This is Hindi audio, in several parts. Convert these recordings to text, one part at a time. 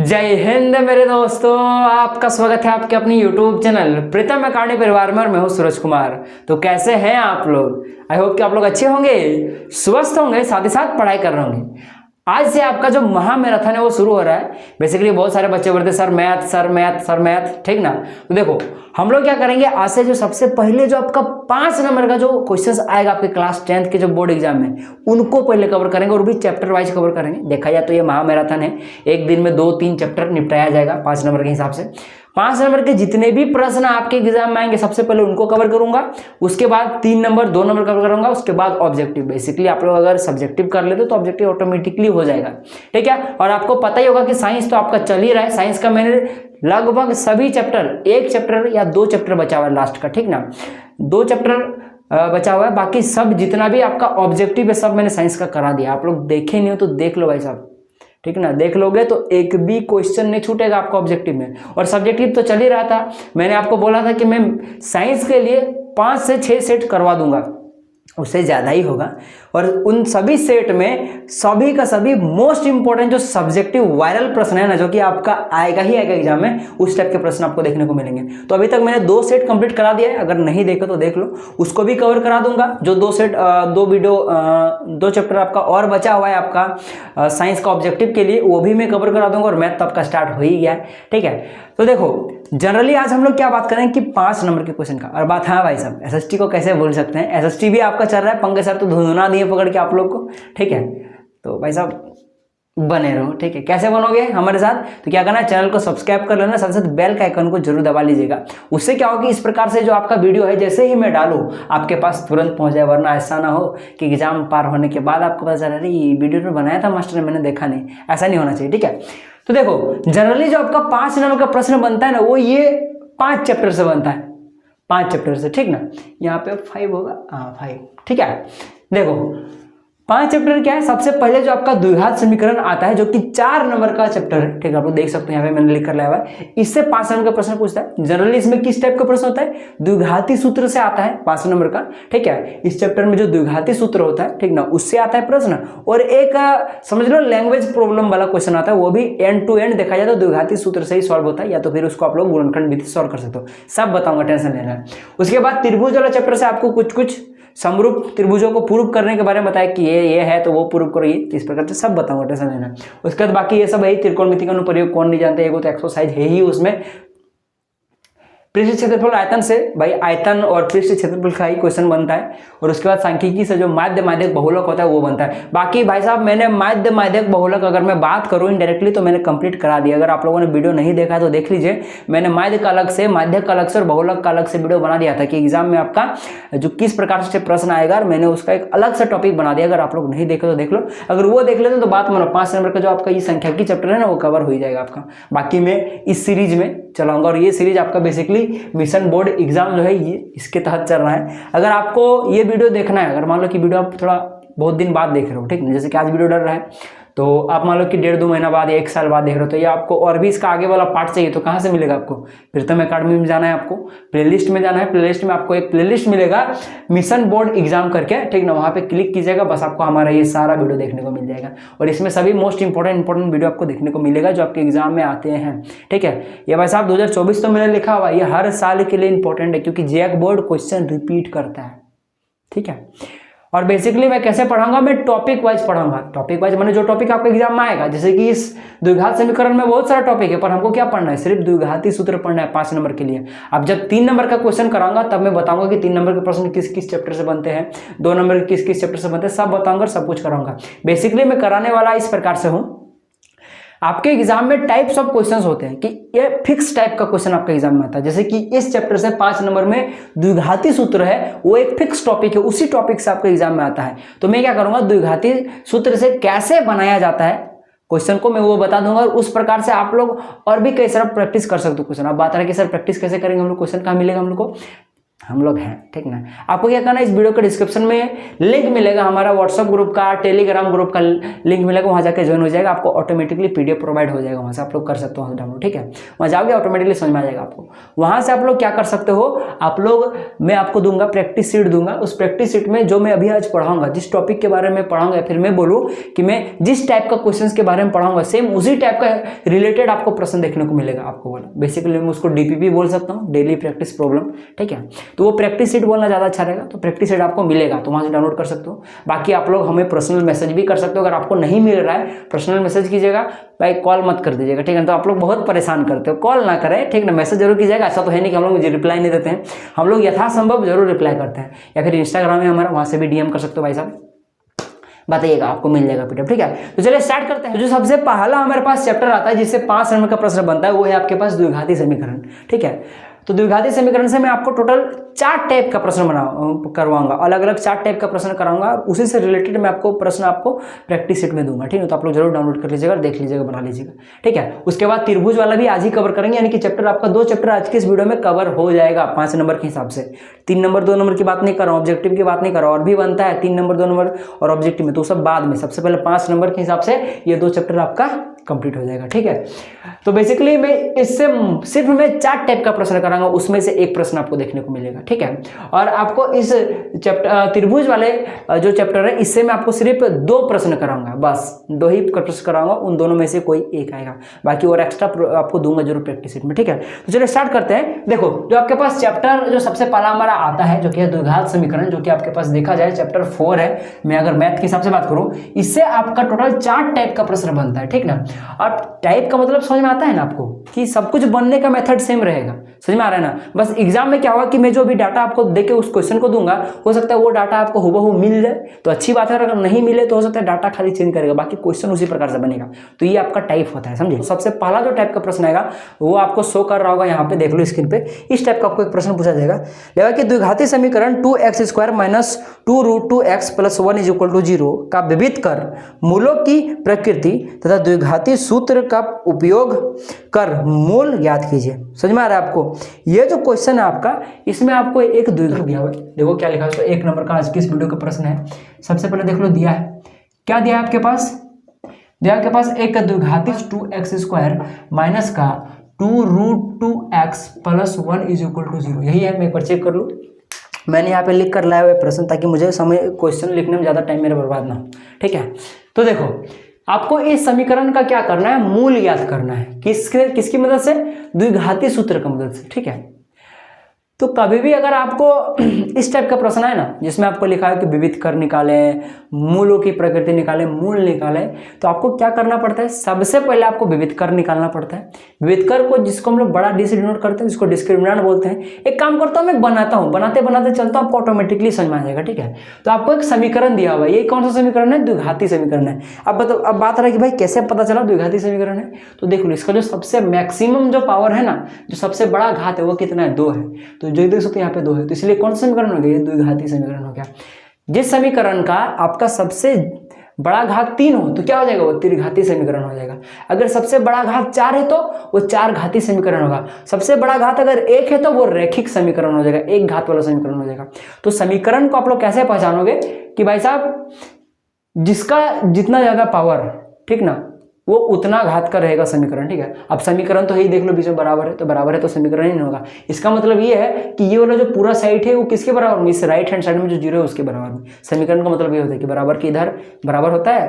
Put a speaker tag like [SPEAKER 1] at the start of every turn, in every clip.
[SPEAKER 1] जय हिंद मेरे दोस्तों, आपका स्वागत है आपके अपनी YouTube चैनल प्रीतम अकाउंटिंग परिवार में। और मैं हूं सूरज कुमार। तो कैसे हैं आप लोग? आई होप कि आप लोग अच्छे होंगे, स्वस्थ होंगे, साथ ही साथ पढ़ाई कर रहे होंगे। आज से आपका जो महामैराथन है वो शुरू हो रहा है। बेसिकली बहुत सारे बच्चे बोलते sir math sir math sir math, ठीक ना। तो देखो हम लोग क्या करेंगे, आज से जो सबसे पहले जो आपका 5 नंबर का जो क्वेश्चंस आएगा आपके क्लास 10th के जो बोर्ड एग्जाम में, उनको पहले कवर करेंगे और भी चैप्टर वाइज कवर करेंगे। देखा जाए तो ये महामैराथन है, एक दिन में 2-3 चैप्टर निपटाया जाएगा 5 नंबर के हिसाब से। 5 नंबर के जितने भी प्रश्न आपके एग्जाम में आएंगे सबसे पहले उनको कवर करूंगा, उसके बाद 3 नंबर 2 नंबर कवर करूंगा, उसके बाद ऑब्जेक्टिव। बेसिकली आप लोग अगर सब्जेक्टिव कर लेते तो ऑब्जेक्टिव ऑटोमेटिकली हो जाएगा, ठीक है। और आपको पता ही होगा कि साइंस तो आपका चल ही रहा है। साइंस का मैंने लगभग सभी चैप्टर, 1 चैप्टर या 2 चैप्टर बचा हुआ है लास्ट का, ठीक ना। 2 चैप्टर बचा हुआ है, बाकी सब जितना भी आपका ऑब्जेक्टिव है सब मैंने साइंस का करा दिया। आप लोग देखे नहीं हो तो देख लो भाई साहब, ठीक ना। देख लोगे तो एक भी क्वेश्चन नहीं छूटेगा आपका ऑब्जेक्टिव में। और सब्जेक्टिव तो चल ही रहा था, मैंने आपको बोला था कि मैं साइंस के लिए 5 से 6 सेट करवा दूंगा, उससे ज़्यादा ही होगा। और उन सभी सेट में सभी का सभी मोस्ट इंपॉर्टेंट जो सब्जेक्टिव वायरल प्रश्न है ना, जो कि आपका आएगा ही आएगा एग्जाम में, उस टाइप के प्रश्न आपको देखने को मिलेंगे। तो अभी तक मैंने 2 सेट कंप्लीट करा दिया है, अगर नहीं देखे तो देख लो, उसको भी कवर करा दूंगा। जो 2 सेट 2 वीडियो 2 चैप्टर आपका और बचा हुआ है आपका साइंस का ऑब्जेक्टिव के लिए, वो भी मैं कवर करा दूंगा। और मैथ तो आपका स्टार्ट हो ही गया है, ठीक है। तो देखो जनरली आज हम लोग क्या बात करें कि 5 नंबर के क्वेश्चन का। और बात, हाँ भाई साहब, एसएसटी को कैसे भूल सकते हैं, एसएसटी भी आपका चल रहा है। पंकज सर तो धुंधुना दिए पकड़ के आप लोग को, ठीक है। तो भाई साहब बने रहो, ठीक है। कैसे बनोगे हमारे साथ? तो क्या करना है, चैनल को सब्सक्राइब कर लेना, साथ साथ बेल का आइकन को जरूर दबा लीजिएगा। उससे क्या होगा कि इस प्रकार से जो आपका वीडियो है जैसे ही मैं डालूं आपके पास तुरंत पहुंच जाए। वरना ऐसा ना हो कि एग्जाम पार होने के बाद आपको पता चला अरे ये वीडियो तो बनाया था मास्टर ने, मैंने देखा नहीं। ऐसा नहीं होना चाहिए, ठीक है। तो देखो जनरली जो आपका 5 नंबर का प्रश्न बनता है ना, वो ये 5 चैप्टर से बनता है, 5 चैप्टर से, ठीक ना। यहाँ पे 5 होगा, हाँ 5, ठीक है। देखो 5 चैप्टर क्या है, सबसे पहले जो आपका द्विघात समीकरण आता है, जो कि 4 नंबर का चैप्टर है, ठीक है। आप लोग देख सकते हैं यहाँ पे मैंने लिख कर लाया हुआ है। इससे 5 नंबर का प्रश्न पूछता है। जनरली इसमें किस टाइप का प्रश्न होता है, द्विघाती सूत्र से आता है 5 नंबर का, ठीक है। इस चैप्टर में जो द्विघाती सूत्र होता है, ठीक ना, उससे आता है प्रश्न। और एक समझ लो लैंग्वेज प्रॉब्लम वाला क्वेश्चन आता है, वो भी एंड टू एंड देखा जाए तो द्विघाती सूत्र से ही सॉल्व होता है, या तो फिर उसको आप लोग गुणनखंड विधि से सॉल्व कर सकते हो। सब बताऊंगा, टेंशन लेना है। उसके बाद त्रिभुज वाला चैप्टर से आपको कुछ कुछ समरूप त्रिभुजों को प्रूव करने के बारे में बताया कि ये है तो वो प्रूव करो, ये इस प्रकार से सब बताऊंगा, टेंशन लेना। उसके बाद बाकी ये सब है, त्रिकोणमिति का अनुप्रयोग कौन नहीं जानते, एगो तो एक्सरसाइज है ही उसमें। पृष्ठ क्षेत्रफल आयतन से, भाई आयतन और पृष्ठ क्षेत्रफल का ही क्वेश्चन बनता है। और उसके बाद सांख्यिकी से जो माध्य माध्यक बहुलक होता है वो बनता है। बाकी भाई साहब मैंने माध्य माध्यक बहुलक अगर मैं बात करूं इनडायरेक्टली तो मैंने कंप्लीट करा दिया। अगर आप लोगों ने वीडियो नहीं देखा है तो देख लीजिए, मैंने माध्य का अलग से, माध्यक का अलग से और बहुलक का अलग से वीडियो बना दिया था कि एग्जाम में आपका जो किस प्रकार से प्रश्न आएगा, मैंने उसका एक अलग से टॉपिक बना दिया। अगर आप लोग नहीं देखे तो देख लो, अगर वो देख लेते तो बात मानो 5 नंबर का जो आपका ये सांख्यिकी चैप्टर है ना वो कवर हो जाएगा आपका। बाकी मैं इस सीरीज में चलाऊंगा और ये सीरीज आपका बेसिकली मिशन बोर्ड एग्जाम जो है ये इसके तहत चल रहा है। अगर आपको ये वीडियो देखना है, अगर मान लो कि वीडियो आप थोड़ा बहुत दिन बाद देख रहे हो, ठीक है, जैसे कि आज वीडियो डल रहा है तो आप मान लो कि 1.5-2 महीना बाद या 1 साल बाद देख रहे हो, तो ये आपको और भी इसका आगे वाला पार्ट चाहिए तो कहाँ से मिलेगा आपको? प्रीतम अकादमी में जाना है, आपको प्लेलिस्ट में जाना है। प्लेलिस्ट में आपको एक प्लेलिस्ट मिलेगा मिशन बोर्ड एग्जाम करके, ठीक ना, वहाँ पे क्लिक कीजिएगा, बस आपको हमारा ये सारा वीडियो देखने को मिल जाएगा। और इसमें सभी मोस्ट इंपॉर्टेंट वीडियो आपको देखने को मिलेगा जो आपके एग्जाम में आते हैं, ठीक है। ये भाई साहब 2024 तो मैंने लिखा हुआ, ये हर साल के लिए इंपॉर्टेंट है क्योंकि जैक बोर्ड क्वेश्चन रिपीट करता है, ठीक है। और बेसिकली मैं कैसे पढ़ाऊंगा, मैं टॉपिक वाइज पढ़ाऊंगा। टॉपिक वाइज मैंने जो टॉपिक आपके एग्जाम में आएगा, जैसे कि इस द्विघात समीकरण में बहुत सारा टॉपिक है, पर हमको क्या पढ़ना है, सिर्फ द्विघाती सूत्र पढ़ना है 5 नंबर के लिए। अब जब 3 नंबर का क्वेश्चन कराऊंगा तब मैं बताऊंगा कि 3 नंबर के प्रश्न किस किस चैप्टर से बनते हैं, 2 नंबर के किस किस चैप्टर से बनते हैं, सब बताऊंगा, सब कुछ कराऊंगा। बेसिकली मैं कराने वाला इस प्रकार से हूँ, आपके एग्जाम में टाइप्स ऑफ क्वेश्चंस होते हैं कि ये फिक्स टाइप का क्वेश्चन आपके एग्जाम में आता है। जैसे कि इस चैप्टर से 5 नंबर में द्विघाती सूत्र है, वो एक फिक्स टॉपिक है, उसी टॉपिक से आपके एग्जाम में आता है। तो मैं क्या करूंगा, द्विघाती सूत्र से कैसे बनाया जाता है क्वेश्चन को मैं वो बता दूंगा। और उस प्रकार से आप लोग और भी कई सारा प्रैक्टिस कर सकते हो क्वेश्चन। आप बात रहे कि सर प्रैक्टिस कैसे करेंगे हम लोग, क्वेश्चन कहाँ मिलेगा हम लोग को? हम लोग हैं, ठीक ना। आपको क्या करना है, इस वीडियो के डिस्क्रिप्शन में लिंक मिलेगा, हमारा व्हाट्सअप ग्रुप का, टेलीग्राम ग्रुप का लिंक मिलेगा, वहाँ जाकर ज्वाइन हो जाएगा, आपको ऑटोमेटिकली पीडीएफ प्रोवाइड हो जाएगा, वहाँ से आप लोग कर सकते हो डाउनलोड, ठीक है। वहाँ जाओगे ऑटोमेटिकली समझ में आ जाएगा आपको। वहाँ से आप लोग क्या कर सकते हो, आप लोग, मैं आपको दूंगा प्रैक्टिस शीट दूंगा, उस प्रैक्टिस शीट में जो मैं अभी आज पढ़ाऊंगा, जिस टॉपिक के बारे में पढ़ाऊंगा, या फिर मैं बोलूँ कि मैं जिस टाइप का क्वेश्चन के बारे में पढ़ाऊंगा, सेम उसी टाइप का रिलेटेड आपको प्रश्न देखने को मिलेगा। आपको बोला बेसिकली मैं उसको डीपीपी बोल सकता हूँ, डेली प्रैक्टिस प्रॉब्लम, ठीक है। तो वो प्रैक्टिस शीट बोलना ज़्यादा अच्छा रहेगा, तो प्रैक्टिस शीट आपको मिलेगा, तो वहाँ से डाउनलोड कर सकते हो। बाकी आप लोग हमें पर्सनल मैसेज भी कर सकते हो, अगर आपको नहीं मिल रहा है पर्सनल मैसेज कीजिएगा भाई, कॉल मत कर दीजिएगा, ठीक है। तो आप लोग बहुत परेशान करते हो, कॉल ना करें, ठीक ना, मैसेज जरूर कीजिएगा। ऐसा तो है नहीं कि हम लोग मुझे रिप्लाई नहीं देते हैं, हम लोग यथासंभव जरूर रिप्लाई करते हैं। या फिर इंस्टाग्राम है हमारा, वहाँ से भी डीएम कर सकते हो भाई साहब, बताइएगा, आपको मिल जाएगा पीडीएफ, ठीक है। तो चलिए स्टार्ट करते हैं। तो जो सबसे पहला हमारे पास चैप्टर आता है जिससे 5 नंबर का प्रश्न बनता है, वो है आपके पास द्विघाती समीकरण, ठीक है। तो द्विघाती समीकरण से मैं आपको टोटल 4 टाइप का प्रश्न करवाऊंगा, अलग अलग 4 टाइप का प्रश्न कराऊंगा, और उसी से रिलेटेड मैं आपको प्रश्न आपको प्रैक्टिस शीट में दूंगा, ठीक है। तो आप लोग जरूर डाउनलोड कर लीजिएगा, देख लीजिएगा, बना लीजिएगा, ठीक है। उसके बाद त्रिभुज वाला भी आज ही कवर करेंगे, यानी कि चैप्टर आपका 2 चैप्टर आज के इस वीडियो में कवर हो जाएगा 5 नंबर के हिसाब से। 3 नंबर 2 नंबर की बात नहीं कर रहा हूँ, ऑब्जेक्टिव की बात नहीं कर रहा हूँ, और भी बनता है 3 नंबर 2 नंबर और ऑब्जेक्टिव में, तो सब बाद में, सबसे पहले 5 नंबर के हिसाब से ये 2 चैप्टर आपका कंप्लीट हो जाएगा, ठीक है। तो बेसिकली मैं इससे सिर्फ मैं 4 टाइप का प्रश्न कराऊंगा, उसमें से एक प्रश्न आपको देखने को मिलेगा, ठीक है। और आपको इस चैप्टर त्रिभुज वाले जो चैप्टर है, इससे मैं आपको सिर्फ 2 प्रश्न कराऊंगा, बस 2 ही प्रश्न कराऊंगा, उन दोनों में से कोई एक आएगा, बाकी और एक्स्ट्रा आपको दूंगा जरूर प्रैक्टिस शीट में, ठीक है। तो चलिए स्टार्ट करते हैं। देखो जो आपके पास चैप्टर जो सबसे पहला हमारा आता है, जो कि है द्विघात समीकरण, जो कि आपके पास देखा जाए चैप्टर 4 है, मैं अगर मैथ के हिसाब से बात करूं, इससे आपका टोटल 4 टाइप का प्रश्न बनता है, ठीक ना। और टाइप का मतलब समझ में आता है ना आपको, कि सब कुछ बनने का मेथड सेम रहेगा, समझ में आ रहा है ना। बस एग्जाम में क्या होगा कि मैं जो भी डाटा आपको देके उस क्वेश्चन को दूंगा, हो सकता है वो डाटा आपको हुबहू मिल जाए तो अच्छी बात है, अगर नहीं मिले तो हो सकता है डाटा खाली चेंज करेगा, बाकी क्वेश्चन उसी प्रकार से बनेगा। तो ये आपका टाइप होता है, समझे। तो सबसे पहला जो टाइप का प्रश्न आएगा वो आपको शो कर रहा होगा, यहाँ पे देख लो स्क्रीन पे, इस टाइप का आपको एक प्रश्न पूछा जाएगा कि द्विघाती समीकरण 2x² माइनस 2√2x + 1 = 0 का विविध कर मूलों की प्रकृति तथा द्विघाती सूत्र का उपयोग कर मूल ज्ञात कीजिए। समझ में आ रहा है आपको। ये जो क्वेश्चन है आपका, इसमें आपको एक द्विघात दिया हुआ है, देखो क्या लिखा है, तो 1 नंबर का आज की इस वीडियो का प्रश्न है। सबसे पहले देख लो दिया है, क्या दिया है आपके पास, दिया आपके पास एक द्विघाती 2x² माइनस का 2√2x + 1 = 0, यही है। मैं एक बार चेक कर लूँ, मैंने यहाँ पे लिख कर लाया हुआ प्रश्न, ताकि मुझे समय क्वेश्चन लिखने में ज़्यादा टाइम मेरा बर्बाद ना हो, ठीक है। तो देखो आपको इस समीकरण का क्या करना है, मूल याद करना है, किसकी मदद से, द्विघाती सूत्र की मदद से, ठीक है। तो कभी भी अगर आपको इस टाइप का प्रश्न है ना, जिसमें आपको लिखा है कि विविध कर निकालें, मूलों की प्रकृति निकालें, मूल निकालें, तो आपको क्या करना पड़ता है, सबसे पहले आपको विविध कर निकालना पड़ता है। विविध कर को, जिसको हम लोग बड़ा डी से डिनोट करते हैं, जिसको डिस्क्रिमिनेंट बोलते हैं। एक काम करता हूँ, मैं बनाता हूँ, बनाते बनाते चलता हूँ, आपको ऑटोमेटिकली समझ में आ जाएगा, ठीक है। तो आपको एक समीकरण दिया हुआ है, ये कौन सा समीकरण है, द्विघाती समीकरण है। अब बात आ रहा है कि भाई कैसे पता चला द्विघाती समीकरण है, तो देख लो इसका जो सबसे मैक्सिमम जो पावर है ना, जो सबसे बड़ा घात है, वो कितना है, 2 है। तो जो देख सकते हैं यहाँ पे 2 है, तो इसलिए कौन सा समीकरण हो गया, द्विघाती समीकरण हो गया। जिस समीकरण का आपका सबसे बड़ा घात 3 हो तो क्या हो जाएगा, वो त्रिघाती समीकरण हो जाएगा। अगर सबसे बड़ा घात 4 है तो वो 4 घाती समीकरण होगा। सबसे बड़ा घात अगर 1 है तो वो रैखिक समीकरण हो जाएगा, 1 घात वाला समीकरण हो जाएगा। तो समीकरण को आप लोग कैसे पहचानोगे कि भाई साहब जिसका जितना ज्यादा पावर, ठीक ना, वो उतना घात का रहेगा समीकरण, ठीक है। अब समीकरण तो यही देख लो, बीच में बराबर है, तो बराबर है तो समीकरण ही नहीं होगा। इसका मतलब ये है कि ये वाला जो पूरा साइड है वो किसके बराबर में, इस राइट हैंड साइड में जो 0 है उसके बराबर में। समीकरण का मतलब ये होता है कि बराबर की इधर बराबर होता है,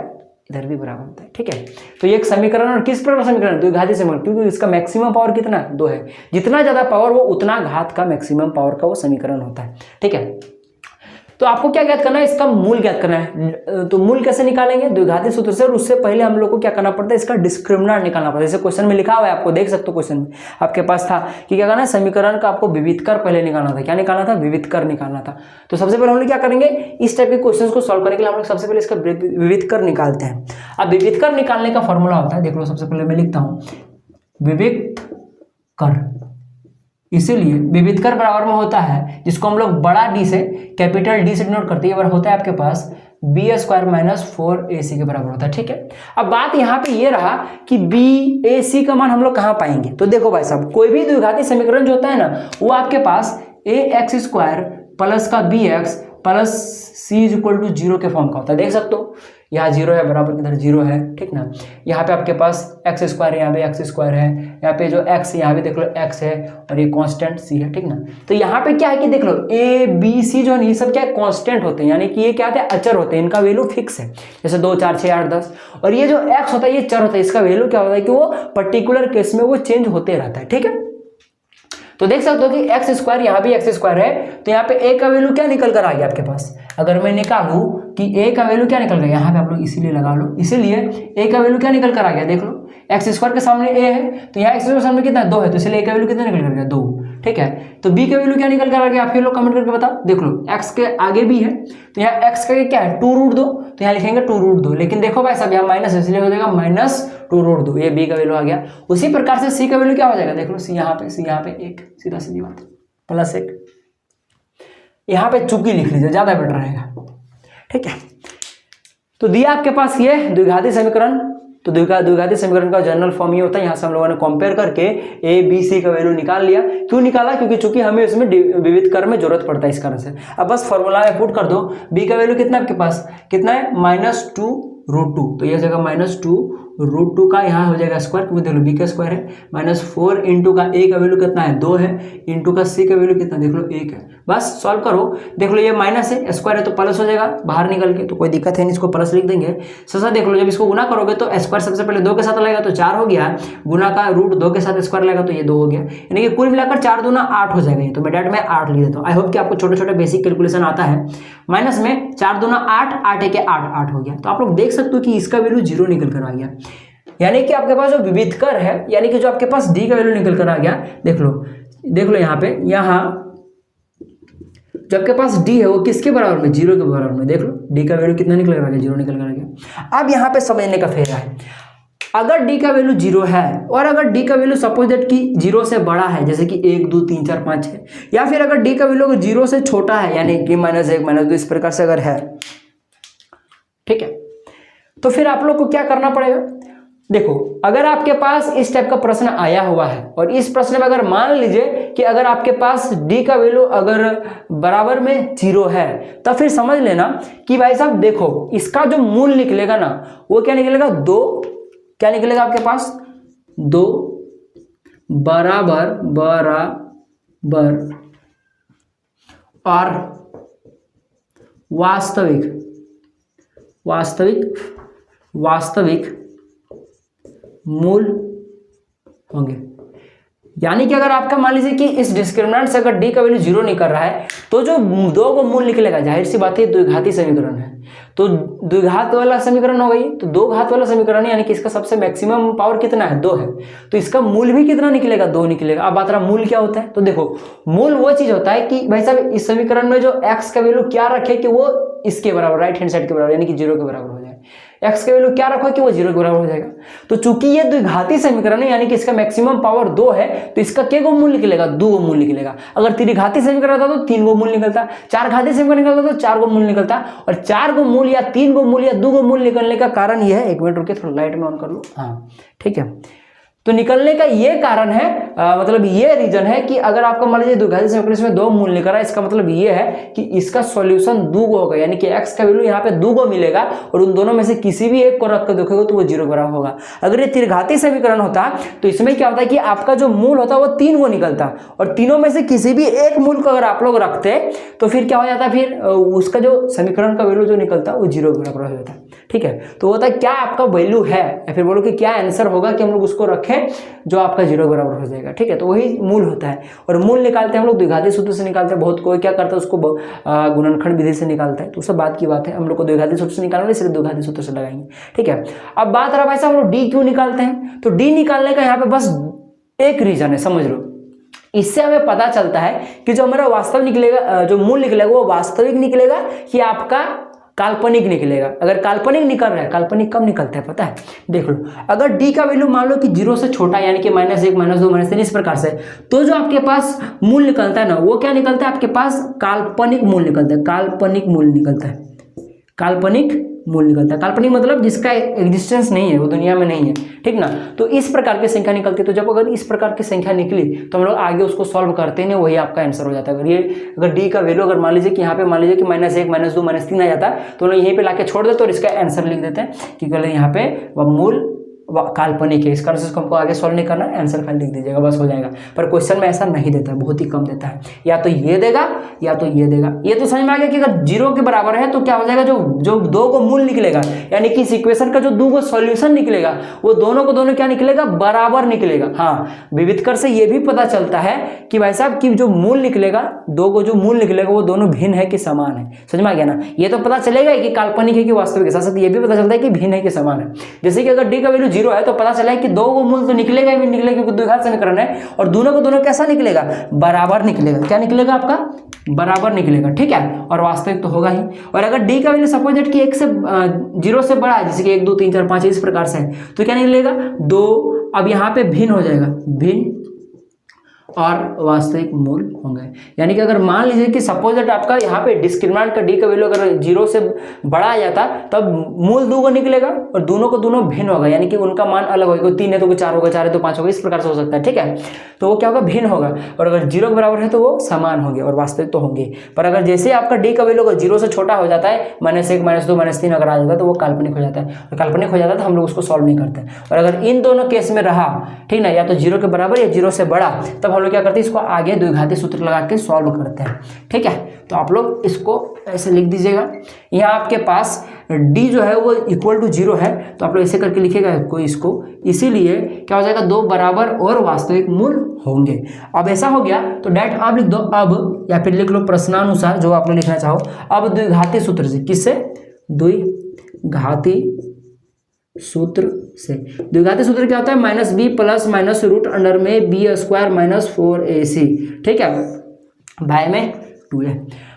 [SPEAKER 1] इधर भी बराबर होता है, ठीक है। तो ये एक समीकरण, और किस प्रकार समीकरण, द्विघाती समीकरण, क्योंकि इसका मैक्सिमम पावर कितना है, 2 है। जितना ज्यादा पावर वो उतना घात का मैक्सिमम पावर का वो समीकरण होता है, ठीक है। तो आपको क्या ज्ञात करना है, इसका मूल ज्ञात करना है। तो मूल कैसे निकालेंगे, द्विघाती सूत्र से, और उससे पहले हम लोग को क्या करना पड़ता है, इसका डिस्क्रिमिनेंट निकालना पड़ता है। जैसे क्वेश्चन में लिखा हुआ है, आपको देख सकते हो क्वेश्चन में आपके पास था कि क्या करना है, समीकरण का आपको विविध कर पहले निकालना था। क्या निकालना था, विविध कर निकालना था। तो सबसे पहले हम लोग क्या करेंगे, इस टाइप के क्वेश्चन को सॉल्व करने के लिए हम लोग सबसे पहले इसका विविध कर निकालते हैं। अब विविध कर निकालने का फॉर्मूला होता है, देख लो, सबसे पहले मैं लिखता हूँ विविध कर। इसीलिए विविध कर बराबर में होता है, जिसको हम लोग बड़ा डी से, कैपिटल डी से डिनोट करते हैं, होता है आपके पास b² - 4ac के बराबर होता है, ठीक है। अब बात यहाँ पे ये रहा कि bac का मान हम लोग कहाँ पाएंगे। तो देखो भाई साहब, कोई भी द्विघाती समीकरण जो होता है ना, वो आपके पास ए एक्स स्क्वायर प्लस का b x plus c is equal to 0 के फॉर्म का होता है। देख सकते हो यहाँ 0 है, बराबर किधर 0 है, ठीक ना। यहाँ पे आपके पास एक्स स्क्वायर है, यहाँ पे एक्स स्क्वायर है, यहाँ पे जो एक्स है यहाँ पे देख लो एक्स है और ये कांस्टेंट सी है, ठीक ना। तो यहाँ पे क्या है कि देख लो ए बी सी जो है ये सब क्या है, कांस्टेंट होते हैं, यानी कि ये क्या होते हैं, अचर होते हैं, इनका वैल्यू फिक्स है, जैसे 2 4 6 8 10। और ये जो एक्स होता है ये चर होता है, इसका वैल्यू क्या होता है कि वो पर्टिकुलर केस में वो चेंज होते रहता है, ठीक है। तो देख सकते हो कि एक्स स्क्वायर, यहाँ भी एक्स स्क्वायर है, तो यहाँ पे ए का वैल्यू क्या निकल कर आ गया आपके पास। अगर मैं निकालूं कि ए का वैल्यू क्या निकल गया, यहाँ पे आप लोग इसीलिए लगा लो, इसीलिए ए का वैल्यू क्या निकल कर आ गया, देख लो एक्स स्क्वायर के सामने ए है, तो यहाँ एक्स स्क्वायर के सामने कितना 2 है, तो इसलिए ए का वैल्यू कितना निकल कर गया 2, ठीक है। तो बी का वैल्यू क्या निकल कर आ गया, आप फिर लोग कमेंट करके बताओ। देख लो एक्स के आगे भी है, तो यहाँ एक्स का क्या है 2√2, तो यहाँ लिखेंगे 2√2, लेकिन देखो भाई साहब यहाँ माइनस है, इसलिए हो जाएगा -2√2, ये बी का वैल्यू आ गया। उसी प्रकार से सी का वैल्यू क्या हो जाएगा, देख लो सी यहाँ पे 1, सीधा सीधी बात, +1, यहाँ पे चुकी लिख लीजिए, ज्यादा बेटर रहेगा, ठीक है। तो दिया आपके पास ये द्विघाती समीकरण, तो द्विघाती समीकरण का जनरल फॉर्म ये होता है, यहाँ से हम लोगों ने कंपेयर करके ए बी सी का वैल्यू निकाल लिया। क्यों निकाला, क्योंकि चूंकि हमें इसमें विविध कर में जरूरत पड़ता है, इस कारण से। अब बस फॉर्मूला में पुट कर दो, बी का वैल्यू कितना आपके पास, कितना है -2√2, तो ये जगह -2√2 का यहाँ हो जाएगा स्क्वायर, क्योंकि देख लो बी का स्क्वायर है, -4 इंटू का ए का वैल्यू कितना है 2 है, इंटू का सी का वैल्यू कितना देख लो 1 है। बस सॉल्व करो, देख लो ये माइनस है, स्क्वायर है तो प्लस हो जाएगा बाहर निकल के, तो कोई दिक्कत है नहीं, इसको प्लस लिख देंगे। ससा देख लो जब इसको गुना करोगे तो स्क्वायर सबसे पहले 2 के साथ लगेगा तो 4 हो गया, गुना का √2 के साथ स्क्वायर लगेगा तो ये 2 हो गया, यानी कि कुल मिलाकर 4 दूना 8 हो जाएगा। तो मैं डायरेक्ट में 8 लिख देता हूँ। आई होप कि आपको छोटे छोटे बेसिक कैलकुलेशन आता है। माइनस में 4 दूना 8, 8 1 8 हो गया। तो आप लोग देख सकते हो कि इसका वैल्यू 0 निकल कर आ गया, यानी कि आपके पास जो विविध कर है, यानी कि जो आपके पास डी का वैल्यू निकल कर आ गया, देख लो यहाँ पे, यहाँ जो आपके पास डी है वो किसके बराबर में, 0 के बराबर में। देख लो डी का वैल्यू कितना निकल कर आ गया, 0 निकल कर आ गया। अब यहाँ पे समझने का फेरा है, अगर डी का वैल्यू 0 है और अगर डी का वैल्यू सपोज दैट कि 0 से बड़ा है, जैसे कि 1 2 3 4 5 है, या फिर अगर डी का वैल्यू 0 से छोटा है, यानी कि -1 -2 इस प्रकार से अगर है, ठीक है, तो फिर आप लोग को क्या करना पड़ेगा। देखो अगर आपके पास इस टाइप का प्रश्न आया हुआ है और इस प्रश्न में अगर मान लीजिए कि अगर आपके पास डी का वैल्यू अगर बराबर में 0 है, तो फिर समझ लेना कि भाई साहब देखो इसका जो मूल निकलेगा ना वो क्या निकलेगा, 2 क्या निकलेगा आपके पास, 2 बराबर और वास्तविक मूल होंगे। यानी कि अगर आपका मान लीजिए कि इस डिस्क्रिमिनेंट से अगर डी का वैल्यू 0 नहीं कर रहा है, तो जो 2 को मूल निकलेगा, जाहिर सी बात है द्विघाती समीकरण है, तो द्विघात वाला समीकरण हो गई, तो 2 घात वाला समीकरण, यानी कि इसका सबसे मैक्सिमम पावर कितना है, 2 है, तो इसका मूल भी कितना निकलेगा, 2 निकलेगा। अब बात रहा मूल क्या होता है, तो देखो मूल वो चीज होता है कि भाई साहब इस समीकरण में जो एक्स का वैल्यू क्या रखे कि वो इसके बराबर, राइट हैंड साइड के बराबर, यानी कि 0 के बराबर हो जाए, एक्स का वैल्यू क्या रखो कि वो 0 के बराबर हो जाएगा। तो चूंकि ये द्विघाती समीकरण है, यानी कि इसका मैक्सिमम पावर 2 है, तो इसका क्या गो मूल निकलेगा, 2 मूल निकलेगा। अगर त्रिघाती समीकरण था तो 3 मूल निकलता, 4 घाती समीकरण निकलता तो 4 मूल निकलता, और 4 मूल या 3 मूल या 2 मूल निकलने का कारण यह है, 1 मिनट रुके थोड़ा लाइट में ऑन कर लो, हाँ ठीक है। तो निकलने का ये कारण है, मतलब ये रीजन है कि अगर आपका मान लीजिए द्विघाती समीकरण में 2 मूल निकल रहा है, इसका मतलब ये है कि इसका सॉल्यूशन 2 होगा, यानी कि x का वैल्यू यहाँ पे 2 मिलेगा और उन दोनों में से किसी भी एक को रख कर देखोगे तो वो 0 बराबर होगा। अगर ये त्रिघाती समीकरण होता तो इसमें क्या होता है कि आपका जो मूल होता वो 3 को निकलता, और तीनों में से किसी भी एक मूल को अगर आप लोग रखते तो फिर क्या हो जाता, फिर उसका जो समीकरण का वैल्यू जो निकलता वो 0 बराबर हो जाता, ठीक है। तो होता है क्या आपका वैल्यू है, या फिर बोलो कि क्या आंसर होगा कि हम लोग उसको रखें जो आपका 0 बराबर हो जाएगा, ठीक है। तो वही मूल होता है, और मूल निकालते हैं हम लोग द्विघाती सूत्र से निकालते हैं, बहुत कोई क्या करता है उसको गुणनखंड विधि से निकालता है, तो सब बात की बात है, हम लोग को द्विघाती सूत्र से निकालना, इसलिए द्विघाती सूत्र से लगाएंगे, ठीक है। अब बात रहा वैसे हम लोग डी क्यों निकालते हैं, तो डी निकालने का यहाँ पे बस एक रीजन है, समझ लो। इससे हमें पता चलता है कि जो हमारा वास्तव निकलेगा, जो मूल निकलेगा वो वास्तविक निकलेगा कि आपका काल्पनिक निकलेगा। अगर काल्पनिक निकल रहा है, काल्पनिक कब निकलता है पता है, देख लो अगर डी का वैल्यू मान लो कि 0 से छोटा, यानी कि -1 -2 -3 इस प्रकार से, तो जो आपके पास मूल निकलता है ना वो क्या निकलता है, आपके पास काल्पनिक मूल निकलता है, काल्पनिक मूल निकलता है, काल्पनिक मूल निकलता है। काल्पनिक मतलब जिसका एग्जिस्टेंस नहीं है, वो दुनिया में नहीं है, ठीक ना। तो इस प्रकार की संख्या निकलती है। तो जब अगर इस प्रकार की संख्या निकली तो हम लोग आगे उसको सॉल्व करते हैं, वही आपका आंसर हो जाता है। अगर डी का वैल्यू अगर मान लीजिए कि यहाँ पे मान लीजिए कि -1 -2 -3 आ जाता है तो हम लोग यहीं पे लाके छोड़ देते और इसका आंसर लिख देते हैं कि कल यहाँ पे वह मूल काल्पनिक है। इस कारण से इसको हमको आगे सॉल्व नहीं करना है, आंसर फाइल लिख दीजिएगा, बस हो जाएगा। पर क्वेश्चन में ऐसा नहीं देता है, बहुत ही कम देता है, या तो ये देगा या तो ये देगा। ये तो समझ में आ गया कि अगर 0 के बराबर है तो क्या हो जाएगा, जो 2 को मूल निकलेगा, यानी कि इस इक्वेशन का जो 2 को सॉल्यूशन निकलेगा वो दोनों को दोनों क्या निकलेगा, बराबर निकलेगा। हाँ, विविधकर से ये भी पता चलता है कि भाई साहब कि जो मूल निकलेगा, 2 को जो मूल निकलेगा वो दोनों भिन्न है कि समान है। समझ में आ गया ना। ये तो पता चलेगा कि काल्पनिक है कि वास्तविक है, साथ साथ ये भी पता चलता है कि भिन्न है कि समान है। जैसे कि अगर डी का वैल्यू 0 है तो पता चला है कि 2 को मूल तो निकलेगा ही निकलेगा, क्योंकि द्विघात समीकरण है, और दोनों को दोनों कैसा निकलेगा, बराबर निकलेगा। क्या निकलेगा आपका, बराबर निकलेगा, ठीक है। और वास्तविक तो होगा ही। और अगर डी का वैल्यू सपोज दैट कि 1 से 0 से बड़ा है, जैसे कि 1 2 3 4 5 इस प्रकार से है, तो क्या निकलेगा 2। अब यहाँ पे भिन्न हो जाएगा, भिन्न और वास्तविक मूल होंगे। यानी कि अगर मान लीजिए कि सपोज दैट आपका यहाँ पे डिस्क्रिमिनेंट का डी का वैल्यू अगर 0 से बड़ा आ जाता तब मूल 2 को निकलेगा और दोनों को दोनों भिन्न होगा, यानी कि उनका मान अलग होगा। 3 है तो 4 होगा, 4 है तो 5 होगा, इस प्रकार से हो सकता है, ठीक है। तो वो क्या होगा, भिन्न होगा। और अगर 0 के बराबर है तो वो समान होंगे और वास्तविक तो होंगे। पर अगर जैसे आपका डी का वैल्यू अगर 0 से छोटा हो जाता है, -1 -2 -3 अगर आ जाता है तो वो काल्पनिक हो जाता है। और काल्पनिक हो जाता है तो हम लोग उसको सॉल्व नहीं करते। और अगर इन दोनों केस में रहा, ठीक ना, या तो 0 के बराबर या 0 से बड़ा, तब हम लोग क्या करते हैं, इसको आगे द्विघाती सूत्र लगा के सॉल्व करते हैं, ठीक है। तो आप लोग इसको ऐसे लिख दीजिएगा। यहाँ आपके पास d जो है वो = 0 है, तो आप लोग ऐसे करके लिखेगा कोई इसको, इसीलिए क्या हो जाएगा, 2 बराबर और वास्तविक मूल होंगे। अब ऐसा हो गया तो डायरेक्ट आप लिख दो अब, या फिर लिख लो प्रश्नानुसार जो आप लोग लिखना चाहो। अब द्विघाती सूत्र से, किससे, द्विघाती सूत्र से। द्विघाती सूत्र क्या होता है, -b plus minus root under में b² - 4ac, ठीक है, बाय में 2a।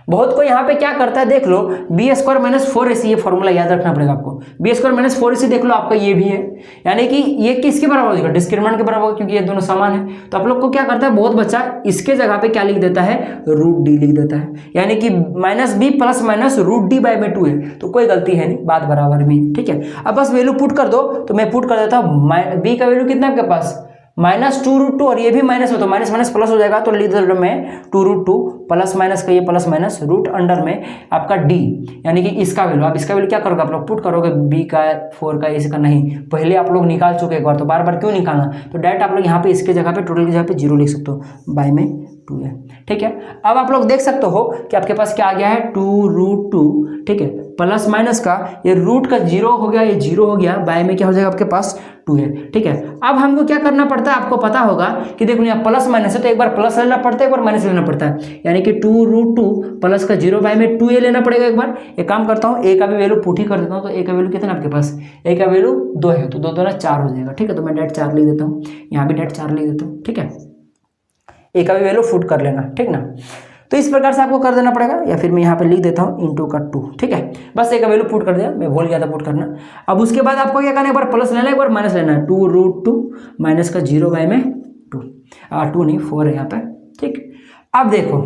[SPEAKER 1] बहुत कोई यहाँ पे क्या करता है, देख लो b² - 4ac, ये फॉर्मूला याद रखना पड़ेगा आपको। b² - 4ac देख लो, आपका ये भी है, यानी कि ये किसके बराबर होगा, डिस्क्रिमिनेंट के बराबर होगा, क्योंकि ये दोनों समान है। तो आप लोग को क्या करता है, बहुत बच्चा इसके जगह पे क्या लिख देता है, √d लिख देता है, यानी कि -b plus minus √d by में 2 है। तो कोई गलती है नहीं, बात बराबर में, ठीक है। अब बस वैल्यू पुट कर दो, तो मैं पुट कर देता हूँ। b का वैल्यू कितना है आपके पास, -2√2, और ये भी माइनस हो तो माइनस माइनस प्लस हो जाएगा, तो लिख दो में 2√2 प्लस माइनस का ये प्लस माइनस रूट अंडर में आपका d, यानी कि इसका वैल्यू, आप इसका वैल्यू क्या करोगे, आप लोग पुट करोगे, b का 4 का इसका नहीं, पहले आप लोग निकाल चुके एक बार, तो बार बार क्यों निकालना। तो डायरेक्ट आप लोग यहाँ पे इसके जगह पे, टोटल की जगह पे 0 लिख सकते हो, बाय में 2 है, ठीक है। अब आप लोग देख सकते हो कि आपके पास क्या आ गया है, 2√2, ठीक है, प्लस माइनस का ये रूट का 0 हो गया, ये 0 हो गया, बाय में क्या हो जाएगा आपके पास 2 है, ठीक है। अब हमको क्या करना पड़ता है, आपको पता होगा कि देखो यहाँ प्लस माइनस है, तो एक बार प्लस लेना पड़ता है, एक बार माइनस लेना पड़ता है, यानी कि 2√2 प्लस का 0 बाय में 2a लेना पड़ेगा। एक बार एक काम करता हूँ, a का भी वैल्यू पुट ही कर देता हूँ। तो a का वैल्यू कितना आपके पास, a का वैल्यू 2 है, तो 2 2 4 हो जाएगा, ठीक है। तो मैं डायरेक्ट 4 लिख देता हूँ, यहाँ भी डायरेक्ट 4 लिख देता हूँ, ठीक है। a का भी वैल्यू पुट कर लेना, ठीक ना। तो इस प्रकार से आपको कर देना पड़ेगा, या फिर मैं यहाँ पे लिख देता हूँ * का 2, ठीक है। बस a का वैल्यू पुट कर दिया, मैं भूल गया था पुट करना। अब उसके बाद आपको क्या करना है, एक बार प्लस लेना है, एक बार माइनस लेना है, 2√2 माइनस का 0 बाय में 2, 2 नहीं 4 है यहाँ पे, ठीक। अब देखो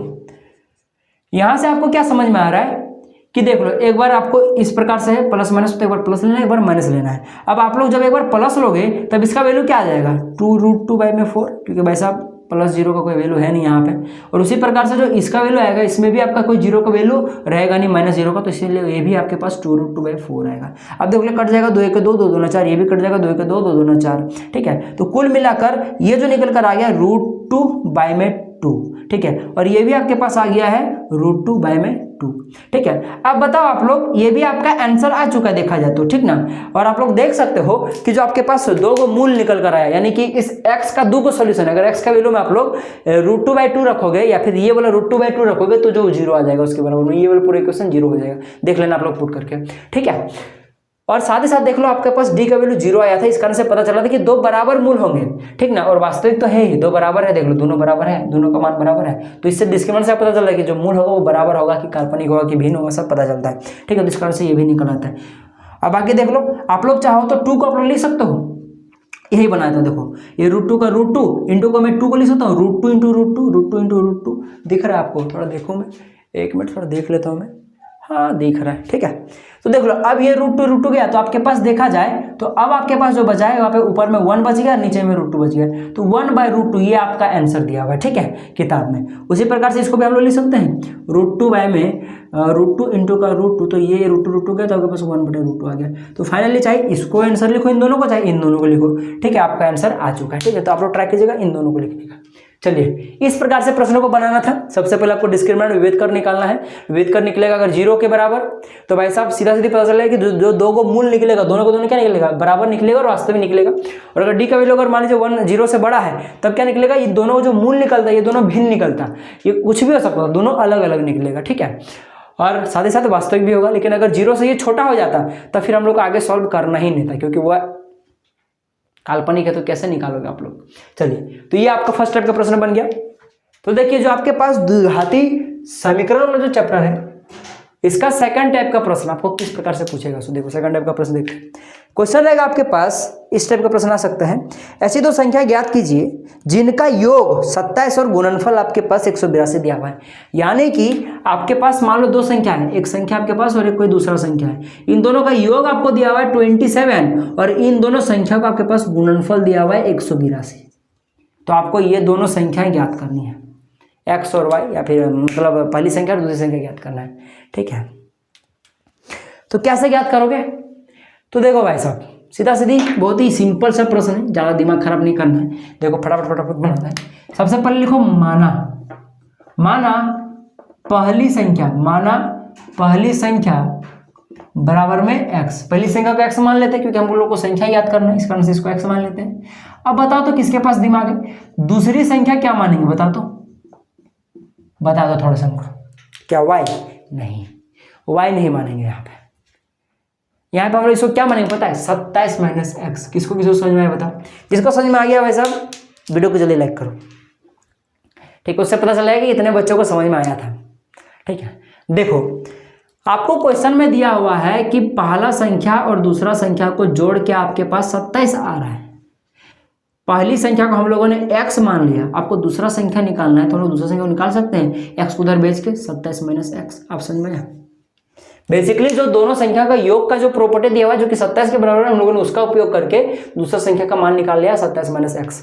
[SPEAKER 1] यहाँ से आपको क्या समझ में आ रहा है कि देख लो, एक बार आपको इस प्रकार से है प्लस माइनस, तो एक बार प्लस लेना है, एक बार माइनस लेना है। अब आप लोग जब एक बार प्लस लोगे तब इसका वैल्यू क्या आ जाएगा, 2√2 बाय में 4, क्योंकि भाई साहब प्लस 0 का कोई वैल्यू है नहीं यहाँ पे। और उसी प्रकार से जो इसका वैल्यू आएगा, इसमें भी आपका कोई 0 का वैल्यू रहेगा नहीं, -0 का, तो इसीलिए ये भी आपके पास 2√2 बाय 4 आएगा। अब देख लो कट जाएगा, 2 1 2 2 2 4, ये भी कट जाएगा, 2 1 2 2 2 4, ठीक है। तो कुल मिलाकर ये जो निकल कर आ गया √2 बाय में 2, ठीक है। और ये भी आपके पास आ गया है √2 बाय में 2, ठीक है। अब बताओ आप लोग, ये भी आपका आंसर आ चुका है देखा जाए तो, ठीक ना। और आप लोग देख सकते हो कि जो आपके पास 2 को मूल निकल कर आया, यानी कि इस x का 2 को सोल्यूशन है। अगर x का वैल्यू में आप लोग √2 बाय 2 रखोगे, या फिर ये वाला √2 बाय 2 रखोगे, तो जो 0 आ जाएगा उसके बराबर, ये वाला पूरा इक्वेशन 0 हो जाएगा। देख लेना आप लोग पुट करके, ठीक है। और साथ ही साथ देख लो आपके पास d का वैल्यू 0 आया था, इस कारण से पता चला था कि 2 बराबर मूल होंगे, ठीक ना। और वास्तविक तो है ही, 2 बराबर है, देख लो दोनों बराबर है, दोनों का मान बराबर है। तो इससे डिस्क्रिमिनेंट से पता चलता है कि जो मूल होगा वो बराबर होगा कि काल्पनिक होगा कि भिन्न होगा, सब पता चलता है, ठीक है। तो इस कारण से ये भी निकल आता है। अब आगे देख लो, आप लोग चाहो तो 2 को आप लोग लिख सकते हो, यही बनाया था, देखो ये √2 का √2 इंटू को मैं 2 को लिख सकता हूँ, √2 इंटू √2 √2 इंटू √2 दिख रहा है आपको, थोड़ा देखो मैं, एक मिनट थोड़ा देख लेता हूँ मैं, हाँ दिख रहा है, ठीक है। तो देख लो अब ये √2 गया, तो आपके पास देखा जाए तो अब आपके पास जो बचा है वहाँ पे ऊपर में 1 बच गया, नीचे में √2 बच गया, तो 1/√2 ये आपका आंसर दिया हुआ है, ठीक है, किताब में। उसी प्रकार से इसको भी हम लोग लिख सकते हैं √2 में √2 इंटू का √2, तो ये √2 गया, तो आपके पास 1/√2 आ गया। तो फाइनली चाहे इसको आंसर लिखो इन दोनों को, चाहे इन दोनों को लिखो, ठीक है, आपका आंसर आ चुका है, ठीक है। तो आप लोग ट्राई कीजिएगा इन दोनों को लिखने का। चलिए इस प्रकार से प्रश्नों को बनाना था। सबसे पहले आपको डिस्क्रिमिनेंट विभेद कर निकालना है। विभेद कर निकलेगा अगर 0 के बराबर, तो भाई साहब सीधा सीधी पता चलेगा कि जो दो को मूल निकलेगा, दोनों को दोनों क्या निकलेगा, बराबर निकलेगा और वास्तविक निकलेगा। और अगर डी का वैल्यू अगर मान लीजिए 1 0 से बड़ा है, तब क्या निकलेगा, ये दोनों जो मूल निकलता है ये दोनों भिन्न निकलता है, ये कुछ भी हो सकता है, दोनों अलग अलग निकलेगा, ठीक है। और साथ ही साथ वास्तविक भी होगा। लेकिन अगर 0 से ये छोटा हो जाता तब फिर हम लोग को आगे सॉल्व करना ही नहीं था, क्योंकि वह काल्पनिक है, तो कैसे निकालोगे आप लोग। चलिए तो ये आपका फर्स्ट टाइप का प्रश्न बन गया। तो देखिए जो आपके पास द्विघाती समीकरण वाला जो चैप्टर है, इसका सेकंड टाइप का प्रश्न आपको किस प्रकार से पूछेगा। सो देखो सेकंड टाइप का प्रश्न देखते हैं। क्वेश्चन रहेगा आपके पास, इस टाइप का प्रश्न आ सकता है, ऐसी दो संख्या ज्ञात कीजिए जिनका योग 27 और गुणनफल आपके पास 182 दिया हुआ है। यानी कि आपके पास मान लो दो संख्या है, एक संख्या आपके पास और एक कोई दूसरा संख्या है, इन दोनों का योग आपको दिया हुआ है 27 और इन दोनों संख्या का आपके पास गुणनफल दिया हुआ है 182। तो आपको ये दोनों संख्याएं ज्ञात करनी है, एक्स और वाई, या फिर मतलब पहली संख्या और दूसरी संख्या ज्ञात करना है, ठीक है। तो कैसे ज्ञात करोगे, तो देखो भाई साहब सीधा सीधी बहुत ही सिंपल सा प्रश्न है, ज़्यादा दिमाग खराब नहीं करना है। देखो फटाफट फटाफट बनाना है। सबसे पहले लिखो माना पहली संख्या बराबर में x। पहली संख्या को x मान लेते हैं क्योंकि हम लोग को संख्या याद करना है, इस कारण से इसको x मान लेते हैं। अब बताओ तो किसके पास दिमाग है, दूसरी संख्या क्या मानेंगे, बता दो थोड़ा सा हमको, क्या y? नहीं, y नहीं मानेंगे। यहाँ पे हम लोग इसको क्या मानेंगे पता है, 27 - x। किसको समझ में आया बताओ। जिसको समझ में आ गया भाई साहब वीडियो को जल्दी लाइक करो, ठीक है, उससे पता चलेगा कि इतने बच्चों को समझ में आया था, ठीक है। देखो आपको क्वेश्चन में दिया हुआ है कि पहला संख्या और दूसरा संख्या को जोड़ के आपके पास 27 आ रहा है। पहली संख्या को हम लोगों ने x मान लिया, आपको दूसरा संख्या निकालना है, तो हम लोग दूसरा संख्या को निकाल सकते हैं, x को उधर भेज के 27 - x। आप समझ में आया। बेसिकली जो दोनों संख्या का योग का जो प्रॉपर्टी दिया हुआ है जो कि 27 के बराबर है, हम लोगों ने उसका उपयोग करके दूसरा संख्या का मान निकाल लिया 27 - x।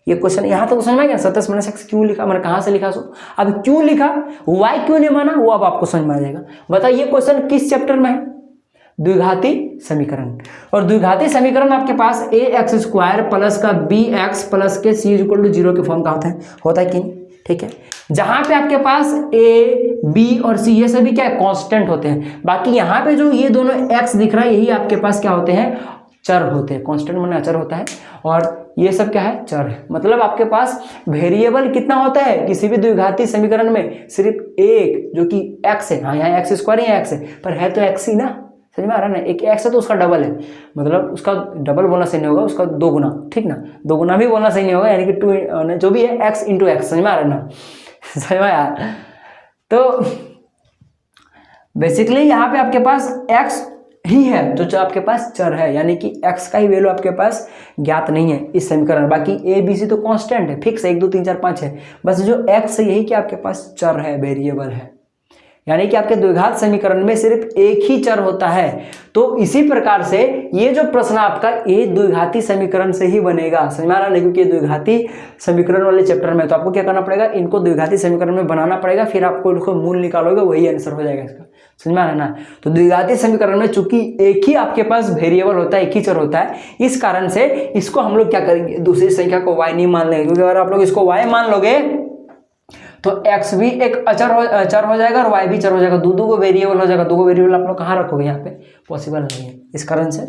[SPEAKER 1] ये क्वेश्चन यहाँ तक समझ में आएगा। 27 - x क्यों लिखा, मैंने कहाँ से लिखा, सो अब क्यों लिखा, y क्यों नहीं माना, वो अब आपको समझ में आ जाएगा। बताइए ये क्वेश्चन किस चैप्टर में है, द्विघाती समीकरण। और द्विघाती समीकरण आपके पास ax² प्लस का bx प्लस के c = 0 के फॉर्म का होता है कि नहीं, ठीक है। जहां पे आपके पास a b और c ये सभी क्या है, कांस्टेंट होते हैं। बाकी यहाँ पे जो ये दोनों x दिख रहा है यही आपके पास क्या होते हैं, चर होते हैं। कांस्टेंट माने अचर होता है, और ये सब क्या है, चर है। मतलब आपके पास वेरिएबल कितना होता है किसी भी द्विघाती समीकरण में, सिर्फ एक जो कि x है। हाँ यहाँ x² ही x है, पर है तो x ही ना, समझ में आ रहा है ना। एक x है तो उसका डबल है, मतलब उसका डबल बोलना सही नहीं होगा, उसका 2 गुना, ठीक ना, 2 गुना भी बोलना सही नहीं होगा, यानी कि 2 जो भी है x × x, समझ में आ रहा है ना, समझ में आया। तो बेसिकली यहाँ पे आपके पास x ही है जो आपके पास चर है, यानी कि x का ही वैल्यू आपके पास ज्ञात नहीं है इस समीकरण। बाकी a b c तो कांस्टेंट है, फिक्स है, 1 2 3 4 5 है। बस जो x है यही कि आपके पास चर है, वेरिएबल है, यानी कि आपके द्विघात समीकरण में सिर्फ एक ही चर होता है। तो इसी प्रकार से ये जो प्रश्न आपका ये द्विघाती समीकरण से ही बनेगा, समझ में आ रहा है, क्योंकि द्विघाती समीकरण वाले चैप्टर में तो आपको क्या करना पड़ेगा, इनको द्विघाती समीकरण में बनाना पड़ेगा, फिर आपको इनको मूल निकालोगे, वही आंसर हो जाएगा इसका, समझ में आ रहा है ना। तो द्विघाती समीकरण में चूंकि एक ही आपके पास वेरिएबल होता है, एक ही चर होता है, इस कारण से इसको हम लोग क्या करेंगे, दूसरी संख्या को y नहीं मान लेंगे, क्योंकि अगर आप लोग इसको y मान लोगे तो x भी एक चर हो जाएगा और y भी चर हो जाएगा, दो को वेरिएबल हो जाएगा। दो को वेरिएबल आप लोग कहाँ रखोगे, यहाँ पे पॉसिबल नहीं है। इस कारण से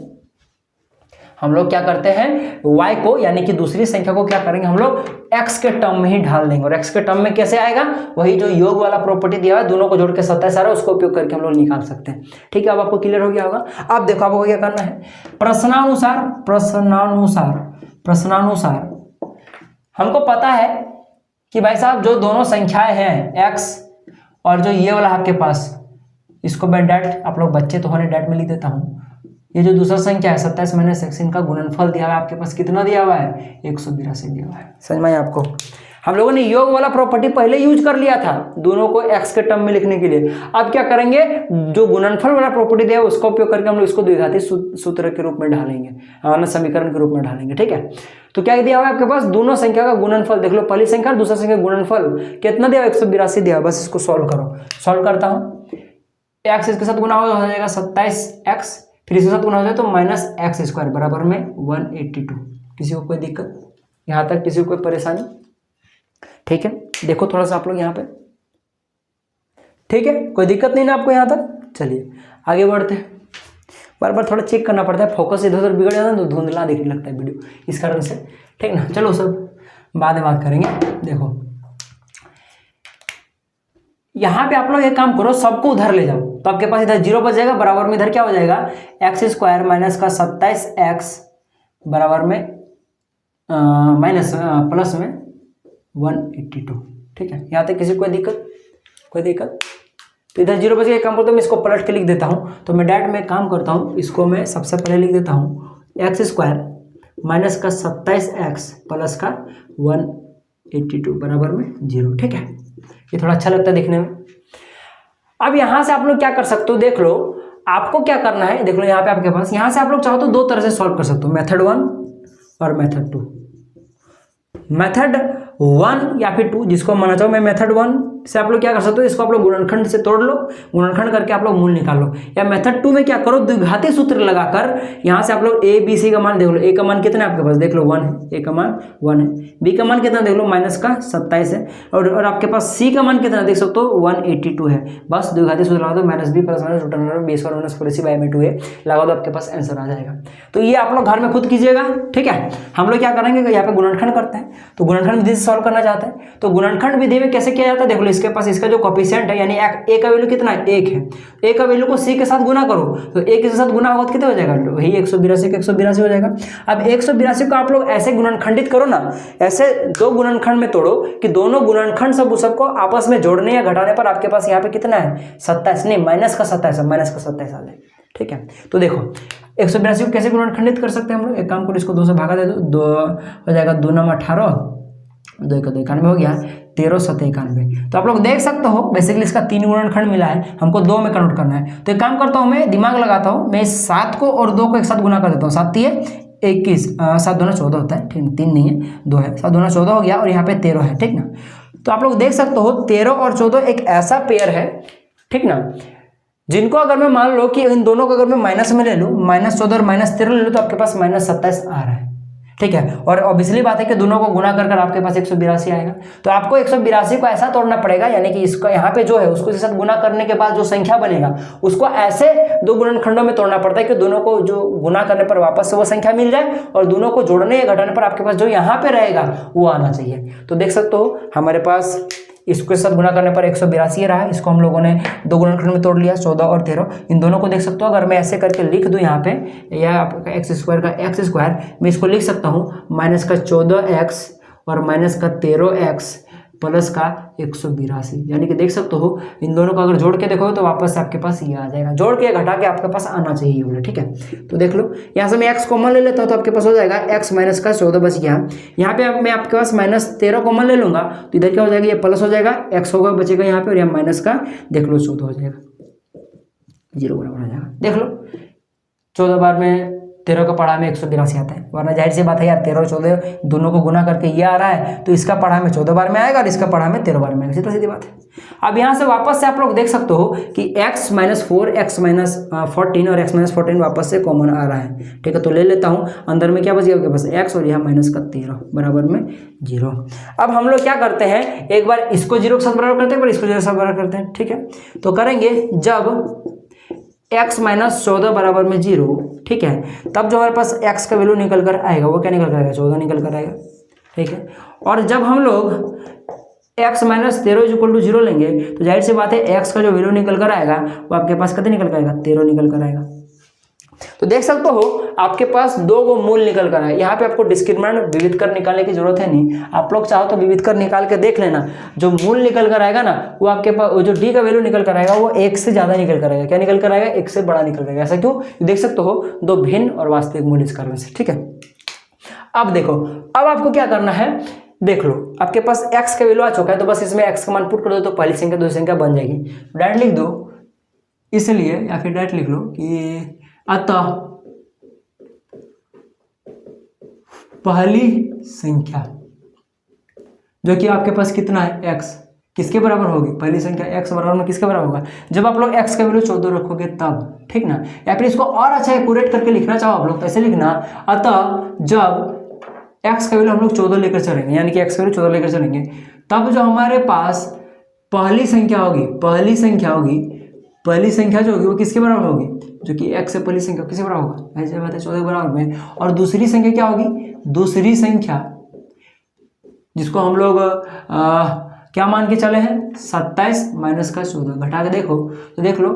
[SPEAKER 1] हम लोग क्या करते हैं, y को यानी कि दूसरी संख्या को क्या करेंगे, हम लोग x के टर्म में ही ढाल देंगे। और x के टर्म में कैसे आएगा, वही जो योग वाला प्रॉपर्टी दिया है, दोनों को जोड़ के 27 आ रहा है, उसको उपयोग करके हम लोग निकाल सकते हैं, ठीक है। अब आपको क्लियर हो गया होगा। अब देखो आपको क्या करना है, प्रश्नानुसार हमको पता है कि भाई साहब जो दोनों संख्याएं हैं x और जो ये वाला आपके पास, इसको मैं डेट, आप लोग बच्चे तो होने डेट में लिख देता हूँ, ये जो दूसरा संख्या है 27 - x, इनका गुणनफल दिया हुआ है आपके पास, कितना दिया हुआ है, 182 दिया हुआ है। समझ में आया आपको। हम लोगों ने योग वाला प्रॉपर्टी पहले यूज कर लिया था दोनों को x के टर्म में लिखने के लिए। अब क्या करेंगे, जो गुणनफल वाला प्रॉपर्टी दिया है उसका उपयोग करके हम लोग इसको द्विघाती सूत्र के रूप में ढालेंगे, हमारे समीकरण के रूप में ढालेंगे। ठीक है, तो क्या दिया हुआ है आपके पास, दोनों संख्या का गुणनफल देख लो, पहली संख्या और दूसरा संख्या गुणनफल कितना दिया, 182 दिया। बस इसको सॉल्व करो, सॉल्व करता हूँ। x इसके साथ गुना हो जाएगा 27x, फिर इसके साथ गुना हो जाए तो -x² बराबर में 182। किसी को कोई दिक्कत यहाँ तक, किसी को कोई परेशानी? ठीक है, देखो थोड़ा सा आप लोग यहाँ पे, ठीक है, कोई दिक्कत नहीं ना आपको यहाँ तक? चलिए आगे बढ़ते हैं। बार बार थोड़ा चेक करना पड़ता है, फोकस इधर उधर बिगड़ जाता है तो धुंधला दिखने लगता है वीडियो, इस कारण से। ठीक ना, चलो सब बाद में बात करेंगे। देखो यहाँ पे आप लोग एक काम करो, सबको उधर ले जाओ तो आपके पास इधर 0 बच जाएगा, बराबर में इधर क्या हो जाएगा, x² माइनस का 27x बराबर में माइनस प्लस में 182। ठीक है, यहाँ तक किसी को कोई दिक्कत? कोई दिक्कत? तो इधर 0 बच गया, एक काम करता हूँ मैं इसको पलट के लिख देता हूँ। तो मैं डायरेक्ट में काम करता हूँ, इसको मैं सबसे पहले लिख देता हूँ x² माइनस का 27x प्लस का 182 बराबर में 0। ठीक है, ये थोड़ा अच्छा लगता है देखने में। अब यहाँ से आप लोग क्या कर सकते हो, देख लो आपको क्या करना है, देख लो यहाँ पे आपके पास, यहाँ से आप लोग चाहो तो दो तरह से सॉल्व कर सकते हो, मेथड 1 और मेथड 2। मेथड 1 या फिर 2 जिसको माना चाहो। मैं मेथड 1 से आप लोग क्या कर सकते हो, इसको आप लोग गुणनखंड से तोड़ लो, गुणनखंड करके आप लोग मूल निकाल लो। या मेथड 2 में क्या करो, द्विघाती सूत्र लगाकर यहाँ से आप लोग a b c का मान देख लो। a का मान कितना है आपके पास, देख लो 1 है, a का मान 1 है, b का मान कितना देख लो माइनस का 27 है, और आपके पास c का मान कितना देख सकते हो 182 है। बस द्विघाती सूत्र लगा दो, -b plus minus root under b² minus 4ac/2a लगा दो, आपके पास आंसर आ जाएगा। तो ये आप लोग घर में खुद कीजिएगा। ठीक है, हम लोग क्या करेंगे, यहाँ पे गुणनखंड करते हैं, तो गुणनखंड विधि से सॉल्व करना चाहते हैं तो गुणनखंड विधि में कैसे किया जाता है, देख लो इसके पास इसका जो कोएफिशिएंट है, यानी a का वैल्यू कितना है 1 है, a का वैल्यू को c के साथ गुना करो, तो a के साथ गुना होगा तो कितना हो जाएगा, वही 182 का 182 हो जाएगा। अब 182 को आप लोग ऐसे गुणनखंडित करो ना, ऐसे दो गुणनखंड में तोड़ो कि दोनों गुणनखंड सबको आपस में जोड़ने या घटाने पर आपके पास यहाँ पे कितना है 27, नहीं माइनस का 27 आ जाए। ठीक है, तो देखो 182 को कैसे गुणनखंडित कर सकते हैं हम लोग, एक काम करो, इसको 2 से भागा दे दो, 2 हो जाएगा 2 9 18, 2 का 2 91 हो गया, 13 7 91। तो आप लोग देख सकते हो बेसिकली इसका 3 गुणनखंड मिला है, हमको 2 में कन्वर्ट करना है। तो एक काम करता हूँ, मैं दिमाग लगाता हूँ, मैं 7 को और 2 को एक साथ गुना कर देता हूँ, 7 3 21, 7 2 14 होता है, ठीक है, 3 नहीं है 2 है, 7 2 14 हो गया, और यहाँ पे 13 है। ठीक ना, तो आप लोग देख सकते हो 13 और 14 एक ऐसा पेयर है, ठीक ना, जिनको अगर मैं मान लो कि इन दोनों को अगर मैं माइनस में ले लूँ, -14 और -13 ले लूँ, तो आपके पास -27 आ रहा है। ठीक है, और ऑब्वियसली बात है कि दोनों को गुना कर आपके पास 182 आएगा। तो आपको 182 को ऐसा तोड़ना पड़ेगा, यानी कि इसको यहाँ पे जो है उसको इसके साथ गुना करने के बाद जो संख्या बनेगा उसको ऐसे दो गुणनखंडों में तोड़ना पड़ता है कि दोनों को जो गुना करने पर वापस से वो संख्या मिल जाए, और दोनों को जोड़ने या घटाने पर आपके पास जो यहाँ पे रहेगा वो आना चाहिए। तो देख सकते हो हमारे पास इसके साथ गुना करने पर 182 रहा, इसको हम लोगों ने दो गुणनखंड में तोड़ लिया, 14 और 13, इन दोनों को देख सकते हो। अगर मैं ऐसे करके लिख दूं यहाँ पे, या आपका x² का x², मैं इसको लिख सकता हूँ -14x और -13x प्लस का 182, यानी कि देख सकते हो इन दोनों को अगर जोड़ के देखो तो वापस आपके पास ये आ जाएगा, जोड़ के घटा के आपके पास आना चाहिए बोले। ठीक है, तो देख लो यहाँ से मैं x कॉमन ले लेता हूँ, तो आपके पास हो जाएगा x माइनस का 14 बच गया। यहाँ पे मैं आपके पास -13 कॉमन ले लूंगा, तो इधर क्या हो जाएगा, ये प्लस हो जाएगा, x होगा बचेगा यहाँ पे, और यहाँ माइनस का देख लो 14 हो जाएगा, 0 बराबर आ जाएगा। देख लो 14 बार में 13 का पढ़ा में 182 आता है, वरना जाहिर सी बात है यार 13 और 14 दोनों को गुना करके ये आ रहा है, तो इसका पढ़ा में 14 बार में आएगा और इसका पढ़ा में 13 बार में आएगा, सीधी सीधी बात है। अब यहाँ से वापस से आप लोग देख सकते हो कि x - 4 x - 14 और x - 14 वापस से कॉमन आ रहा है। ठीक है, तो ले लेता हूँ, अंदर में क्या बच गया आपके पास x, और यहाँ माइनस का 13 बराबर में 0। अब हम लोग क्या करते हैं, एक बार इसको 0 के साथ बराबर करते हैं, एक बार इसको 0 के साथ बराबर करते हैं। ठीक है, तो करेंगे जब x - 14 बराबर में 0, ठीक है, तब जो हमारे पास x का वैल्यू निकल कर आएगा वो क्या निकल कर आएगा, 14 निकल कर आएगा। ठीक है, और जब हम लोग x - 13 = 0 लेंगे, तो जाहिर सी बात है x का जो वैल्यू निकल कर आएगा वो आपके पास कितने निकल कर आएगा, 13 निकल कर आएगा। तो देख सकते हो आपके पास 2 गो मूल निकल कर आए। यहाँ पे आपको डिस्क्रिमिनेंट विविध कर निकालने की जरूरत है नहीं, आप लोग चाहो तो विविध कर निकाल के देख लेना। जो मूल निकल कर आएगा ना, वो आपके पास जो d का वैल्यू निकल कर आएगा वो 1 से ज्यादा निकल कर आएगा। क्या निकल कर आएगा, 1 से बड़ा निकल कर आएगा। ऐसा क्यों, देख सकते हो 2 भिन्न और वास्तविक मूल इस कारण से। ठीक है, अब देखो, अब आपको क्या करना है, देख लो आपके पास x का वैल्यू आ चुका है, तो बस इसमें x का मान पुट कर दो तो पहली संख्या दूसरी संख्या बन जाएगी। डायरेक्ट लिख दो इसलिए, या फिर डायरेक्ट लिख लो कि अतः पहली संख्या जो कि आपके पास कितना है x, किसके बराबर होगी, पहली संख्या x बराबर में किसके बराबर होगा, जब आप लोग x का वैल्यू 14 रखोगे तब, ठीक ना। या फिर इसको और अच्छा एक्यूरेट करके लिखना चाहो आप लोग तो ऐसे लिखना, अतः जब x का वैल्यू हम लोग 14 लेकर चलेंगे, यानी कि x का वैल्यू 14 लेकर चलेंगे, तब जो हमारे पास पहली संख्या होगी, पहली संख्या जो होगी वो किसके बराबर होगी, जो कि x से पहली संख्या किसके बराबर होगा, ऐसे बात है 14 के बराबर में। और दूसरी संख्या क्या होगी, दूसरी संख्या जिसको हम लोग क्या मान के चले हैं, 27 माइनस का 14, घटा के देखो तो देख लो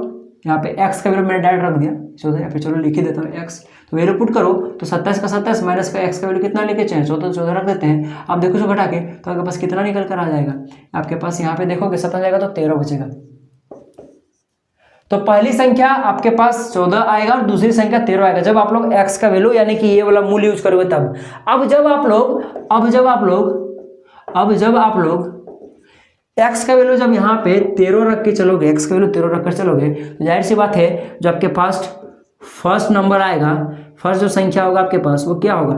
[SPEAKER 1] यहाँ पे x का वैल्यू मैंने डायरेक्ट रख दिया 14, या फिर चलो लिख ही देता हूँ x, तो वैल्यू पुट करो तो 27 का 27 माइनस का x का वैल्यू कितना लेके चले 14 रख देते हैं। आप देखो जो घटा के तो आपके पास कितना निकल कर आ जाएगा, आपके पास यहाँ पे देखोगे 17 जाएगा तो 13 बचेगा। तो पहली संख्या आपके पास 14 आएगा और दूसरी संख्या 13 आएगा जब आप लोग x का वैल्यू यानी कि ये वाला मूल्य यूज करोगे तब। अब जब आप लोग x का वैल्यू जब यहाँ पे 13 रख के चलोगे, x का वैल्यू 13 रख कर चलोगे तो जाहिर सी बात है जो आपके पास फर्स्ट नंबर आएगा, फर्स्ट जो संख्या होगा आपके पास वो क्या होगा,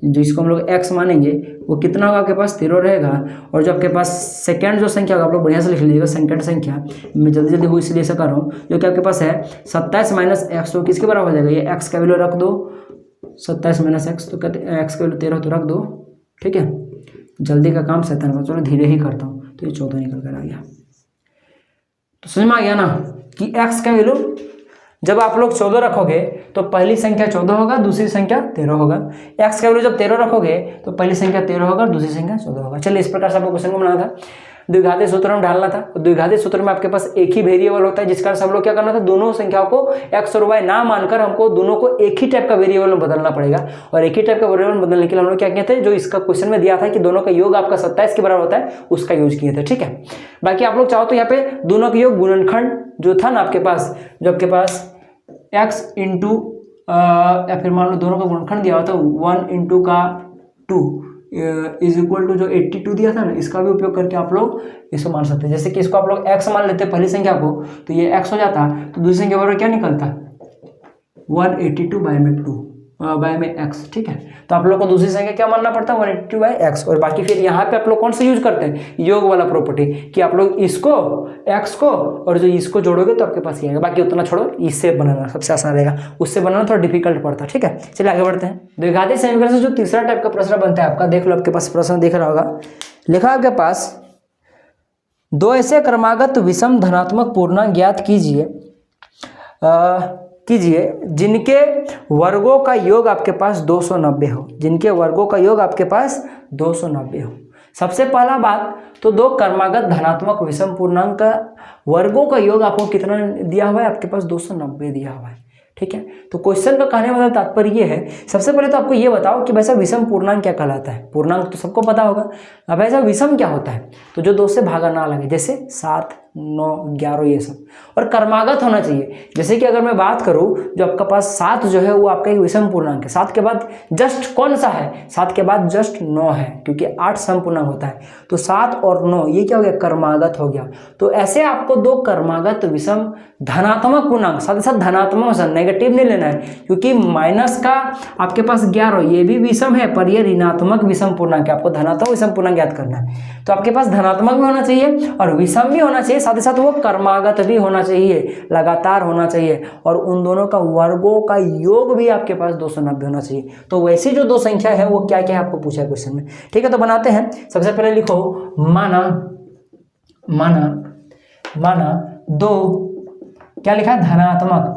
[SPEAKER 1] जो इसको हम लोग x मानेंगे वो कितना होगा आपके पास 13 रहेगा। और जो आपके पास सेकंड जो संख्या होगा आप लोग बढ़िया से लिख लीजिएगा, सेकंड संख्या मैं जल्दी जल्दी वो इसलिए ऐसा कर रहा हूँ, जो कि आपके पास है 27 माइनस x, तो किसके बराबर हो जाएगा, ये x का वैल्यू रख दो 27 माइनस x, तो कहते x का वैल्यू 13 तो रख दो, ठीक है। जल्दी का काम शैतान का, चलो धीरे ही करता हूँ, तो ये 14 निकल कर आ गया। तो समझ में आ गया ना कि x का वैल्यू जब आप लोग 14 रखोगे तो पहली संख्या 14 होगा, दूसरी संख्या 13 होगा। x का वैल्यू जब 13 रखोगे तो पहली संख्या 13 होगा और दूसरी संख्या 14 होगा। चलिए इस प्रकार से आपको क्वेश्चन को बनाना था, द्विघाती सूत्र में डालना था। द्विघाती सूत्र में आपके पास एक ही वेरिएबल होता है, जिसका सब लोग क्या करना था, दोनों संख्याओं को x और y ना मानकर हमको दोनों को एक ही टाइप का वेरिएबल में बदलना पड़ेगा। और एक ही टाइप का वेरिएबल में बदलने के लिए हम लोग क्या किए थे, जो इसका क्वेश्चन में दिया था कि दोनों का योग आपका 27 के बराबर होता है, उसका यूज किए थे, ठीक है। बाकी आप लोग चाहो तो यहाँ पे दोनों का योग गुणनखंड जो था ना आपके पास, जो आपके पास x इंटू या फिर मान लो दोनों का गुणनखंड दिया होता है 1 इंटू का 2 इज इक्वल टू जो 82 दिया था ना, इसका भी उपयोग करके आप लोग इसको मान सकते हैं। जैसे कि इसको आप लोग x मान लेते हैं पहली संख्या को, तो ये x हो जाता, तो दूसरी संख्या बराबर क्या निकलता 182 बाय में x, ठीक है। तो आप लोग को दूसरी संख्या क्या मानना पड़ता है 182 बाय x। और बाकी फिर यहाँ पे आप लोग कौन सा यूज करते हैं, योग वाला प्रॉपर्टी, कि आप लोग इसको x को और जो इसको जोड़ोगे तो आपके पास ये आएगा। बाकी उतना छोड़ो, इससे बनाना सबसे आसान रहेगा, उससे बनाना थोड़ा डिफिकल्ट पड़ता है, ठीक है। चलिए आगे बढ़ते हैं। द्विघाती समीकरण से जो तीसरा टाइप का प्रश्न बनता है आपका, देख लो आपके पास प्रश्न दिख रहा होगा, लिखा आपके पास दो ऐसे क्रमागत विषम धनात्मक पूर्णांक ज्ञात कीजिए जिनके वर्गों का योग आपके पास 290 हो, जिनके वर्गों का योग आपके पास 290 हो। सबसे पहला बात तो दो क्रमागत धनात्मक विषम पूर्णांक का वर्गों का योग आपको कितना दिया हुआ है, आपके पास 290 दिया हुआ है, ठीक है। तो क्वेश्चन का कहने वाला तात्पर्य ये है, सबसे पहले तो आपको ये बताओ कि वैसा विषम पूर्णांक क्या कहलाता है। पूर्णांक तो सबको पता होगा, अब ऐसा विषम क्या होता है, तो जो 2 से भागा ना लगे, जैसे 7, 9, 11 ये सब। और क्रमागत होना चाहिए, जैसे कि अगर मैं बात करूं जो आपका पास 7 जो है वो आपका एक विषम पूर्णांक है, 7 के बाद जस्ट कौन सा है, 7 के बाद जस्ट 9 है, क्योंकि 8 सम पूर्णांक होता है। तो 7 और 9 ये क्या हो गया, क्रमागत हो गया। तो ऐसे आपको दो क्रमागत विषम धनात्मक पूर्णांक, साथ ही साथ धनात्मक नेगेटिव नहीं लेना है, क्योंकि माइनस का आपके पास 11 ये भी विषम है, पर ये ऋणात्मक विषम पूर्णांक है, आपको धनात्मक विषम पूर्णांक याद करना है। तो आपके पास धनात्मक भी होना चाहिए और विषम भी होना चाहिए, साथ ही साथ वो क्रमागत भी होना चाहिए, लगातार होना चाहिए, और उन दोनों का वर्गों का योग भी आपके पास 290 होना चाहिए। तो वैसी जो दो संख्या है वो क्या क्या है आपको पूछा है क्वेश्चन में, ठीक है। तो बनाते हैं, सबसे पहले लिखो माना दो, क्या लिखा है, धनात्मक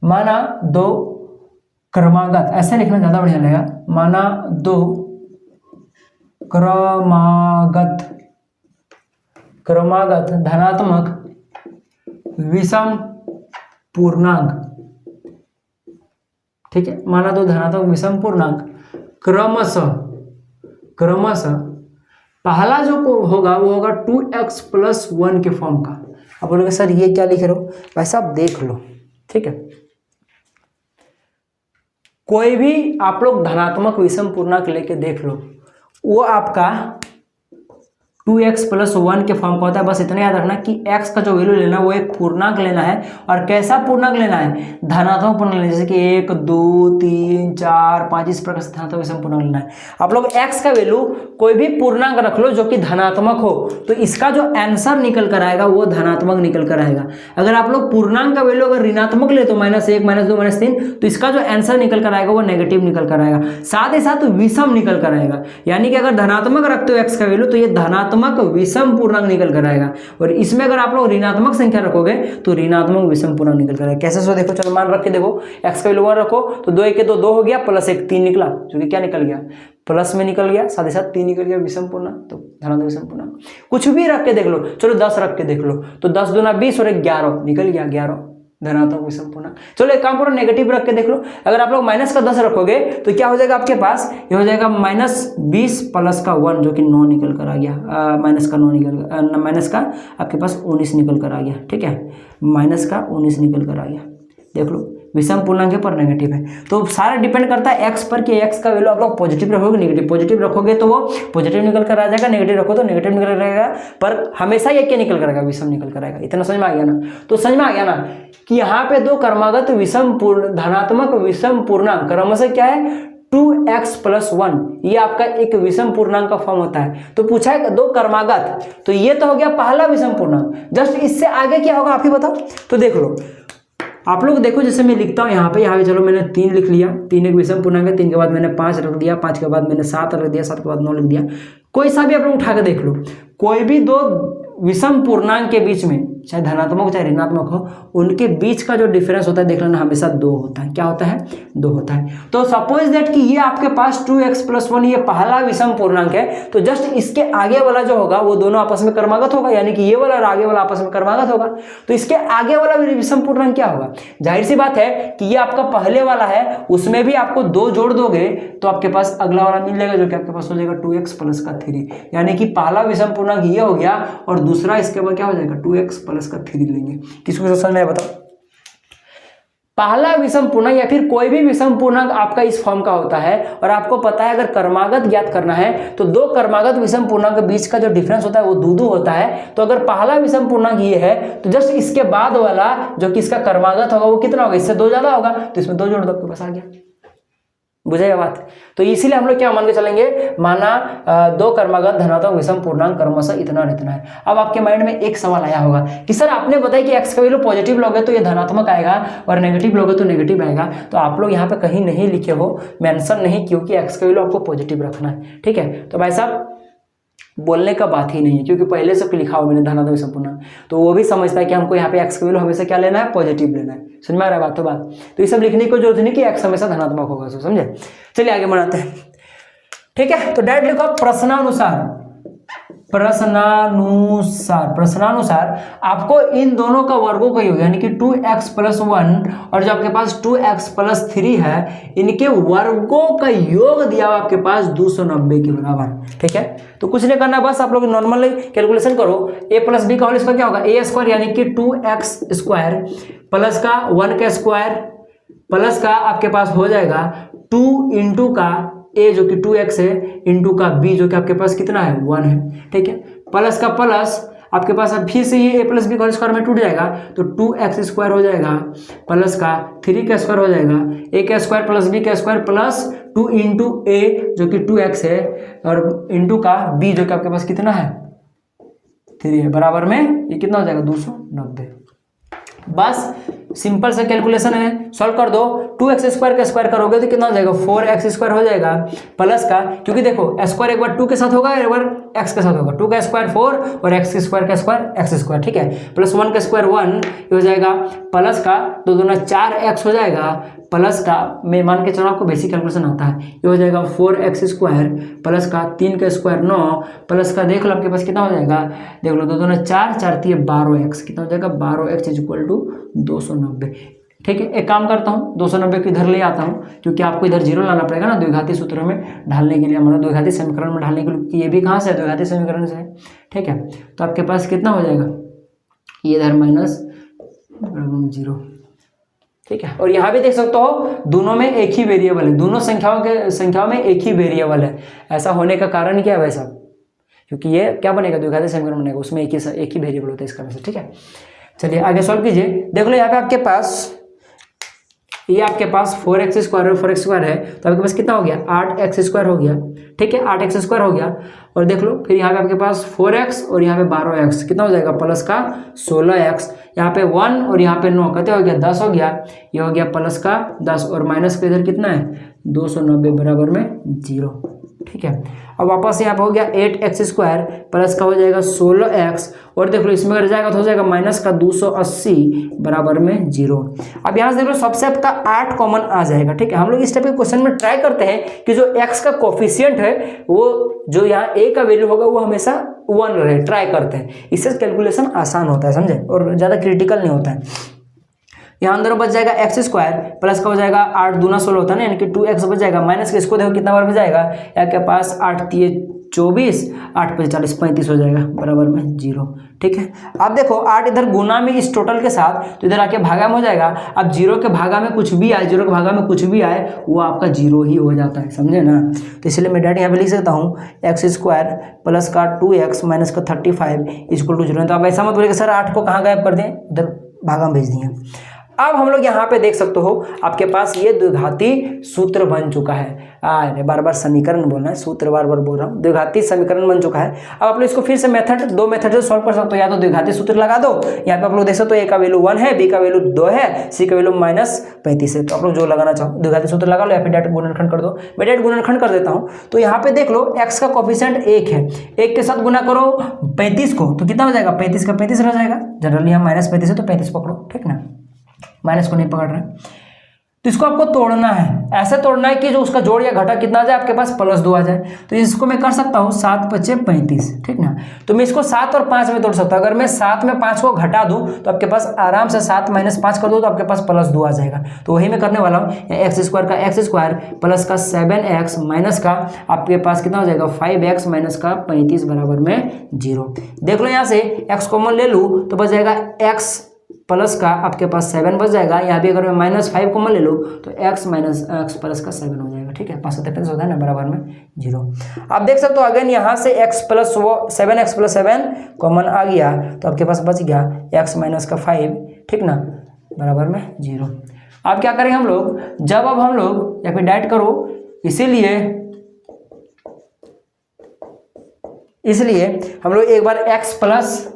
[SPEAKER 1] माना दो क्रमागत, ऐसे लिखना ज्यादा बढ़िया लगेगा, माना दो क्रमागत धनात्मक विषम पूर्णांक, ठीक है। माना दो धनात्मक विषम पूर्णांक क्रमशः पहला जो होगा वो होगा 2x + 1 के फॉर्म का। अब बोलोगे सर ये क्या लिख रहे हो, वैसा आप देख लो, ठीक है। कोई भी आप लोग धनात्मक विषम पूर्णांक लेके देख लो, वो आपका 2x + 1 के फॉर्म का होता है। बस इतना याद रखना कि x का जो वैल्यू लेना है वो एक पूर्णांक लेना है, और कैसा पूर्णांक लेना है, धनात्मक पूर्णांक लेना है, जैसे कि 1 2 3 4 5 इस प्रकार से धनात्मक विषम पूर्णांक लेना है। आप लोग x का वैल्यू कोई भी पूर्णांक रख लो जो कि धनात्मक हो, तो इसका जो आंसर निकल कर आएगा वो धनात्मक निकल कर आएगा। अगर आप लोग पूर्णांक का वैल्यू अगर ऋणात्मक ले तो -1 -2 -3, तो इसका जो आंसर निकल कर आएगा वो नेगेटिव निकल कर आएगा, साथ ही साथ विषम निकल कर आएगा। यानी कि अगर धनात्मक रखते हो x का वैल्यू तो ये धनात्मक विषम पूर्णांक निकल कर आएगा, और इसमें अगर आप लोग ऋणात्मक संख्या रखोगे तो ऋणात्मक विषम पूर्णांक निकल कर आएगा। कैसे सो देखो, चलो मान रख के देखो, x का वैल्यू 1 रखो तो 2 1 2 हो गया, +1 3 निकला, जो कि क्या निकल गया, प्लस में निकल गया, साथ ही साथ 3 निकल गया, विषम पूर्णांक, तो धनात्मक विषम पूर्णांक। कुछ भी रख के देख लो, चलो 10 रख के देख लो, तो 10 दूना 20 और 11 निकल गया, 11 धनात्मक विषम पूर्णांक। चलो एक काम करो, नेगेटिव रख के देख लो, अगर आप लोग -10 रखोगे तो क्या हो जाएगा आपके पास, ये हो जाएगा -20 + 1 जो कि 9 निकल कर आ गया, माइनस का 9 निकल माइनस का आपके पास 19 निकल कर आ गया, ठीक है, -19 निकल कर आ गया। देख लो विषम पूर्णांक पर नेगेटिव है, तो सारा डिपेंड करता है x पर कि x का वैल्यू आप लोग पॉजिटिव रखोगे नेगेटिव, पॉजिटिव रखोगे तो वो पॉजिटिव निकल कर आ जाएगा, नेगेटिव रखो तो नेगेटिव निकल कर आएगा, पर हमेशा ये क्या निकल कर आएगा, विषम निकल कर आएगा। इतना समझ में आ गया ना, तो समझ में आ गया ना कि यहाँ पे दो क्रमागत विषम धनात्मक विषम पूर्णांक क्रमशः क्या है, 2x + 1, ये आपका एक विषम पूर्णांक का फॉर्म होता है। तो पूछा है दो क्रमागत, तो ये तो हो गया पहला विषम पूर्णांक, जस्ट इससे आगे क्या होगा आप ही बताओ। तो देख लो आप लोग, देखो जैसे मैं लिखता हूँ यहाँ पे चलो मैंने 3 लिख लिया, 3 एक विषम पूर्णांक है, 3 के बाद मैंने 5 रख दिया, 5 के बाद मैंने 7 रख दिया, 7 के बाद 9 लिख दिया। कोई सा भी आप लोग उठा के देख लो, कोई भी दो विषम पूर्णांक के बीच में, चाहे धनात्मक हो चाहे ऋणात्मक हो, उनके बीच का जो डिफरेंस होता है देख लेना, हमेशा 2 होता है। क्या होता है, 2 होता है। तो सपोज दैट कि ये आपके पास 2x + 1 ये पहला विषम पूर्णांक है, तो जस्ट इसके आगे वाला जो होगा वो दोनों आपस में क्रमागत होगा, यानी कि ये वाला और आगे वाला आपस में क्रमागत होगा। तो इसके आगे वाला विषम पूर्णांक क्या होगा, जाहिर सी बात है कि ये आपका पहले वाला है, उसमें भी आपको 2 जोड़ दोगे तो आपके पास अगला वाला मिल जाएगा, जो कि आपके पास हो जाएगा 2x + 3, यानी कि पहला विषम पूर्णांक ये हो गया, और दूसरा इसके बाद क्या हो जाएगा, 2x + 3 लेंगे। किसको समझ में बताओ, पहला विषम पूर्णांक या फिर कोई भी विषम पूर्णांक आपका इस फॉर्म का होता है, और आपको पता है अगर क्रमागत ज्ञात करना है तो दो क्रमागत विषम पूर्णांक के बीच का जो डिफरेंस होता है वो 2 होता है। तो अगर पहला विषम पूर्णांक ये है तो जस्ट इसके बाद वाला जो कि इसका क्रमागत होगा वो कितना होगा, इससे 2 ज्यादा होगा, तो इसमें 2 जोड़ दो, आपके पास आ गया। बुझेगा बात। तो इसीलिए हम लोग क्या मान के चलेंगे, माना 2 क्रमागत धनात्मक विषम पूर्णांक क्रमशः इतना और इतना है। अब आपके माइंड में एक सवाल आया होगा कि सर आपने बताया कि x का वैल्यू पॉजिटिव लोगे तो ये धनात्मक आएगा और नेगेटिव लोगे तो नेगेटिव आएगा, तो आप लोग यहाँ पे कहीं नहीं लिखे हो, मेंशन नहीं, क्योंकि x का वैल्यू आपको पॉजिटिव रखना है, ठीक है। तो भाई साहब बोलने का बात ही नहीं है, क्योंकि पहले से लिखा हुआ मैंने धनात्मक विषम पूर्णांक, तो वो भी समझता है कि हमको यहाँ पे x का वैल्यू हमेशा क्या लेना है, पॉजिटिव लेना है। समझ में आ रहा है बात, तो बात तो ये सब लिखने की जरूरत नहीं कि x हमेशा धनात्मक होगा, समझे। चलिए आगे बढ़ाते हैं, ठीक है। तो डायरेक्ट लिखो प्रश्नानुसार आपको इन दोनों का वर्गों का योग, यानी कि 2x + 1 और जो आपके पास 2x + 3 है, इनके वर्गों का योग दिया हुआ आपके पास 290 के बराबर, ठीक है। तो कुछ नहीं करना, बस आप लोग नॉर्मली कैलकुलेशन करो, a + b का होल स्क्वायर क्या होगा, a² यानी कि 2x² प्लस का 1 का स्क्वायर प्लस का आपके पास हो जाएगा 2 इंटू का a जो कि 2x है इंटू का b जो कि आपके पास कितना है 1 है, ठीक है, प्लस का प्लस आपके पास अब फिर से ये a + b का स्क्वायर में टूट जाएगा, तो 2x² हो जाएगा प्लस का 3 का स्क्वायर हो जाएगा, a का स्क्वायर प्लस b का स्क्वायर प्लस 2 इंटू a जो कि 2x है और इंटू का b जो कि आपके पास कितना है 3 है, बराबर में ये कितना हो जाएगा 290। बस सिंपल सा कैलकुलेशन है, सॉल्व कर दो। 2x² का स्क्वायर करोगे तो कितना हो जाएगा 4x² हो जाएगा प्लस का, क्योंकि देखो स्क्वायर एक बार 2 के साथ होगा, एक बार x के साथ होगा, 2 का स्क्वायर 4 और x का स्क्वायर x², ठीक है, प्लस 1 का स्क्वायर 1 ये हो जाएगा प्लस का 2 दूना 4x हो जाएगा प्लस का, मैं मान के चलो आपको बेसिक कैलकुलेशन आता है, ये हो जाएगा 4x² प्लस का 3 का स्क्वायर 9 प्लस का देख लो आपके पास कितना हो जाएगा, देख लो 2 दूना 4 4 3 12x, कितना हो जाएगा 12x = 290, ठीक है। एक काम करता हूँ 290 को इधर ले आता हूँ, क्योंकि आपको इधर 0 लाना पड़ेगा ना द्विघाती सूत्र में ढालने के लिए, हमारा द्विघाती समीकरण में ढालने के लिए, ये भी कहाँ से है द्विघाती समीकरण से है, ठीक है। तो आपके पास कितना हो जाएगा, ये इधर -0, ठीक है। और यहाँ भी देख सकते हो दोनों में एक ही वेरिएबल है, दोनों संख्याओं में एक ही वेरिएबल है। ऐसा होने का कारण क्या है भाई साहब? क्योंकि ये क्या बनेगा, द्विघाती समीकरण बनेगा, उसमें एक ही वेरिएबल होता है इस कारण से, ठीक है। चलिए आगे सॉल्व कीजिए। देख लो यहाँ पे आपके पास ये आपके पास 4x² और 4x² है, तो आपके पास कितना हो गया, 8x² हो गया, ठीक है, 8x² हो गया। और देख लो फिर यहाँ पे आपके पास 4x और यहाँ पे 12x कितना हो जाएगा, प्लस का 16x, यहाँ पे 1 और यहाँ पे 9 कितना हो गया, 10 हो गया, ये हो गया प्लस का 10 और माइनस का इधर कितना है 290 बराबर में 0, ठीक है। अब वापस यहाँ पे हो गया 8x² प्लस का हो जाएगा 16x और देख लो इसमें अगर जाएगा तो हो जाएगा माइनस का 280 बराबर में 0। अब यहाँ से देख लो सबसे आपका 8 कॉमन आ जाएगा, ठीक है। हम लोग इस टाइप के क्वेश्चन में ट्राई करते हैं कि जो x का कोफिशिएंट है वो जो यहाँ a का वैल्यू होगा वो हमेशा 1 रहे, ट्राई करते हैं, इससे कैलकुलेशन आसान होता है, समझे, और ज़्यादा क्रिटिकल नहीं होता है। यहाँ अंदर बच जाएगा x² प्लस का हो जाएगा 8 दूना 16 होता है ना, यानी कि 2x बच जाएगा, माइनस के इसको देखो कितना बार बच जाएगा, यहाँ के पास 8 3 24 8 5 40 35 हो जाएगा बराबर में 0, ठीक है। अब देखो 8 इधर गुना में इस टोटल के साथ तो इधर आके भागा में हो जाएगा। अब 0 के भागा में कुछ भी आए, 0 के भागा में कुछ भी आए वो आपका 0 ही हो जाता है, समझे ना। तो इसलिए मैं डायरेक्ट यहाँ पे लिख सकता हूँ x² प्लस का 2x माइनस का 35 इक्वल टू 0। तो आप ऐसा मत बोलिए सर 8 को कहाँ गायब कर दें, इधर भागा में भेज दिए। अब हम लोग यहाँ पे देख सकते हो आपके पास ये द्विघाती सूत्र बन चुका है। अरे बार बार समीकरण बोलना है, सूत्र बार बार बोल रहा हूँ, द्विघाती समीकरण बन चुका है। अब आप लोग इसको फिर से दो मेथड से सॉल्व कर सकते हो। या तो द्विघाती सूत्र लगा दो, यहाँ पे आप लोग देख सकते हो a का वैल्यू 1 है, b का वैल्यू 2 है, c का वैल्यू -35 है। तो आप लोग जो लगाना चाहो द्विघाती सूत्र लगा लो या फिर डायरेक्ट गुणनखंड कर दो। मैं डायरेक्ट गुणनखंड कर देता हूँ। तो यहाँ पे देख लो x का कोफिशिएंट 1 है, 1 के साथ गुना करो 35 को तो कितना हो जाएगा, 35 का 35 रह जाएगा। जनरली यहाँ -35 है तो 35 पकड़ो, ठीक ना, माइनस को नहीं पकड़ रहे। तो इसको आपको तोड़ना है, ऐसे तोड़ना है कि जो उसका जोड़ या घटा कितना आ जाए, आपके पास +2 आ जाए। तो इसको मैं कर सकता हूँ 7 5 35, ठीक ना। तो मैं इसको 7 और 5 में तोड़ सकता हूँ। अगर मैं 7 में 5 को घटा दूं तो आपके पास आराम से 7 - 5 कर दो तो आपके पास +2 आ जाएगा। तो वही मैं करने वाला हूँ, x² का x² प्लस का 7x माइनस का आपके पास कितना हो जाएगा 5x माइनस का 35 बराबर में 0। देख लो यहाँ से x कॉमन ले लूँ तो बच जाएगा x प्लस का आपके पास 7 बच जाएगा। यहाँ भी अगर मैं -5 कॉमन ले लूँ तो x माइनस x प्लस का 7 हो जाएगा, ठीक है, 5 35 होता है ना बराबर में 0। आप देख सकते हो अगेन यहाँ से x plus 7x plus 7 common आ गया तो आपके पास बच गया x माइनस का 5, ठीक ना, बराबर में 0। अब क्या करेंगे हम लोग, जब अब हम लोग या फिर डाइट करो, इसलिए हम लोग एक बार x प्लस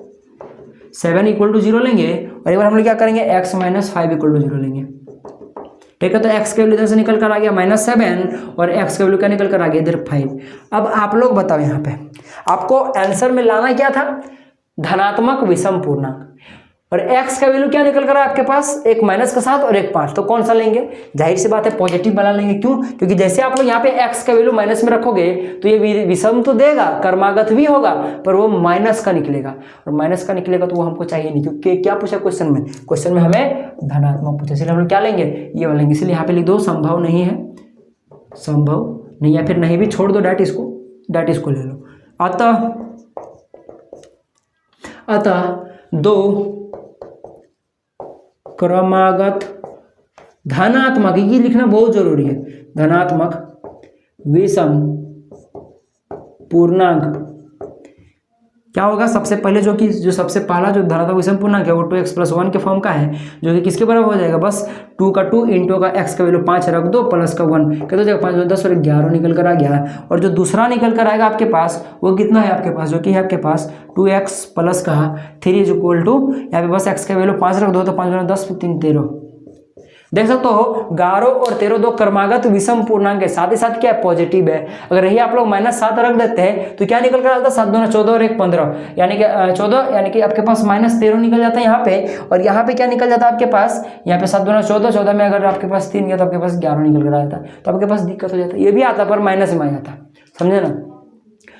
[SPEAKER 1] 7 इक्वल टू 0 लेंगे और एक बार हम लोग क्या करेंगे x माइनस 5 इक्वल टू 0 लेंगे, ठीक है। तो x का वैल्यू इधर से निकल कर आ गया -7 और x का वैल्यू क्या निकल कर आ गया इधर 5। अब आप लोग बताओ यहाँ पे आपको आंसर में लाना क्या था, धनात्मक विषम पूर्णांक, और x का वैल्यू क्या निकल कर आपके पास, एक माइनस के साथ और एक 5। तो कौन सा लेंगे, जाहिर सी बात है पॉजिटिव वाला लेंगे। क्यों, क्योंकि जैसे आप लोग यहाँ पे x का वैल्यू माइनस में रखोगे तो ये विषम तो देगा, कर्मागत भी होगा, पर वो माइनस का निकलेगा, और माइनस का निकलेगा तो वो हमको चाहिए नहीं। क्योंकि क्या पूछा क्वेश्चन में हमें धनात्मक पूछा, इसलिए हम लोग क्या लेंगे, ये वाला लेंगे। इसलिए यहाँ पे लिख दो संभव नहीं है, संभव नहीं, या फिर नहीं भी छोड़ दो, डायरेक्ट इसको ले लो। अतः 2 क्रमागत धनात्मक, ये लिखना बहुत जरूरी है, धनात्मक विषम पूर्णांक क्या होगा, सबसे पहले जो सबसे पहला जो धनात्मक विषम पूर्णांक है वो 2x + 1 के फॉर्म का है, जो कि किसके बराबर हो जाएगा, बस 2 का 2 इंटू का x का वैल्यू 5 रख दो प्लस का 1 कितना हो जाएगा, 5 × 10 और 11 निकल कर आ गया। और जो दूसरा निकल कर आएगा आपके पास वो कितना है आपके पास, जो कि है आपके पास 2x प्लस का 3 इक्वल टू यहाँ पे बस x का वैल्यू 5 रख दो तो 5 × 10 3 13। देख सकते हो 11 और 13 दो क्रमागत विषम पूर्णांक है, साथ ही साथ क्या है पॉजिटिव है। अगर यही आप लोग -7 रख देते हैं तो क्या निकल कर आता है, 7 दूना 14 और 1 15, यानी कि 14, यानी कि आपके पास -13 निकल जाता है यहाँ पे। और यहाँ पे क्या निकल जाता है आपके पास, यहाँ पे 7 दूना 14, 14 में अगर आपके पास 3 गया तो आपके पास 11 निकल कर आता है, तो आपके पास दिक्कत हो जाता है। ये भी आता पर माइनस में आ जाता, समझे ना।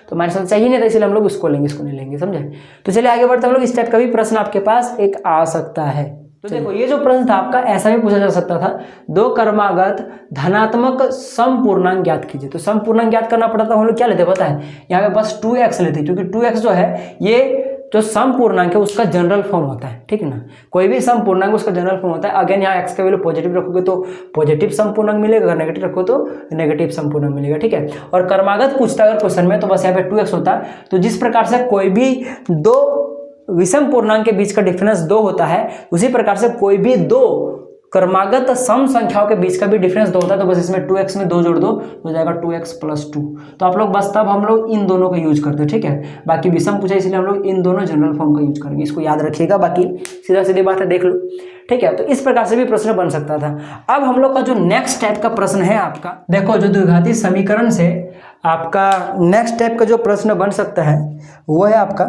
[SPEAKER 1] तो माइनस चाहिए नहीं था, इसलिए हम लोग इसको लेंगे, इसको नहीं लेंगे, समझे। तो चलिए आगे बढ़ते हम लोग। इस टाइप का भी प्रश्न आपके पास एक आ सकता है। तो देखो ये जो प्रश्न था आपका ऐसा भी पूछा जा सकता था, 2 क्रमागत धनात्मक समपूर्णांक ज्ञात कीजिए। तो समपूर्णांक ज्ञात करना पड़ता था, हम लोग क्या लेते पता है, यहाँ पे बस 2x लेते, क्योंकि 2x जो है ये जो सम पूर्णांक है उसका जनरल फॉर्म होता है, ठीक है ना। कोई भी सम पूर्णांक उसका जनरल फॉर्म होता है। अगेन यहाँ x का वैल्यू पॉजिटिव रखोगे तो पॉजिटिव सम पूर्णांक मिलेगा, अगर नेगेटिव रखो तो नेगेटिव सम पूर्णांक मिलेगा, ठीक है। और क्रमागत पूछता है अगर क्वेश्चन में तो बस यहाँ पे 2x होता है। तो जिस प्रकार से कोई भी दो विषम पूर्णांक के बीच का डिफरेंस 2 होता है, उसी प्रकार से कोई भी दो क्रमागत सम संख्याओं के बीच का भी डिफरेंस 2 होता है। तो बस इसमें 2x में 2 जोड़ दो हो जाएगा 2x + 2। तो आप लोग बस तब हम लोग इन दोनों का यूज करते हैं, ठीक है। बाकी विषम पूछा इसलिए हम लोग इन दोनों जनरल फॉर्म का यूज करेंगे, इसको याद रखिएगा। बाकी सीधा सीधी बात है, देख लो, ठीक है। तो इस प्रकार से भी प्रश्न बन सकता था। अब हम लोग का जो नेक्स्ट टाइप का प्रश्न है आपका, देखो जो द्विघाती समीकरण से आपका नेक्स्ट टाइप का जो प्रश्न बन सकता है वो है आपका,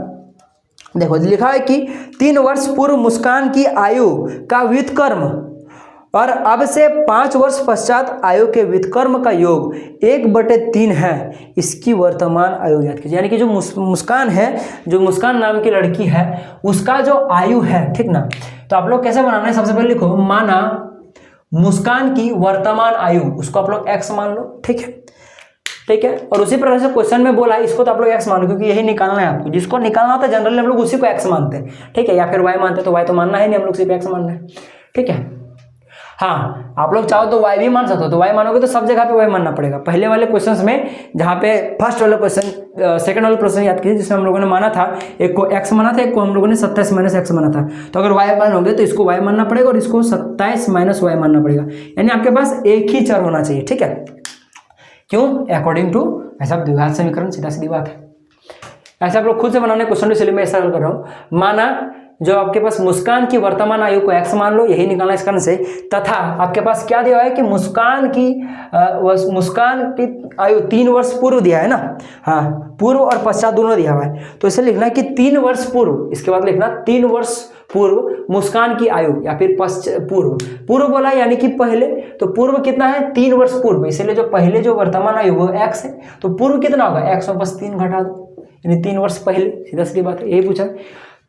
[SPEAKER 1] देखो लिखा है कि 3 वर्ष पूर्व मुस्कान की आयु का व्युत्क्रम और अब से 5 वर्ष पश्चात आयु के व्युत्क्रम का योग 1/3 है, इसकी वर्तमान आयु ज्ञात कीजिए। यानी कि जो मुस्कान है, जो मुस्कान नाम की लड़की है, उसका जो आयु है, ठीक ना। तो आप लोग कैसे बनाना है, सबसे पहले लिखो माना मुस्कान की वर्तमान आयु, उसको आप लोग x मान लो, ठीक है, ठीक है। और उसी प्रकार से क्वेश्चन में बोला है इसको तो आप लोग x मान लो, क्योंकि यही निकालना है आपको। जिसको निकालना होता है जनरली हम लोग उसी को x मानते हैं, ठीक है, या फिर y मानते हैं। तो y तो मानना है नहीं, हम लोग सिर्फ x मानना है, ठीक है। हाँ, आप लोग चाहो तो y भी मान सकते हो, तो y मानोगे तो सब जगह पे y मानना पड़ेगा। पहले वाले क्वेश्चंस में जहाँ पे फर्स्ट वाला क्वेश्चन, सेकंड वाला प्रश्न याद कीजिए जिसमें हम लोगों ने माना था, एक को x माना था, एक को हम लोगों ने 27 - x माना था। तो अगर y मानोगे तो इसको y मानना पड़ेगा और इसको 27 - y मानना पड़ेगा। यानी आपके पास एक ही चर होना चाहिए, ठीक है। क्यों? अकॉर्डिंग टू ऐसा द्विघात समीकरण, सीधा सीधी बात है। ऐसे आप लोग खुद से बनाने क्वेश्चन, इसलिए मैं ऐसा कर रहा हूँ। माना जो आपके पास मुस्कान की वर्तमान आयु को x मान लो, यही निकालना इस कारण से, तथा आपके पास क्या दिया हुआ है कि मुस्कान की आयु 3 वर्ष पूर्व दिया है ना, हाँ, पूर्व और पश्चात दोनों दिया हुआ है। तो इसे लिखना कि 3 वर्ष पूर्व, इसके बाद लिखना 3 वर्ष पूर्व मुस्कान की आयु, या फिर पूर्व बोला यानी कि पहले, तो पूर्व कितना है 3 वर्ष पूर्व, इसलिए जो पहले जो वर्तमान आयु वो x है, तो पूर्व कितना होगा x में बस 3 घटा दो, यानी 3 वर्ष पहले, सीधा सीधी बात है, यही पूछा।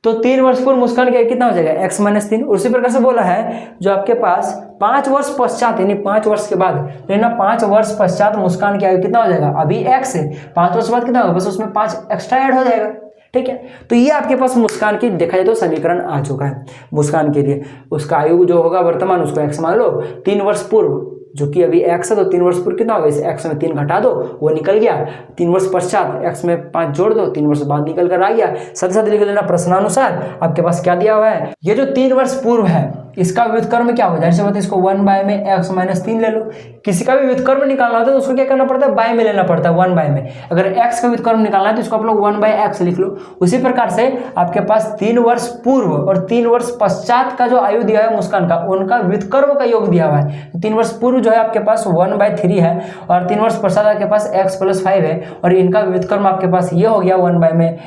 [SPEAKER 1] तो 3 वर्ष पूर्व मुस्कान का कितना हो जाएगा x - 3। उसी प्रकार से बोला है जो आपके पास 5 वर्ष पश्चात, यानी 5 वर्ष के बाद, तो ना 5 वर्ष पश्चात मुस्कान की आयु कितना हो जाएगा, अभी x है, 5 वर्ष बाद कितना होगा, बस उसमें 5 एक्स्ट्रा ऐड हो जाएगा, ठीक है। तो ये आपके पास मुस्कान की देखा जाए तो समीकरण आ चुका है। मुस्कान के लिए उसका आयु जो होगा वर्तमान, उसको x मान लो, 3 वर्ष पूर्व जो कि अभी x है, तो 3 वर्ष पूर्व कितना होगा, इस x में 3 घटा दो, वो निकल गया। 3 वर्ष पश्चात x में 5 जोड़ दो, 3 वर्ष बाद निकल कर आ गया। साथ साथ लिख लेना प्रश्नानुसार आपके पास क्या दिया हुआ है, ये जो 3 वर्ष पूर्व है इसका व्युत्क्रम क्या हो जाए, जैसे बताइए इसको 1 बाय में x - 3 ले लो। किसी का भी व्युत्क्रम निकालना होता है तो उसको क्या करना पड़ता है, बाय में लेना पड़ता है, 1 बाय में। अगर x का व्युत्क्रम निकालना है तो इसको आप लोग 1 बाय x लिख लो। उसी प्रकार से आपके पास 3 वर्ष पूर्व और 3 वर्ष पश्चात का जो आयु दिया है मुस्कान का, उनका व्युत्क्रम का योग दिया हुआ है। 3 वर्ष पूर्व जो है आपके पास 1/3 है और 3 वर्ष पश्चात आपके पास x + 5 है, और इनका व्युत्क्रम आपके पास ये हो गया 1 बाय में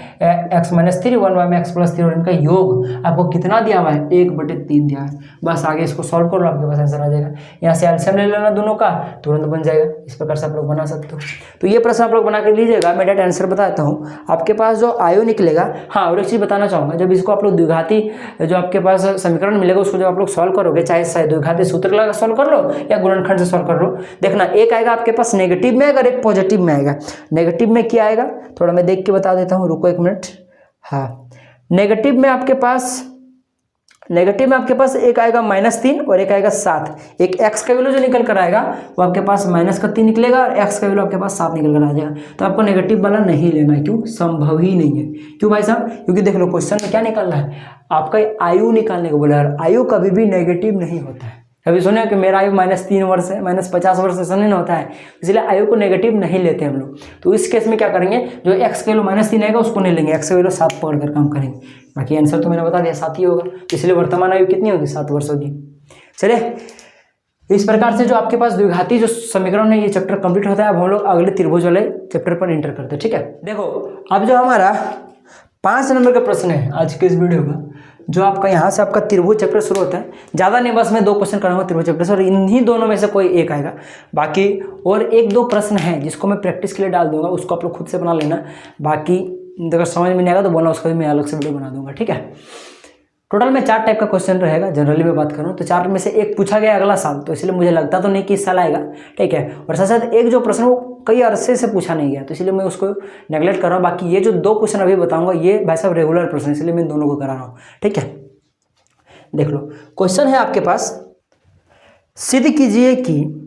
[SPEAKER 1] x - 3, 1 बाय में x + 3, और इनका योग आपको कितना दिया हुआ है, 1/3 दिया है। बस आगे इसको सॉल्व कर लो, आपके पास आंसर आ जाएगा। यहाँ से एलसीएम ले लेना दोनों का, तुरंत बन जाएगा। इस प्रकार से आप लोग बना सकते हो। तो ये प्रश्न आप लोग बना कर लीजिएगा। मैं डायरेक्ट आंसर बताता हूँ। आपके पास जो आयु निकलेगा, हाँ, और एक चीज़ बताना चाहूँगा, जब इसको आप लोग द्विघाती जो आपके पास समीकरण मिलेगा उसको जब आप लोग सॉल्व करोगे, चाहे द्विघाती सूत्र लगा सॉल्व कर लो या गुणनखंड से सॉल्व कर लो, देखना एक आएगा आपके पास नेगेटिव में आएगा, एक पॉजिटिव में आएगा। नेगेटिव में क्या आएगा थोड़ा मैं देख के बता देता हूँ, रुको 1 मिनट। हाँ, नेगेटिव में आपके पास एक आएगा -3 और एक आएगा 7। एक x का वैल्यू जो निकल कर आएगा वो आपके पास -3 निकलेगा और x का वैल्यू आपके पास 7 निकल कर आ जाएगा। तो आपको नेगेटिव वाला नहीं लेना है। क्यों? संभव ही नहीं है। क्यों भाई साहब? क्योंकि देख लो क्वेश्चन में क्या निकालना है, आपका आयु निकालने को बोला है। आयु कभी भी नेगेटिव नहीं होता है। कभी सुने कि मेरा आयु -3 वर्ष है, -50 वर्ष ऐसा नहीं होता है, इसलिए आयु को नेगेटिव नहीं लेते हम लोग। तो इस केस में क्या करेंगे, जो x का वैल्यू -3 आएगा उसको नहीं लेंगे, x का वैल्यू 7 पकड़ कर काम करेंगे। बाकी आंसर तो मैंने बता दिया 7 ही होगा, इसलिए वर्तमान आयु कितनी होगी, 7 वर्ष होगी। चलिए, इस प्रकार से जो आपके पास द्विघाती जो समीकरण है ये चैप्टर कंप्लीट होता है। अब हम लोग अगले त्रिभुज वाले चैप्टर पर एंटर करते हैं। ठीक है, देखो अब जो हमारा 5 नंबर का प्रश्न है आज के इस वीडियो का, जो आपका यहाँ से आपका त्रिभुज चैप्टर शुरू होता है। ज़्यादा नहीं, बस मैं 2 क्वेश्चन कराऊंगा त्रिभुज चैप्टर से और इन्हीं दोनों में से कोई एक आएगा। बाकी और 1-2 प्रश्न हैं जिसको मैं प्रैक्टिस के लिए डाल दूंगा, उसको आप लोग खुद से बना लेना। बाकी अगर समझ में नहीं आएगा तो बोलना, उसका भी मैं अलग से वीडियो बना दूंगा। ठीक है, टोटल में 4 टाइप का क्वेश्चन रहेगा, जनरली मैं बात करूँ तो 4 में से एक पूछा गया अगला साल, तो इसलिए मुझे लगता तो नहीं कि इस साल आएगा, ठीक है। और साथ साथ एक जो प्रश्न वो कई अरसे से पूछा नहीं गया, तो इसलिए मैं उसको नेगलेक्ट कर रहा हूँ। बाकी ये जो 2 क्वेश्चन अभी बताऊंगा ये भाई साहब रेगुलर प्रश्न, इसलिए मैं दोनों को करा रहा हूँ, ठीक है। देख लो, क्वेश्चन है आपके पास, सिद्ध कीजिए कि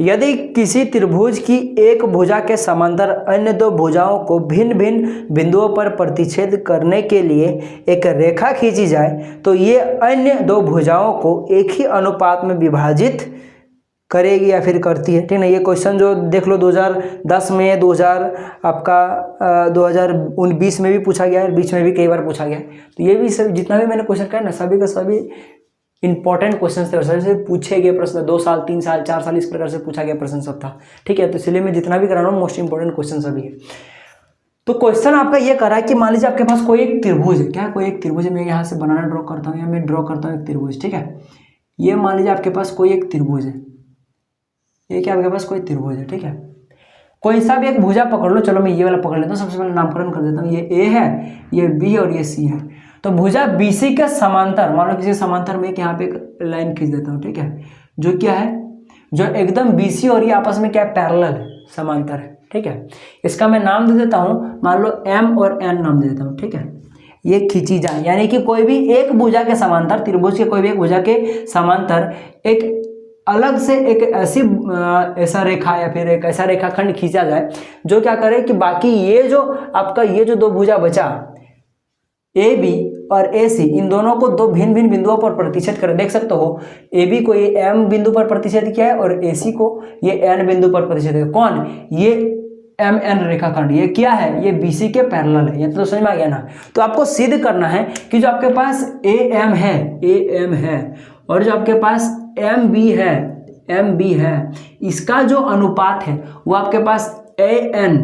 [SPEAKER 1] यदि किसी त्रिभुज की एक भुजा के समांतर अन्य 2 भुजाओं को भिन्न भिन्न बिंदुओं पर प्रतिच्छेद करने के लिए एक रेखा खींची जाए तो ये अन्य 2 भुजाओं को एक ही अनुपात में विभाजित करेगी या फिर करती है, ठीक है। ये क्वेश्चन जो देख लो 2010 में, 2020 में भी पूछा गया है, बीच में भी कई बार पूछा गया है। तो ये भी सब जितना भी मैंने क्वेश्चन कहा ना, सभी का सभी इंपॉर्टेंट क्वेश्चन थे और सभी से पूछे गए प्रश्न, 2 साल 3 साल 4 साल इस प्रकार से पूछा गया प्रश्न सब था, ठीक है। तो इसलिए मैं जितना भी करा रहा हूँ मोस्ट इंपॉर्टेंट क्वेश्चन सभी है। तो क्वेश्चन आपका ये करा है कि मान लीजिए आपके पास कोई एक त्रिभुज है, क्या कोई एक त्रिभुज है, मैं यहाँ से बनाना ड्रॉ करता हूँ या मैं ड्रॉ करता हूँ एक त्रिभुज, ठीक है। ये मान लीजिए आपके पास कोई एक त्रिभुज है, ये क्या आपके पास कोई त्रिभुज है, ठीक है। कोई सा भी एक भुजा पकड़ लो, चलो मैं ये वाला पकड़ लेता हूँ, सबसे पहले नामकरण कर देता हूँ, ये ए है, ये बी और ये सी है। तो भुजा बीसी के समांतर, मान लो किसी समांतर में यहाँ पे एक लाइन खींच देता हूँ, ठीक है, जो क्या है, जो एकदम बीसी और ये आपस में क्या है, पैरेलल है, समांतर है, ठीक है। इसका मैं नाम दे देता हूँ, मान लो एम और एन नाम दे देता हूँ, ठीक है। ये खींची जाए, यानी कि कोई भी एक भुजा के समांतर, त्रिभुज के कोई भी एक भुजा के समांतर एक अलग से एक ऐसा रेखा या फिर एक ऐसा रेखाखंड खींचा जाए जो क्या करे कि बाकी ये जो आपका ये जो 2 भुजा बचा ए बी और ए सी, इन दोनों को 2 भिन्न भिन्न बिंदुओं पर प्रतिच्छेद करे। देख सकते हो ए बी को ये एम बिंदु पर प्रतिच्छेद किया है और ए सी को ये एन बिंदु पर प्रतिच्छेद किया। कौन? ये एम एन रेखाखंड, ये क्या है, ये बी सी के पैरेलल है। ये तो समझ में आ गया ना। तो आपको सिद्ध करना है कि जो आपके पास ए एम है और जो आपके पास एम बी है, इसका जो अनुपात है वो आपके पास ए एन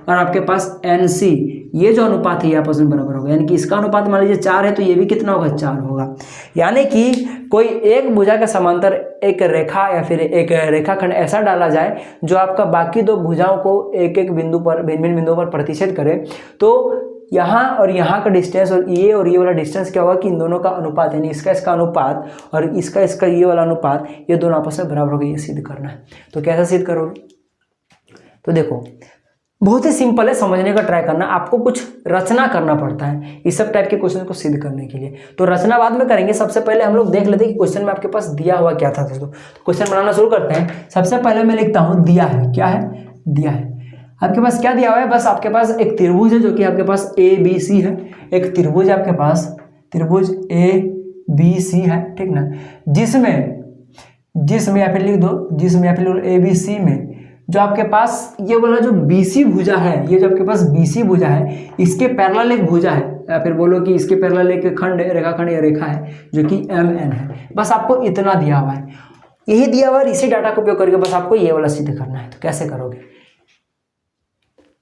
[SPEAKER 1] और आपके पास एन सी, ये जो अनुपात है ये आपस में बराबर होगा। यानी कि इसका अनुपात मान लीजिए 4 है तो ये भी कितना होगा, 4 होगा। यानी कि कोई एक भुजा के समांतर एक रेखा या फिर एक रेखाखंड ऐसा डाला जाए जो आपका बाकी 2 भुजाओं को एक एक बिंदु पर, भिन्न भिन्न बिंदुओं पर प्रतिच्छेद करे, तो यहाँ और यहाँ का डिस्टेंस और ये वाला डिस्टेंस क्या होगा कि इन दोनों का अनुपात, यानी इसका अनुपात और इसका ये वाला अनुपात, ये दोनों आपस में बराबर होगा। ये सिद्ध करना है। तो कैसे सिद्ध करोगे? तो देखो बहुत ही सिंपल है, समझने का ट्राई करना। आपको कुछ रचना करना पड़ता है इस सब टाइप के क्वेश्चन को सिद्ध करने के लिए। तो रचना बाद में करेंगे, सबसे पहले हम लोग देख लेते हैं कि क्वेश्चन में आपके पास दिया हुआ क्या था। दोस्तों तो क्वेश्चन बनाना शुरू करते हैं। सबसे पहले मैं लिखता हूँ दिया है। क्या है? दिया है। आपके पास क्या दिया हुआ है? बस आपके पास एक त्रिभुज है जो कि आपके पास ए बी सी है। एक त्रिभुज आपके पास, त्रिभुज ए बी सी है, ठीक ना, जिसमें या फिर लिख दो, जिसमें या फिर ए बी सी में जो आपके पास ये वाला जो बीसी भुजा है, ये जो आपके पास बीसी भुजा है, इसके पैरेलल एक भुजा है, या फिर बोलो कि इसके पैरेलल एक खंड है, रेखाखंड या रेखा है जो कि एम एन है। बस आपको इतना दिया हुआ है, यही दिया हुआ है। इसी डाटा का उपयोग करके बस आपको ये वाला सिद्ध करना है। तो कैसे करोगे?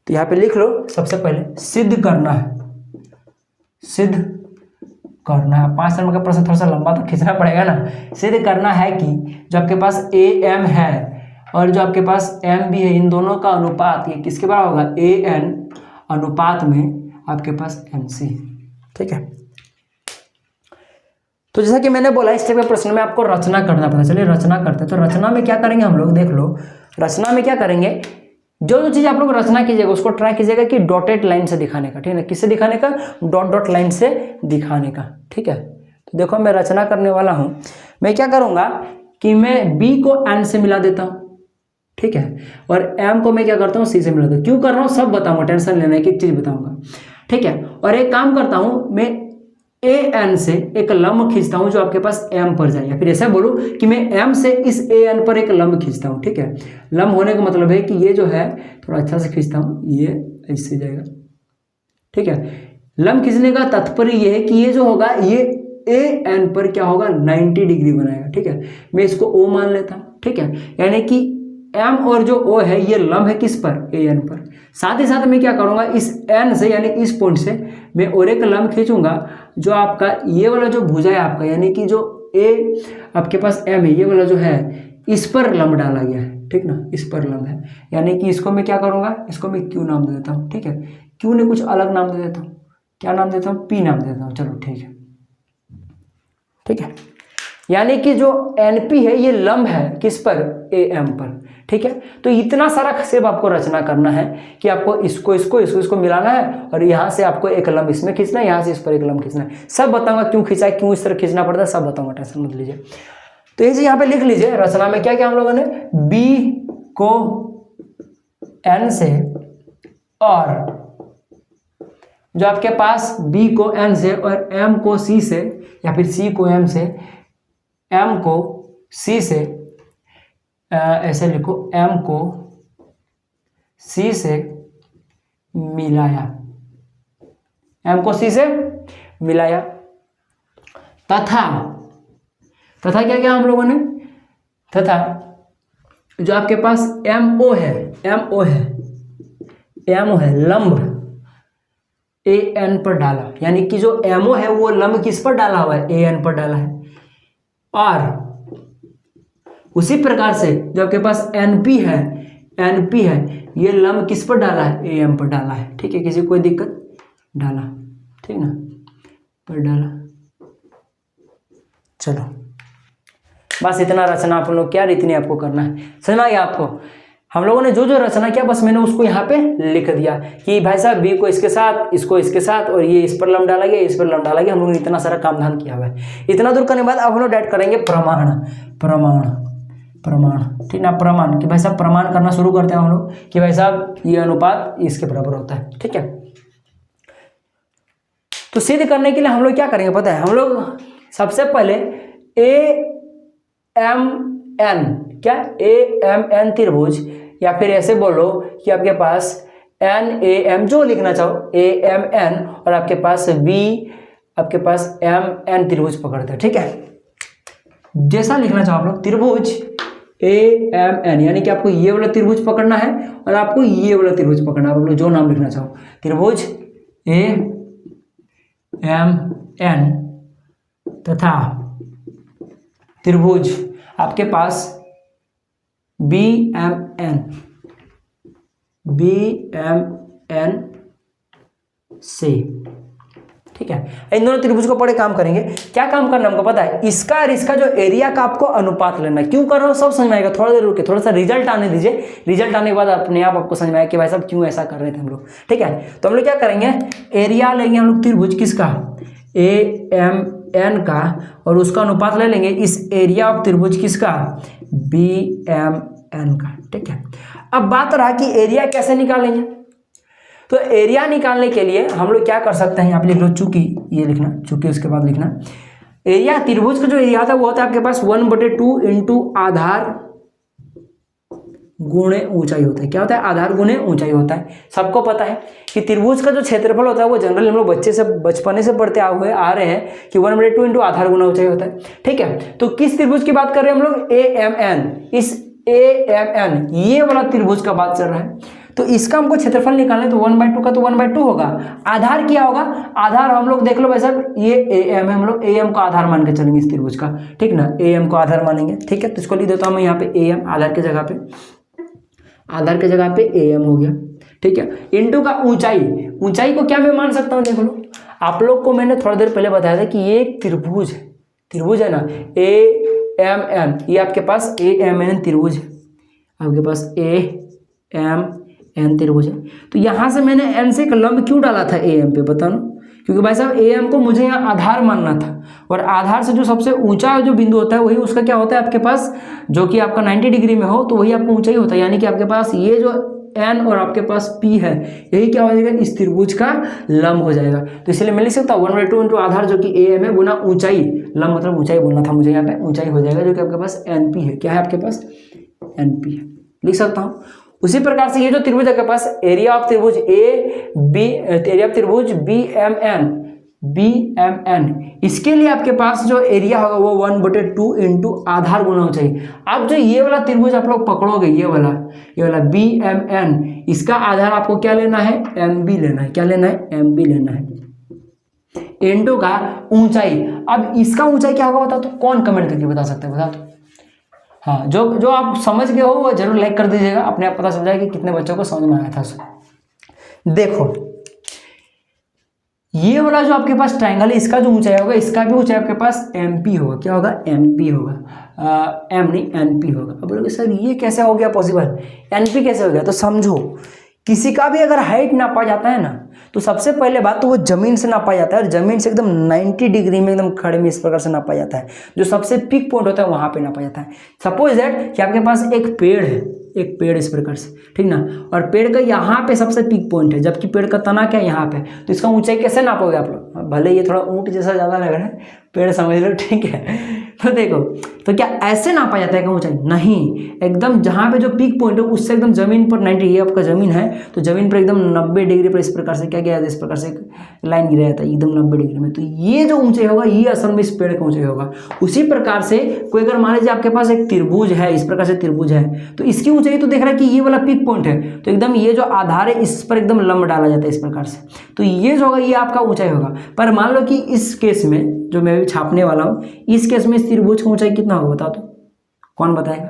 [SPEAKER 1] तो यहाँ पे लिख लो, सबसे पहले सिद्ध करना है। सिद्ध करना है, 5 नंबर का प्रश्न थोड़ा सा लंबा तो खींचना पड़ेगा ना। सिद्ध करना है कि जो आपके पास ए एम है और जो आपके पास एम बी है, इन दोनों का अनुपात ये किसके बराबर होगा? ए एन अनुपात में आपके पास एम सी, ठीक है। तो जैसा कि मैंने बोला इस टाइप के प्रश्न में आपको रचना करना पड़ता है। चलिए रचना करते हैं। तो रचना में क्या करेंगे हम लोग, देख लो रचना में क्या करेंगे, जो चीज़ आप लोग रचना कीजिएगा उसको ट्राई कीजिएगा कि डॉटेड लाइन से दिखाने का, ठीक है ना। किससे दिखाने का? डॉट लाइन से दिखाने का, ठीक है। तो देखो मैं रचना करने वाला हूँ। मैं क्या करूँगा कि मैं बी को एन से मिला देता हूँ, ठीक है, और एम को मैं क्या करता हूँ सी से मिला देता हूँ। क्यों कर रहा हूँ सब बताऊँगा, टेंशन लेना है, एक चीज़ बताऊँगा, ठीक है। और एक काम करता हूँ, मैं ए एन से एक लंब खींचता हूँ जो आपके पास एम पर जाए, या फिर ऐसा बोलूँ कि मैं एम से इस ए एन पर एक लंब खींचता हूँ, ठीक है। लंब होने का मतलब है कि ये जो है थोड़ा अच्छा से खींचता हूँ, ये ऐसे जाएगा, ठीक है। लंब खींचने का तात्पर्य ये है कि ये जो होगा ये ए एन पर क्या होगा, 90 डिग्री बनाएगा, ठीक है। मैं इसको ओ मान लेता हूँ, ठीक है। यानी कि एम और जो ओ है ये लंब है किस पर? ए एन पर। साथ ही साथ मैं क्या करूँगा, इस एन से यानी इस पॉइंट से मैं और एक लंब खींचूंगा जो आपका ये वाला जो भुजा है आपका, यानी कि जो ए आपके पास एम है, ये वाला जो है इस पर लंब डाला गया है, ठीक ना, इस पर लंब है। यानी कि इसको मैं क्या करूँगा, इसको मैं क्यू नाम दे देता हूँ, ठीक है। क्यू ने कुछ अलग नाम दे देता हूँ, क्या नाम देता हूँ? पी नाम दे देता हूँ, चलो ठीक है। ठीक है, यानी कि जो NP है ये लंब है किस पर, AM पर। ठीक है, तो इतना सारा सेब आपको रचना करना है कि आपको इसको मिलाना है और यहाँ से आपको एक लंब इसमें खींचना है, यहाँ से इस पर एक लंब खींचना है। सब बताऊंगा क्यों खींचा है, क्यों इस तरह खींचना पड़ता है, सब बताऊंगा, टेंशन मत लीजिए। तो ये यहाँ पे लिख लीजिए रचना में क्या क्या हम लोगों ने, B को N से और जो आपके पास B को N से और M को C से या फिर C को M से, M को C से, ऐसे लिखो M को C से मिलाया, M को C से मिलाया तथा क्या क्या हम लोगों ने, तथा जो आपके पास MO है लंब AN पर डाला, यानी कि जो MO है वो लंब किस पर डाला हुआ है, AN पर डाला है। और उसी प्रकार से जो आपके पास NP है ये लंब किस पर डाला है, AM पर डाला है। ठीक है, किसी कोई दिक्कत, डाला, ठीक ना, पर डाला। चलो बस इतना रचना आप लोग क्या रीति आपको करना है, समझ में आ गया आपको। हम लोगों ने जो जो रचना किया बस मैंने उसको यहाँ पे लिख दिया कि भाई साहब B को इसके साथ, इसको इसके साथ, और ये इस पर लंब डाला गया, इस पर लंब डाला गया। हम लोगों ने इतना सारा काम धाम किया हुआ है। इतना दूर करने के बाद अब हम लोग डायरेक्ट करेंगे प्रमाण, ठीक ना, प्रमाण कि भाई साहब प्रमाण करना शुरू करते हैं हम लोग कि भाई साहब ये अनुपात इसके बराबर होता है। ठीक है, तो सिद्ध करने के लिए हम लोग क्या करेंगे पता है, हम लोग सबसे पहले AMN त्रिभुज, या फिर ऐसे बोलो कि आपके पास NAM जो लिखना चाहो, AMN और आपके पास MN त्रिभुज पकड़ते हैं। ठीक है, जैसा लिखना चाहो आप लोग, त्रिभुज AMN, यानी कि आपको ये वाला त्रिभुज पकड़ना है और आपको ये वाला त्रिभुज पकड़ना है। आप लोग जो नाम लिखना चाहो, त्रिभुज AMN तथा त्रिभुज आपके पास BMN से। ठीक है, इन दोनों त्रिभुज को पढ़े काम करेंगे। क्या काम करना हमको पता है, इसका और इसका जो एरिया का आपको अनुपात लेना है। क्यों कर रहा हूँ सब समझ में आएगा, थोड़ा देर रुके, थोड़ा सा रिजल्ट आने दीजिए। रिजल्ट आने के बाद अपने आप आपको समझ में आएगा कि भाई साहब क्यों ऐसा कर रहे थे हम लोग। ठीक है, तो हम लोग क्या करेंगे, एरिया लेंगे हम लोग त्रिभुज किसका, AMN का, और उसका अनुपात ले लेंगे इस एरिया ऑफ त्रिभुज किसका, BMN का। ठीक है, अब बात रहा कि एरिया कैसे निकालेंगे। तो एरिया निकालने के लिए हम लोग क्या कर सकते हैं, यहाँ पे लिख लो चूंकि, ये लिखना चूंकि, उसके बाद लिखना एरिया। त्रिभुज का जो एरिया होता है वो होता है आपके पास 1/2 इंटू आधार गुणे ऊंचाई होता है। क्या होता है, आधार गुणे ऊंचाई होता है। सबको पता है कि त्रिभुज का जो क्षेत्रफल होता है वो जनरली हम लोग बचपने से पढ़ते आ रहे हैं कि 1/2 इंटू आधार गुना ऊंचाई होता है। ठीक है, तो किस त्रिभुज की बात कर रहे हैं हम लोग, AMN। इस AMN ये वाला त्रिभुज का बात चल रहा है। तो इसका हमको क्षेत्रफल निकालना, तो 1/2 का तो 1/2 होगा। आधार क्या होगा, आधार हम लोग देख लो भाई साहब, ये AM है, हम लोग AM को आधार मान के चलेंगे इस त्रिभुज का। ठीक ना, AM को आधार मानेंगे। ठीक है, तो इसको लिख देता हूँ मैं यहाँ पे AM, आधार के जगह पे AM हो गया। ठीक है, इंटू का ऊंचाई को क्या मैं मान सकता हूँ, देख लो आप लोग को मैंने थोड़ी देर पहले बताया था कि ये एक त्रिभुज है ना, AMN, ये आपके पास AMN त्रिभुज है, आपके पास AMN त्रिभुज है। तो यहाँ से मैंने N से एक लंब क्यों डाला था AM पे, बता लो, क्योंकि भाई साहब AM को मुझे यहाँ आधार मानना था, और आधार से जो सबसे ऊंचा जो बिंदु होता है वही उसका क्या होता है आपके पास, जो कि आपका 90 डिग्री में हो तो वही आपको ऊंचाई होता है। यानी कि आपके पास ये जो N और आपके पास P है, यही क्या हो जाएगा, इस त्रिभुज का लंब हो जाएगा। तो इसलिए मैं लिख सकता हूँ 1/2 इंटू आधार जो कि AM है गुना ऊंचाई, लंब मतलब ऊंचाई बोलना था मुझे, यहाँ पे ऊंचाई हो जाएगा जो कि आपके पास NP है। क्या है आपके पास, NP है, लिख सकता हूँ। उसी प्रकार से ये जो त्रिभुज आपके पास एरिया ऑफ त्रिभुज एरिया ऑफ त्रिभुज BMN, इसके लिए आपके पास जो एरिया होगा वो 1/2 इंटू आधार गुना ऊंचाई। अब जो ये वाला त्रिभुज आप लोग पकड़ोगे, ये वाला BMN, इसका आधार आपको क्या लेना है, MB लेना है। क्या लेना है, MB लेना है, इंटू का ऊंचाई। अब इसका ऊंचाई क्या होगा बता, तो कौन कमेंट करके बता सकते हैं, बता दो। हाँ, जो आप समझ गए हो वो जरूर लाइक कर दीजिएगा, अपने आप पता चल जाएगा कि कितने बच्चों को समझ में आया था। देखो ये वाला जो आपके पास ट्रायंगल है इसका जो ऊंचाई होगा, इसका भी ऊंचाई आपके पास MP होगा। क्या होगा? MP होगा, M नहीं NP होगा। अब बोलोगे सर ये कैसे हो गया पॉसिबल, NP कैसे हो गया? तो समझो, किसी का भी अगर हाइट नापा जाता है ना, तो सबसे पहले बात तो वो जमीन से नापा जाता है, और जमीन से एकदम 90 डिग्री में एकदम खड़े में इस प्रकार से नापा जाता है। जो सबसे पीक पॉइंट होता है वहां पे नापा जाता है। सपोज दैट कि आपके पास एक पेड़ है, एक पेड़ इस प्रकार से, ठीक ना, और पेड़ का यहाँ पे सबसे पीक पॉइंट है, जबकि पेड़ का तना क्या है यहाँ पे, तो इसका ऊंचाई कैसे नापोगे आप लोग? भले ये थोड़ा ऊंट जैसा ज़्यादा लग रहा है, पेड़ समझ लो, ठीक है। तो देखो, तो क्या ऐसे नापा जाता है क्या ऊंचाई? नहीं, एकदम जहाँ पे जो पीक पॉइंट है उससे एकदम जमीन पर 90, ये आपका जमीन है तो जमीन पर एकदम 90 डिग्री पर इस प्रकार से क्या किया जाता है, इस प्रकार से लाइन गिरा जाता है एकदम 90 डिग्री में। तो ये जो ऊंचाई होगा ये असल में इस पेड़ का ऊंचाई होगा। उसी प्रकार से कोई अगर मान लीजिए आपके पास एक त्रिभुज है, इस प्रकार से त्रिभुज है, तो इसकी ऊंचाई तो देख रहा है कि ये वाला पीक पॉइंट है, तो एकदम ये जो आधार है इस पर एकदम लंब डाला जाता है इस प्रकार से, तो ये जो होगा ये आपका ऊंचाई होगा। पर मान लो कि इस केस में जो मैं भी छापने वाला हूँ, इस केस में इस त्रिभुज की ऊंचाई कितना होगा बता दो, कौन बताएगा?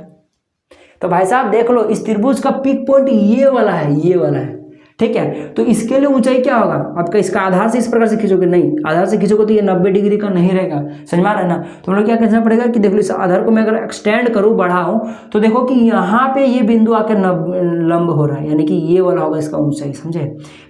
[SPEAKER 1] तो भाई साहब देख लो, इस त्रिभुज का पीक पॉइंट ये वाला है, ये वाला है, ठीक है। तो इसके लिए ऊंचाई क्या होगा आपका? इसका आधार से इस प्रकार से खींचोगे, नहीं आधार से खींचोगे तो ये 90 डिग्री का नहीं रहेगा, समझ में आ रहा है ना। तो हम लोग क्या करना पड़ेगा कि देखो, इस आधार को मैं अगर एक्सटेंड करूँ, बढ़ाऊँ, तो देखो कि यहाँ पे ये बिंदु आकर लंब हो रहा है, यानी कि ये वाला होगा इसका ऊंचाई, समझे।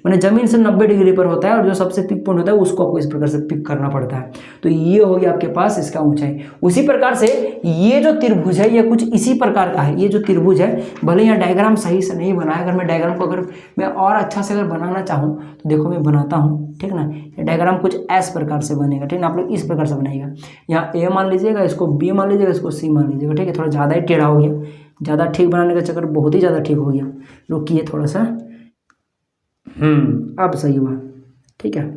[SPEAKER 1] मैंने जमीन से 90 डिग्री पर होता है और जो सबसे पिक पॉइंट होता है उसको आपको इस प्रकार से पिक करना पड़ता है। तो ये हो गया आपके पास इसका ऊंचाई। उसी प्रकार से ये जो त्रिभुज है ये कुछ इसी प्रकार का है। ये जो त्रिभुज है, भले यहाँ डायग्राम सही से नहीं बना है, अगर मैं डायग्राम को अगर मैं और अच्छा से अगर बनाना चाहूँ तो देखो मैं बनाता हूँ, ठीक ना। ये डायग्राम कुछ इस प्रकार से बनेगा, ठीक ना। आप लोग इस प्रकार से बनाइएगा, यहाँ A मान लीजिएगा, इसको B मान लीजिएगा, इसको C मान लीजिएगा, ठीक है। थोड़ा ज़्यादा ही टेढ़ा हो गया, ज़्यादा ठीक बनाने का चक्कर, बहुत ही ज़्यादा ठीक हो गया, रुकिए थोड़ा सा। अब सही हुआ, ठीक है।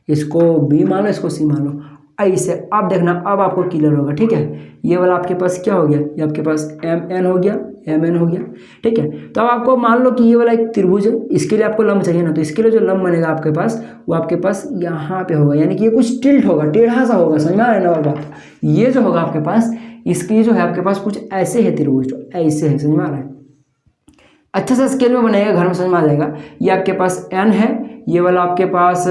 [SPEAKER 1] इसको B मान लो, इसको C मान लो, ऐसे। अब देखना, अब आपको क्लियर होगा, ठीक है। ये वाला आपके पास क्या हो गया, ये आपके पास MN हो गया, MN हो गया, ठीक है। तो अब आपको मान लो कि ये वाला एक त्रिभुज है, इसके लिए आपको लंब चाहिए ना, तो इसके लिए जो लंब बनेगा आपके पास वो आपके पास यहाँ पे होगा, यानी कि ये कुछ टिल्ट होगा, टेढ़ा सा होगा, समझ में आ रहा है ना बात। ये जो होगा आपके पास, इसके जो है आपके पास कुछ ऐसे है त्रिभुज, तो ऐसे है, समझ में आ रहा है। अच्छा सा स्केल में बनाएगा, घर में समझ में आ जाएगा। ये आपके पास N है, ये वाला आपके पास,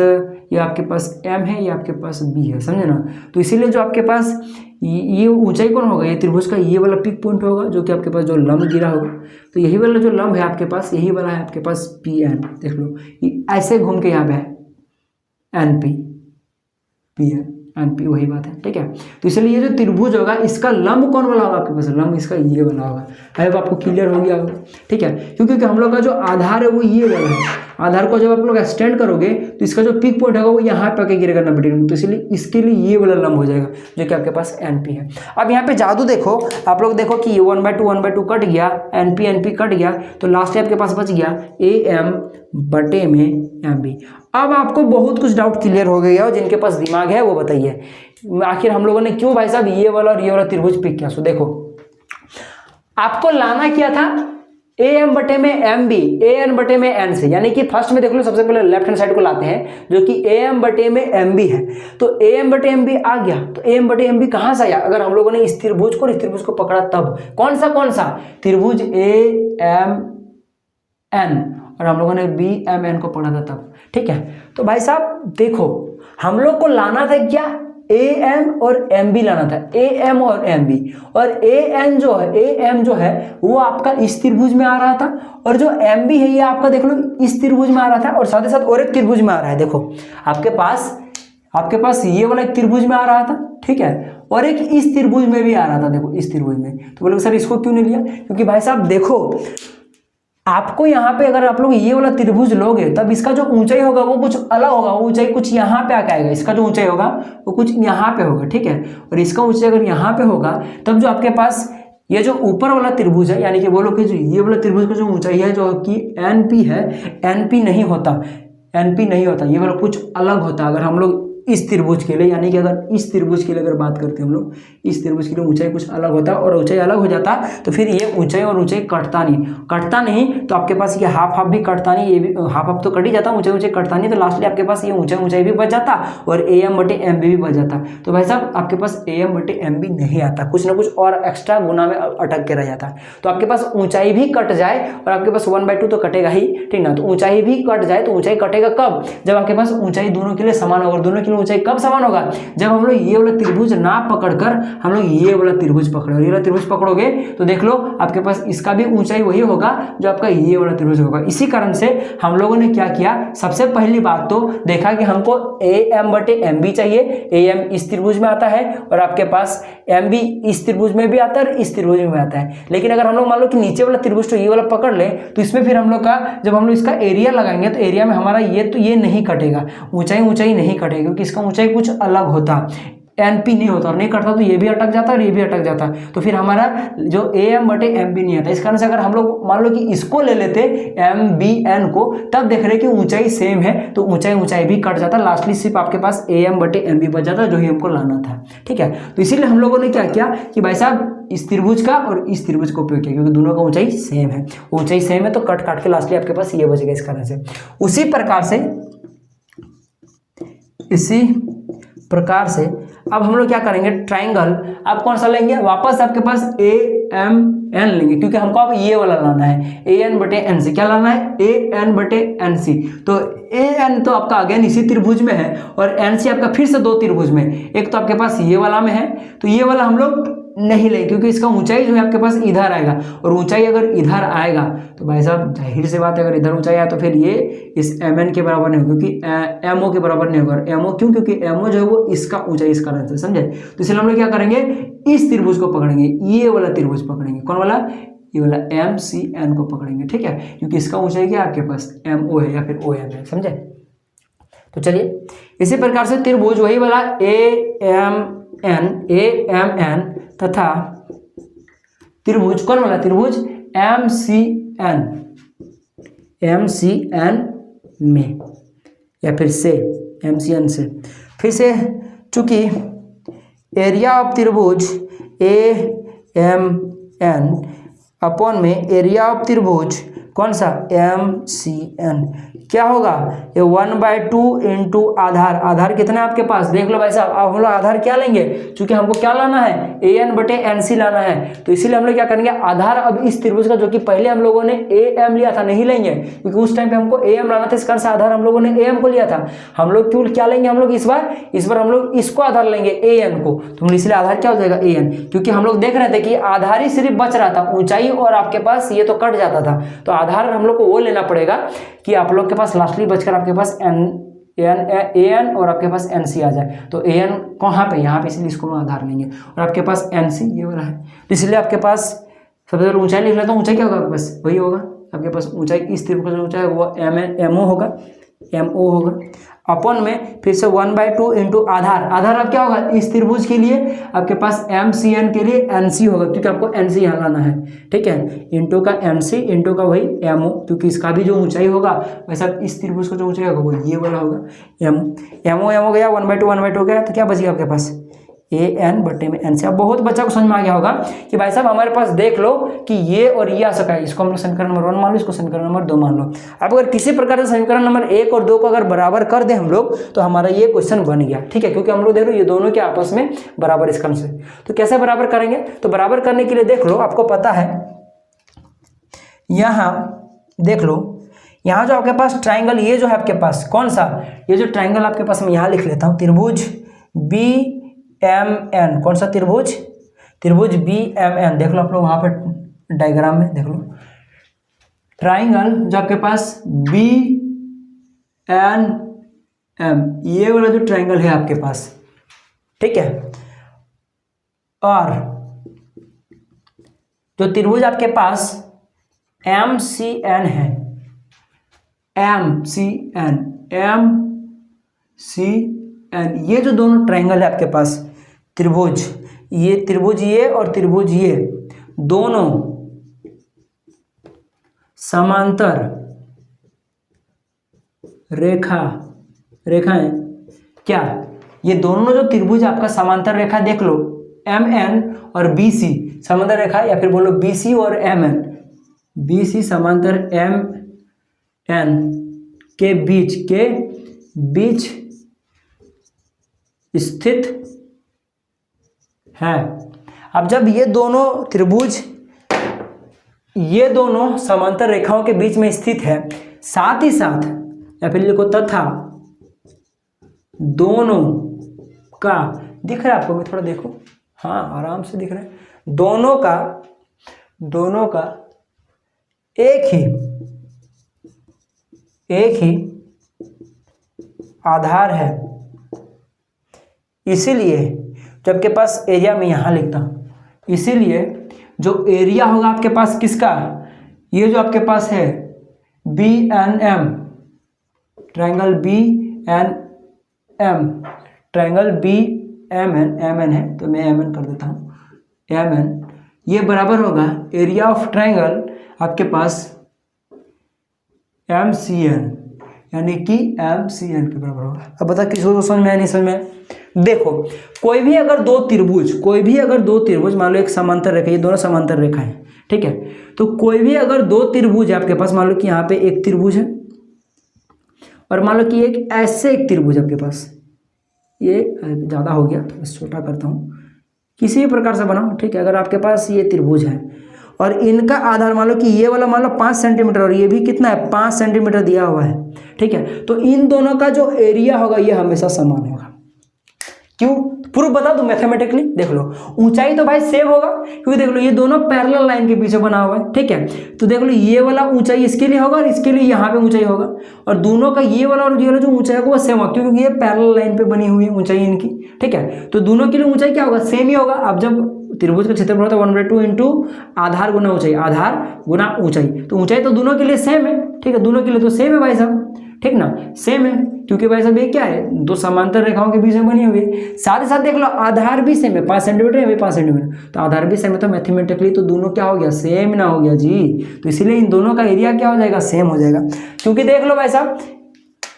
[SPEAKER 1] ये आपके पास M है, ये आपके पास B है, समझे ना। तो इसीलिए जो आपके पास ये ऊंचाई कौन होगा, ये त्रिभुज का ये वाला पिक पॉइंट होगा, जो कि आपके पास जो लंब गिरा होगा। तो यही वाला जो लंब है आपके पास, यही वाला है आपके पास PN, देख लो ये ऐसे घूम के यहाँ पे है NP, PN, NP, वही बात है, ठीक है। तो इसलिए ये जो त्रिभुज होगा इसका लंब कौन वाला होगा आपके पास, लंब इसका ये वाला होगा। अब आपको क्लियर हो गया होगा, ठीक है। क्योंकि हम लोग का जो आधार है वो ये वाला है, आधार को जब आप लोग एक्सटेंड करोगे तो इसका जो पीक पॉइंट होगा वो यहाँ पे आके गिरेगा 90 डिग्री, तो इसलिए इसके लिए ये वाला लंब हो जाएगा जो कि आपके पास NP है। अब यहाँ पे जादू देखो, आप लोग देखो कि 1/2 कट गया, NP कट गया, तो लास्ट आपके पास बच गया AM/में MB। अब आपको बहुत कुछ डाउट क्लियर हो गया, और जिनके पास दिमाग है वो बताइए आखिर हम लोगों ने क्यों भाई साहब ये वाला और ये वाला त्रिभुज पिक किया। सो देखो, आपको लाना क्या था, AM/में MB, AN/में N से, यानी कि फर्स्ट में देख लो, सबसे पहले लेफ्ट हैंड साइड को लाते हैं जो कि AM/में MB है। तो AM/MB आ गया, तो AM/MB कहाँ से आया? अगर हम लोगों ने इस त्रिभुज को पकड़ा तब, कौन सा त्रिभुज AMN, और हम लोगों ने BMN को पढ़ा था तब, ठीक है। तो भाई साहब देखो, हम लोग को लाना था क्या, AM और MB लाना था, AM और MB, और AM जो है वो आपका इस त्रिभुज में आ रहा था, और जो MB है ये आपका देख लो इस त्रिभुज में आ रहा था, और साथ ही साथ और एक त्रिभुज में आ रहा है। देखो आपके पास ये वाला एक त्रिभुज में आ रहा था, ठीक है, और एक इस त्रिभुज में भी आ रहा था, देखो इस त्रिभुज में। तो बोले सर इसको क्यों नहीं लिया? क्योंकि भाई साहब देखो, आपको यहाँ पे अगर आप लोग ये वाला त्रिभुज लोगे तब इसका जो ऊंचाई होगा वो कुछ अलग होगा, वो ऊंचाई कुछ यहाँ पे आके आएगा, इसका जो ऊंचाई होगा वो कुछ यहाँ पे होगा, ठीक है। और इसका ऊंचाई अगर यहाँ पे होगा तब जो आपके पास ये जो ऊपर वाला त्रिभुज है, यानी कि बोलो कि जो ये वाला त्रिभुज का जो ऊंचाई है जो कि NP है, NP नहीं होता, ये वाला कुछ अलग होता। अगर हम लोग इस त्रिभुज के लिए, यानी कि अगर इस त्रिभुज के लिए अगर बात करते हैं हम लोग, इस त्रिभुज के लिए ऊंचाई कुछ अलग होता है, और ऊंचाई अलग हो जाता तो फिर ये ऊंचाई और ऊंचाई कटता नहीं तो आपके पास ये हाफ हाफ भी कटता नहीं, ये भी हाफ हाफ तो कट ही जाता, ऊंचाई कटता नहीं, तो लास्टली आपके पास ये ऊंचाई भी बच जाता और AM/MB भी बच जाता। तो भाई साहब आपके पास AM/MB नहीं आता, कुछ ना कुछ और एक्स्ट्रा गुना में अटक के रह जाता है। तो आपके पास ऊंचाई भी कट जाए और आपके पास 1/2 तो कटेगा ही, ठीक ना। तो ऊंचाई भी कट जाए, तो ऊंचाई कटेगा कब, जब आपके पास ऊंचाई दोनों के लिए समान होगा। और दोनों के लिए ऊंचाई कब समान होगा, जब हम लोग ये वाला त्रिभुज ना पकड़कर हम लोग ये वाला त्रिभुज पकड़े, और ये वाला त्रिभुज पकड़ोगे तो देख लो आपके पास इसका भी ऊंचाई वही होगा जो आपका ये वाला त्रिभुज होगा। इसी कारण से हम लोगों ने क्या किया, सबसे पहली बात तो देखा कि हमको AM/MB चाहिए। AM इस त्रिभुज में आता है और आपके पास MB इस त्रिभुज में भी आता है और इस त्रिभुज में भी आता है। लेकिन अगर हम लोग मान लो कि नीचे वाला त्रिभुज तो ये वाला पकड़ ले, तो इसमें फिर हम लोग का जब हम लोग इसका एरिया लगाएंगे तो एरिया में हमारा ये नहीं कटेगा, ऊंचाई नहीं कटेगी, क्योंकि इसका ऊंचाई कुछ अलग होता, NP नहीं होता, और नहीं कटता तो ये भी अटक जाता और ये भी अटक जाता, तो फिर हमारा जो AM/MB नहीं आता। इस कारण से अगर हम लोग मान लो कि इसको ले लेते MBN को, तब देख रहे कि ऊंचाई सेम है, तो ऊंचाई भी कट जाता, लास्टली सिर्फ आपके पास AM/MB बच जाता, जो ही हमको लाना था, ठीक है। तो इसीलिए हम लोगों ने क्या किया कि भाई साहब इस त्रिभुज का और इस त्रिभुज का उपयोग किया, क्योंकि दोनों का ऊंचाई सेम है, तो कट के लास्टली आपके पास ये बचेगा। इस कारण से इसी प्रकार से अब हम लोग क्या करेंगे, ट्राइंगल आप कौन सा लेंगे, वापस आपके पास AMN लेंगे, क्योंकि हमको अब ये वाला लाना है, AN/NC। क्या लाना है, AN/NC। तो AN तो आपका अगेन इसी त्रिभुज में है और NC आपका फिर से दो त्रिभुज में, एक तो आपके पास ये वाला में है, तो ये वाला हम लोग नहीं लेंगे, क्योंकि इसका ऊंचाई जो है आपके पास इधर आएगा, और ऊंचाई अगर इधर आएगा तो भाई साहब जाहिर सी बात है, अगर इधर ऊंचाई आया तो फिर ये इस MN के बराबर नहीं होगा, क्योंकि MO के बराबर नहीं होगा। MO क्यों, क्योंकि MO जो है वो इसका ऊंचाई इस कारण से, समझे। तो इसलिए हम लोग क्या करेंगे, इस त्रिभुज को पकड़ेंगे, ये वाला त्रिभुज पकड़ेंगे, कौन वाला, ये वाला MCN को पकड़ेंगे, ठीक है, क्योंकि इसका ऊंचाई क्या आपके पास MO है या फिर OM है, समझे। तो चलिए इसी प्रकार से त्रिभुज वही वाला AMN तथा त्रिभुज कौन वाला, त्रिभुज MCN में, या फिर से MCN से, फिर से चूंकि एरिया ऑफ त्रिभुज AMN अपॉन में एरिया ऑफ त्रिभुज कौन सा, MCN, क्या होगा, ये 1/2 इंटू आधार कितना है आपके पास, देख लो भाई साहब। अब हम लोग आधार क्या लेंगे, क्योंकि हमको क्या लाना है, AN/NC लाना है, तो इसीलिए हम लोग क्या करेंगे, आधार अब इस त्रिभुज का, जो कि पहले हम लोगों ने AM लिया था, नहीं लेंगे क्योंकि उस टाइम पे हमको AM लाना था, इस कारण से आधार हम लोगों ने AM को लिया था। हम लोग क्यों क्या लेंगे, हम लोग इस बार हम लोग इसको आधार लेंगे, AN को, तो इसलिए आधार क्या हो जाएगा, AN, क्योंकि हम लोग देख रहे थे कि आधार ही सिर्फ बच रहा था, ऊंचाई और आपके पास ये तो कट जाता था, तो आधार हम लोग को वो लेना पड़ेगा कि आप लोग के पास लास्टली बचकर आपके पास AN और आपके पास NC आ जाए। तो AN कहाँ पे, यहाँ पे, इसलिए इसको हम आधार लेंगे, और आपके पास NC ये वाला है, इसलिए आपके पास सबसे पहले ऊंचाई लिख लेता हूँ। ऊंचाई क्या होगा आपके पास, वही होगा आपके पास ऊंचाई, इस त्रिभुज का ऊंचाई वो MO होगा, अपॉन में फिर से 1/2 इंटू आधार अब क्या होगा, इस त्रिभुज के लिए आपके पास MCN के लिए NC होगा, क्योंकि आपको NC यहाँ लाना है, ठीक है, इंटू का MC इंटू का वही MO, क्योंकि इसका भी जो ऊंचाई होगा वैसा इस त्रिभुज का जो ऊंचाई होगा वो ये वाला होगा, MO गया, 1/2 गया, तो क्या बच गया आपके पास, AN/NC। अब बहुत बच्चा को समझ में आ गया होगा कि भाई साहब हमारे पास देख लो कि ये और ये आ सका है, इसको हम लोग समीकरण नंबर 1 मान लो, इसको समीकरण नंबर 2 मान लो। अब अगर किसी प्रकार से समीकरण नंबर 1 और 2 को अगर बराबर कर दें हम लोग, तो हमारा ये क्वेश्चन बन गया, ठीक है, क्योंकि हम लोग देख लो ये दोनों के आपस में बराबर, इस कारण से। तो कैसे बराबर करेंगे, तो बराबर करने के लिए देख लो, आपको पता है यहाँ देख लो, यहाँ जो आपके पास ट्राइंगल, ये जो है आपके पास कौन सा, ये जो ट्राइंगल आपके पास, मैं यहाँ लिख लेता हूँ, त्रिभुज BMN, कौन सा त्रिभुज BMN, देख लो आप लोग वहाँ पर डायग्राम में देख लो, ट्राइंगल जो आपके पास BNM, ये वाला जो ट्राइंगल है आपके पास, ठीक है, और जो त्रिभुज आपके पास MCN है, MCN, ये जो दोनों ट्राइंगल है आपके पास, त्रिभुज ये और त्रिभुज ये दोनों समांतर रेखाएं क्या ये दोनों जो त्रिभुज आपका समांतर रेखा देख लो, MN और BC समांतर रेखा, या फिर बोलो BC और MN, BC समांतर MN के बीच स्थित है। अब जब ये दोनों त्रिभुज ये दोनों समांतर रेखाओं के बीच में स्थित है, साथ ही साथ, या फिर लिखो तथा दोनों का, दिख रहा है आपको, मैं थोड़ा देखो, हाँ आराम से दिख रहा है, दोनों का एक ही आधार है। इसीलिए जब के पास एरिया में यहां लिखता हूं, इसीलिए जो एरिया होगा आपके पास किसका, ये जो आपके पास है BNM, triangle BNM, triangle BMN, MN है तो मैं MN कर देता हूँ, MN, ये बराबर होगा एरिया ऑफ ट्रायंगल आपके पास MCN, यानी कि MCN के बराबर होगा। अब बता किसी को समझ में आया, नहीं समझ में? देखो कोई भी अगर दो त्रिभुज मान लो एक समांतर रेखा, ये दोनों समांतर रेखा है, ठीक है, तो कोई भी अगर दो त्रिभुज है आपके पास, मान लो कि यहाँ पे एक त्रिभुज है और मान लो कि एक ऐसे एक त्रिभुज आपके पास, ये ज़्यादा हो गया तो बस छोटा करता हूँ, किसी भी प्रकार से बनाओ, ठीक है। अगर आपके पास ये त्रिभुज है और इनका आधार मान लो कि ये वाला मान लो 5 सेंटीमीटर और ये भी कितना है 5 सेंटीमीटर दिया हुआ है, ठीक है, तो इन दोनों का जो एरिया होगा ये हमेशा समान होगा। क्यों? प्रूफ बता दूं मैथमेटिकली, देख लो, ऊंचाई तो भाई सेम होगा, क्योंकि देख लो ये दोनों पैरेलल लाइन के पीछे बना हुआ है, ठीक है, तो देख लो ये वाला ऊंचाई इसके लिए होगा और इसके लिए यहाँ पे ऊंचाई होगा, और दोनों का ये वाला और ये वाला जो ऊंचाई होगा वो सेम होगा, क्योंकि ये पैरेलल लाइन पे बनी हुई है ऊंचाई इनकी, ठीक है, तो दोनों के लिए ऊंचाई क्या होगा, सेम ही होगा। अब जब त्रिभुज का क्षेत्रफल होता है 1/2 इंटू आधार गुना ऊंचाई, आधार गुना ऊंचाई, तो ऊंचाई तो दोनों के लिए सेम है, ठीक है, दोनों के लिए तो सेम है भाई साहब, ठीक ना, सेम है, क्योंकि भाई साहब ये क्या है, दो समांतर रेखाओं के बीच में बनी हुई है। साथ ही साथ देख लो आधार भी सेम है, 5 सेंटीमीटर है, 5 सेंटीमीटर, तो आधार भी सेम है, तो मैथमेटिकली तो दोनों क्या हो गया, सेम ना हो गया जी, तो इसीलिए इन दोनों का एरिया क्या हो जाएगा, सेम हो जाएगा। क्योंकि देख लो भाई साहब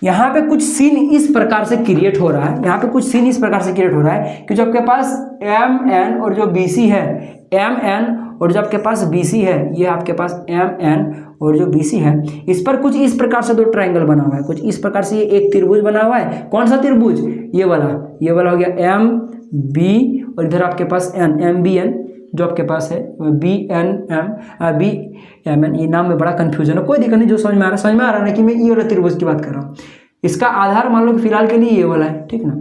[SPEAKER 1] यहाँ पे कुछ सीन इस प्रकार से क्रिएट हो रहा है, यहाँ पे कुछ सीन इस प्रकार से क्रिएट हो रहा है कि जो आपके पास MN और जो BC है, MN और जो आपके पास BC है, ये आपके पास MN और जो BC है, इस पर कुछ इस प्रकार से दो ट्रायंगल बना हुआ है, कुछ इस प्रकार से ये एक त्रिभुज बना हुआ है। कौन सा त्रिभुज? ये वाला हो गया MB और इधर आपके पास MBN जो आपके पास है BMN, ये नाम में बड़ा कंफ्यूजन है, कोई दिक्कत नहीं, जो समझ में आ रहा है कि मैं ये वाला त्रिभुज की बात कर रहा हूँ। इसका आधार मान लो कि फिलहाल के लिए ये वाला है, ठीक ना,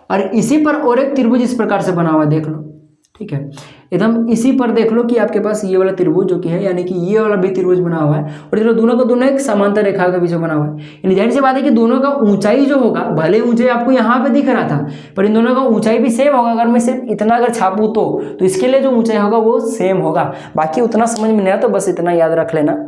[SPEAKER 1] और इसी पर और एक त्रिभुज इस प्रकार से बना हुआ है, देख लो, ठीक है, एकदम इसी पर देख लो कि आपके पास ये वाला त्रिभुज जो कि है, यानी कि ये वाला भी त्रिभुज बना हुआ है, और इधर दोनों का दोनों एक समांतर रेखा के बीच में बना हुआ है। यानी जाहिर सी बात है कि दोनों का ऊंचाई जो होगा, भले ऊंचाई आपको यहाँ पे दिख रहा था, पर इन दोनों का ऊंचाई भी सेम होगा। अगर मैं सिर्फ इतना अगर छापूँ तो इसके लिए जो ऊंचाई होगा वो सेम होगा। बाकी उतना समझ में नहीं आया तो बस इतना याद रख लेना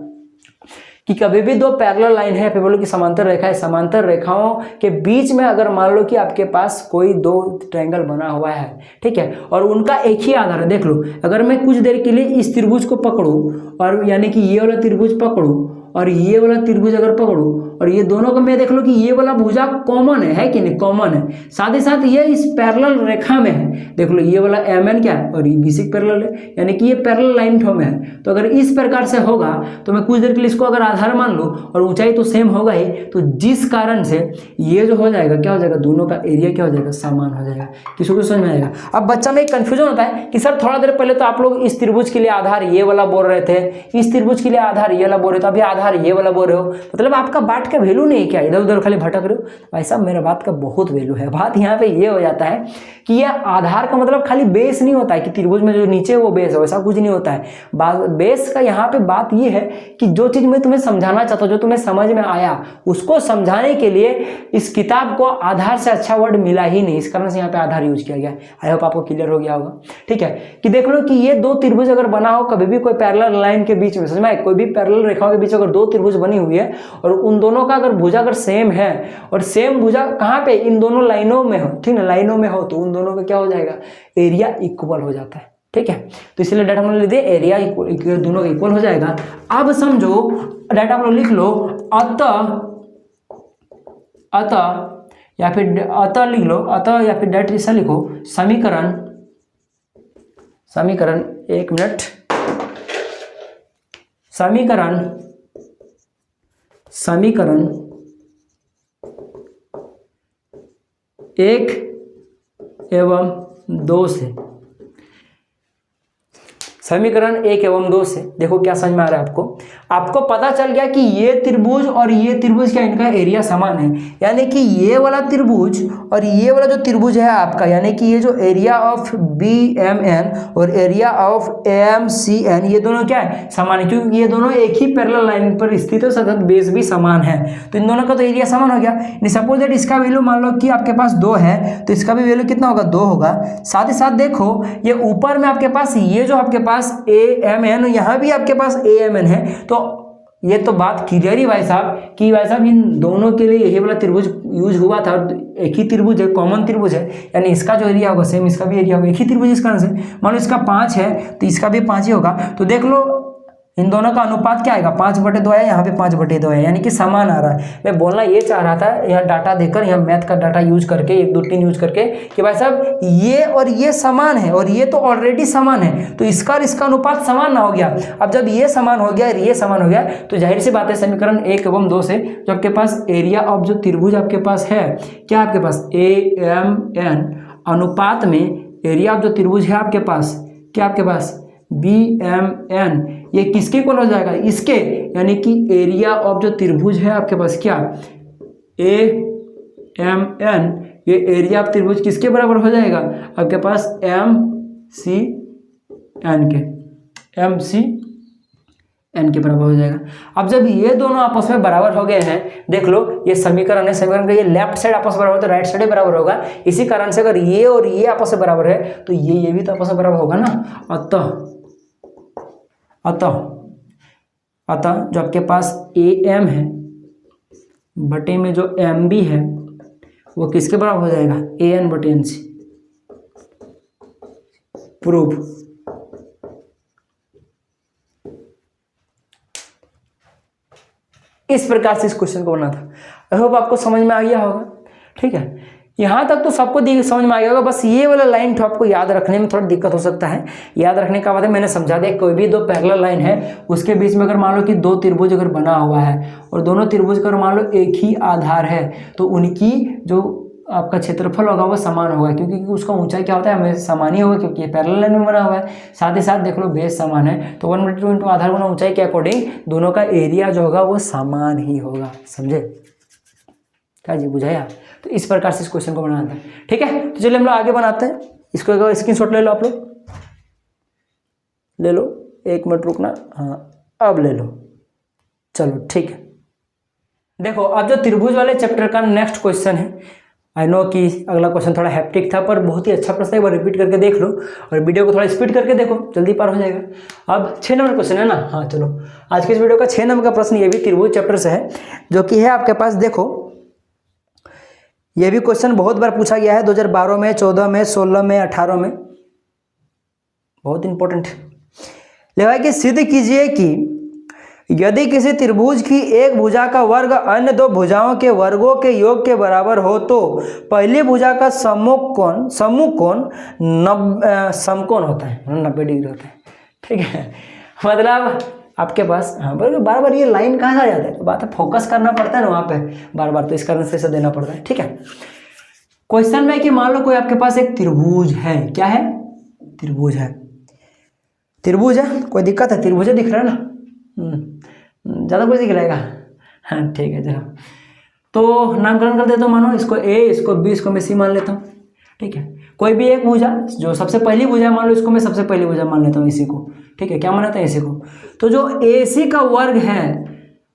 [SPEAKER 1] कि कभी भी दो पैरेलल लाइन है, फिर बोलो कि समांतर रेखा है, समांतर रेखाओं के बीच में अगर मान लो कि आपके पास कोई दो ट्रायंगल बना हुआ है, ठीक है, और उनका एक ही आधार है, देख लो, अगर मैं कुछ देर के लिए इस त्रिभुज को पकड़ूं और यानी कि ये वाला त्रिभुज पकड़ूं और ये वाला त्रिभुज अगर पकड़ूं और ये दोनों का मैं देख लो कि ये वाला भुजा कॉमन है कि नहीं, कॉमन है, साथ ही साथ ये इस पैरेलल रेखा में है, देख लो ये वाला MN क्या है और ये BC पैरेलल है, यानी कि ये पैरेलल लाइन में है। तो अगर इस प्रकार से होगा तो मैं कुछ देर के लिए इसको अगर आधार मान लो और ऊंचाई तो सेम होगा ही, तो जिस कारण से ये जो हो जाएगा क्या हो जाएगा, दोनों का एरिया क्या हो जाएगा, समान हो जाएगा। किसी को समझ में आएगा? अब बच्चा में एक कंफ्यूजन होता है कि सर थोड़ा देर पहले तो आप लोग इस त्रिभुज के लिए आधार ये वाला बोल रहे थे, इस त्रिभुज के लिए आधार ये वाला बोल रहे थे, अभी आधार ये वाला बोल रहे हो, मतलब आपका बात का वैल्यू नहीं है क्या, इधर उधर खाली भटक रहे हो? भाई साहब मेरा बात का बहुत वैल्यू है। बात यहाँ पे ये हो जाता है कि यह आधार का मतलब खाली बेस नहीं होता है कि त्रिभुज में जो नीचे वो बेस है, वैसा कुछ नहीं होता है। बेस का यहाँ पे बात ये है कि जो चीज मैं तुम्हें समझाना चाहता हूँ, जो तुम्हें समझ में आया, उसको समझाने के लिए इस किताब को आधार से अच्छा वर्ड मिला ही नहीं, इस कारण से यहाँ पे आधार यूज किया गया। आई होप आपको क्लियर हो गया होगा, ठीक है, कि देख लो कि ये दो त्रिभुज अगर बना हो कभी भी कोई पैरेलल लाइन के बीच में, समझ में, कोई भी पैरेलल रेखाओं के बीच अगर दो त्रिभुज बनी हुई है और उन दोनों का अगर भुजा अगर सेम है और सेम भुजा कहाँ पे, इन दोनों लाइनों में हो, ठीक है, लाइनों में हो, तो उन दोनों का क्या हो जाएगा, एरिया इक्वल हो जाता है, ठीक है। तो इसलिए डाटा हम लोग लिख दिए एरिया दोनों का इक्वल हो जाएगा। अब समझो डाटा हम लोग लिख लो, अतः या फिर अतः लिख लो, अतः या फिर डायरेक्ट ऐसा लिखो, समीकरण 1 मिनट, समीकरण 1 एवं 2 से, समीकरण 1 एवं 2 से देखो क्या समझ में आ रहा है आपको पता चल गया कि ये त्रिभुज और ये त्रिभुज क्या इनका एरिया समान है, यानी कि ये वाला त्रिभुज और ये वाला जो त्रिभुज है आपका, यानी कि ये जो एरिया ऑफ BMN और एरिया ऑफ AMCN ये दोनों क्या है, समान है, क्योंकि ये दोनों एक ही पैरेलल लाइन पर स्थित है, सतत बेस भी समान है, तो इन दोनों का तो एरिया समान हो गया। सपोज दैट इसका वैल्यू मान लो कि आपके पास 2 है, तो इसका भी वैल्यू कितना होगा, 2 होगा। साथ ही साथ देखो ये ऊपर में आपके पास ये जो आपके पास AMN, यहाँ भी आपके पास AMN है, तो ये तो बात क्लियर ही भाई साहब कि भाई साहब इन दोनों के लिए यही वाला त्रिभुज यूज हुआ था, एक ही त्रिभुज है, कॉमन त्रिभुज है, यानी इसका जो एरिया होगा सेम इसका भी एरिया होगा, एक ही त्रिभुज इस कारण से। मान लो इसका 5 है तो इसका भी 5 ही होगा, तो देख लो इन दोनों का अनुपात क्या आएगा, 5/2 है, यहाँ पे 5/2 है, यानी कि समान आ रहा है। मैं बोलना ये चाह रहा था यहाँ डाटा देकर, यहाँ मैथ का डाटा यूज करके 1 2 3 यूज करके कि भाई साहब ये और ये समान है और ये तो ऑलरेडी समान है, तो इसका और इसका अनुपात समान ना हो गया। अब जब ये समान हो गया और ये समान हो गया तो जाहिर सी बात है समीकरण 1 एवं 2 से जो आपके पास एरिया ऑफ जो त्रिभुज आपके पास है, क्या आपके पास AMN अनुपात में एरिया ऑफ जो त्रिभुज है आपके पास, क्या आपके पास BMN, ये किसके इक्वल हो जाएगा, इसके, यानी कि एरिया ऑफ जो त्रिभुज है आपके पास क्या AMN, ये एरिया ऑफ त्रिभुज किसके बराबर हो जाएगा आपके पास MCN के बराबर हो जाएगा। अब जब ये दोनों आपस में बराबर हो गए हैं, देख लो ये समीकरण है, समीकरण का ये लेफ्ट साइड आपस में बराबर तो राइट साइड बराबर होगा, इसी कारण से अगर ये और ये आपस में बराबर है तो ये भी तो आपस में बराबर होगा ना। अतः जो आपके पास AM है बटे में जो MB है वो किसके बराबर हो जाएगा, AN/NC। प्रूफ। इस प्रकार से इस क्वेश्चन को बना था। आई होप आपको समझ में आ गया होगा, ठीक है। यहाँ तक तो सबको समझ में आ गया होगा, बस ये वाला लाइन तो आपको याद रखने में थोड़ा दिक्कत हो सकता है। याद रखने का मतलब मैंने समझा दिया, कोई भी 2 पैरेलल लाइन है उसके बीच में अगर मान लो कि 2 त्रिभुज अगर बना हुआ है और दोनों त्रिभुज अगर मान लो एक ही आधार है तो उनकी जो आपका क्षेत्रफल होगा वो समान होगा, क्योंकि उसका ऊंचाई क्या होता है हमें समान ही होगा, क्योंकि ये पैरेलल लाइन में बना हुआ है। साथ ही साथ देख लो बेस समान है, तो 1/2 इंटू आधार गुना ऊंचाई के अकॉर्डिंग दोनों का एरिया जो होगा वो समान ही होगा। समझे क्या जी, बुझाया? तो इस प्रकार से इस क्वेश्चन को बनाना था, ठीक है। तो चलिए हम लोग आगे बनाते हैं। इसको स्क्रीनशॉट ले लो, आप लोग ले लो, 1 मिनट रुकना, हाँ अब ले लो, चलो ठीक है। देखो अब जो त्रिभुज वाले चैप्टर का नेक्स्ट क्वेश्चन है, आई नो कि अगला क्वेश्चन थोड़ा हैप्टिक था पर बहुत ही अच्छा प्रश्न है, एक बार रिपीट करके देख लो और वीडियो को थोड़ा स्पीड करके देखो, जल्दी पार हो जाएगा। अब 6 नंबर क्वेश्चन है ना, हाँ चलो आज के इस वीडियो का 6 नंबर का प्रश्न ये भी त्रिभुज चैप्टर से है, जो कि है आपके पास। देखो ये भी क्वेश्चन बहुत बार पूछा गया है, 2012 में, 14 में, 16 में, 18 में, बहुत इंपॉर्टेंट है। लिखा कि सिद्ध कीजिए कि यदि किसी त्रिभुज की एक भुजा का वर्ग अन्य 2 भुजाओं के वर्गों के योग के बराबर हो तो पहली भुजा का समकोण समकोण होता है, 90 डिग्री होता है, ठीक है। मतलब आपके पास, हाँ बार बार ये लाइन कहाँ जा जाता है, तो बात है फोकस करना पड़ता है ना वहाँ पे बार बार, तो इस कारण से देना पड़ता है, ठीक है। क्वेश्चन में कि मान लो कोई आपके पास एक त्रिभुज है, क्या है, त्रिभुज है, त्रिभुज है, कोई दिक्कत है, त्रिभुज दिख रहा है ना, ज़्यादा कुछ दिख रहेगा, हाँ ठीक है। चलो तो नामकरण कर देता हूँ, मानो इसको A, इसको B, इसको मैं C मान लेता हूँ, ठीक है। कोई भी एक भुजा जो सबसे पहली भुजा मान लो, इसको मैं सबसे पहली भुजा मान लेता हूँ, इसी को, ठीक है। क्या मान लेता है, इसी को। तो जो AC का वर्ग है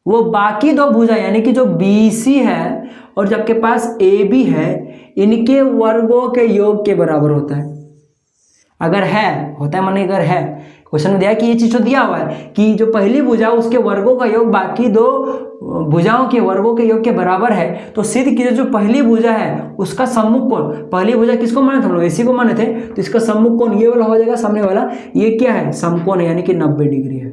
[SPEAKER 1] वो बाकी 2 भुजा यानी कि जो BC है और जब के पास AB है इनके वर्गों के योग के बराबर होता है। अगर है, होता है माने अगर है, क्वेश्चन में दिया कि ये चीज तो दिया हुआ है कि जो पहली भुजा उसके वर्गों का योग बाकी 2 भुजाओं के वर्गों के योग के बराबर है, तो सिद्ध कीजिए जो पहली भुजा है उसका सम्मुख कोण, पहली भुजा किसको माने थे हम लोग, AC को माने थे, तो इसका सम्मुख कोण ये वाला हो जाएगा, सामने वाला ये क्या है, समकोण है, यानी कि 90 डिग्री है।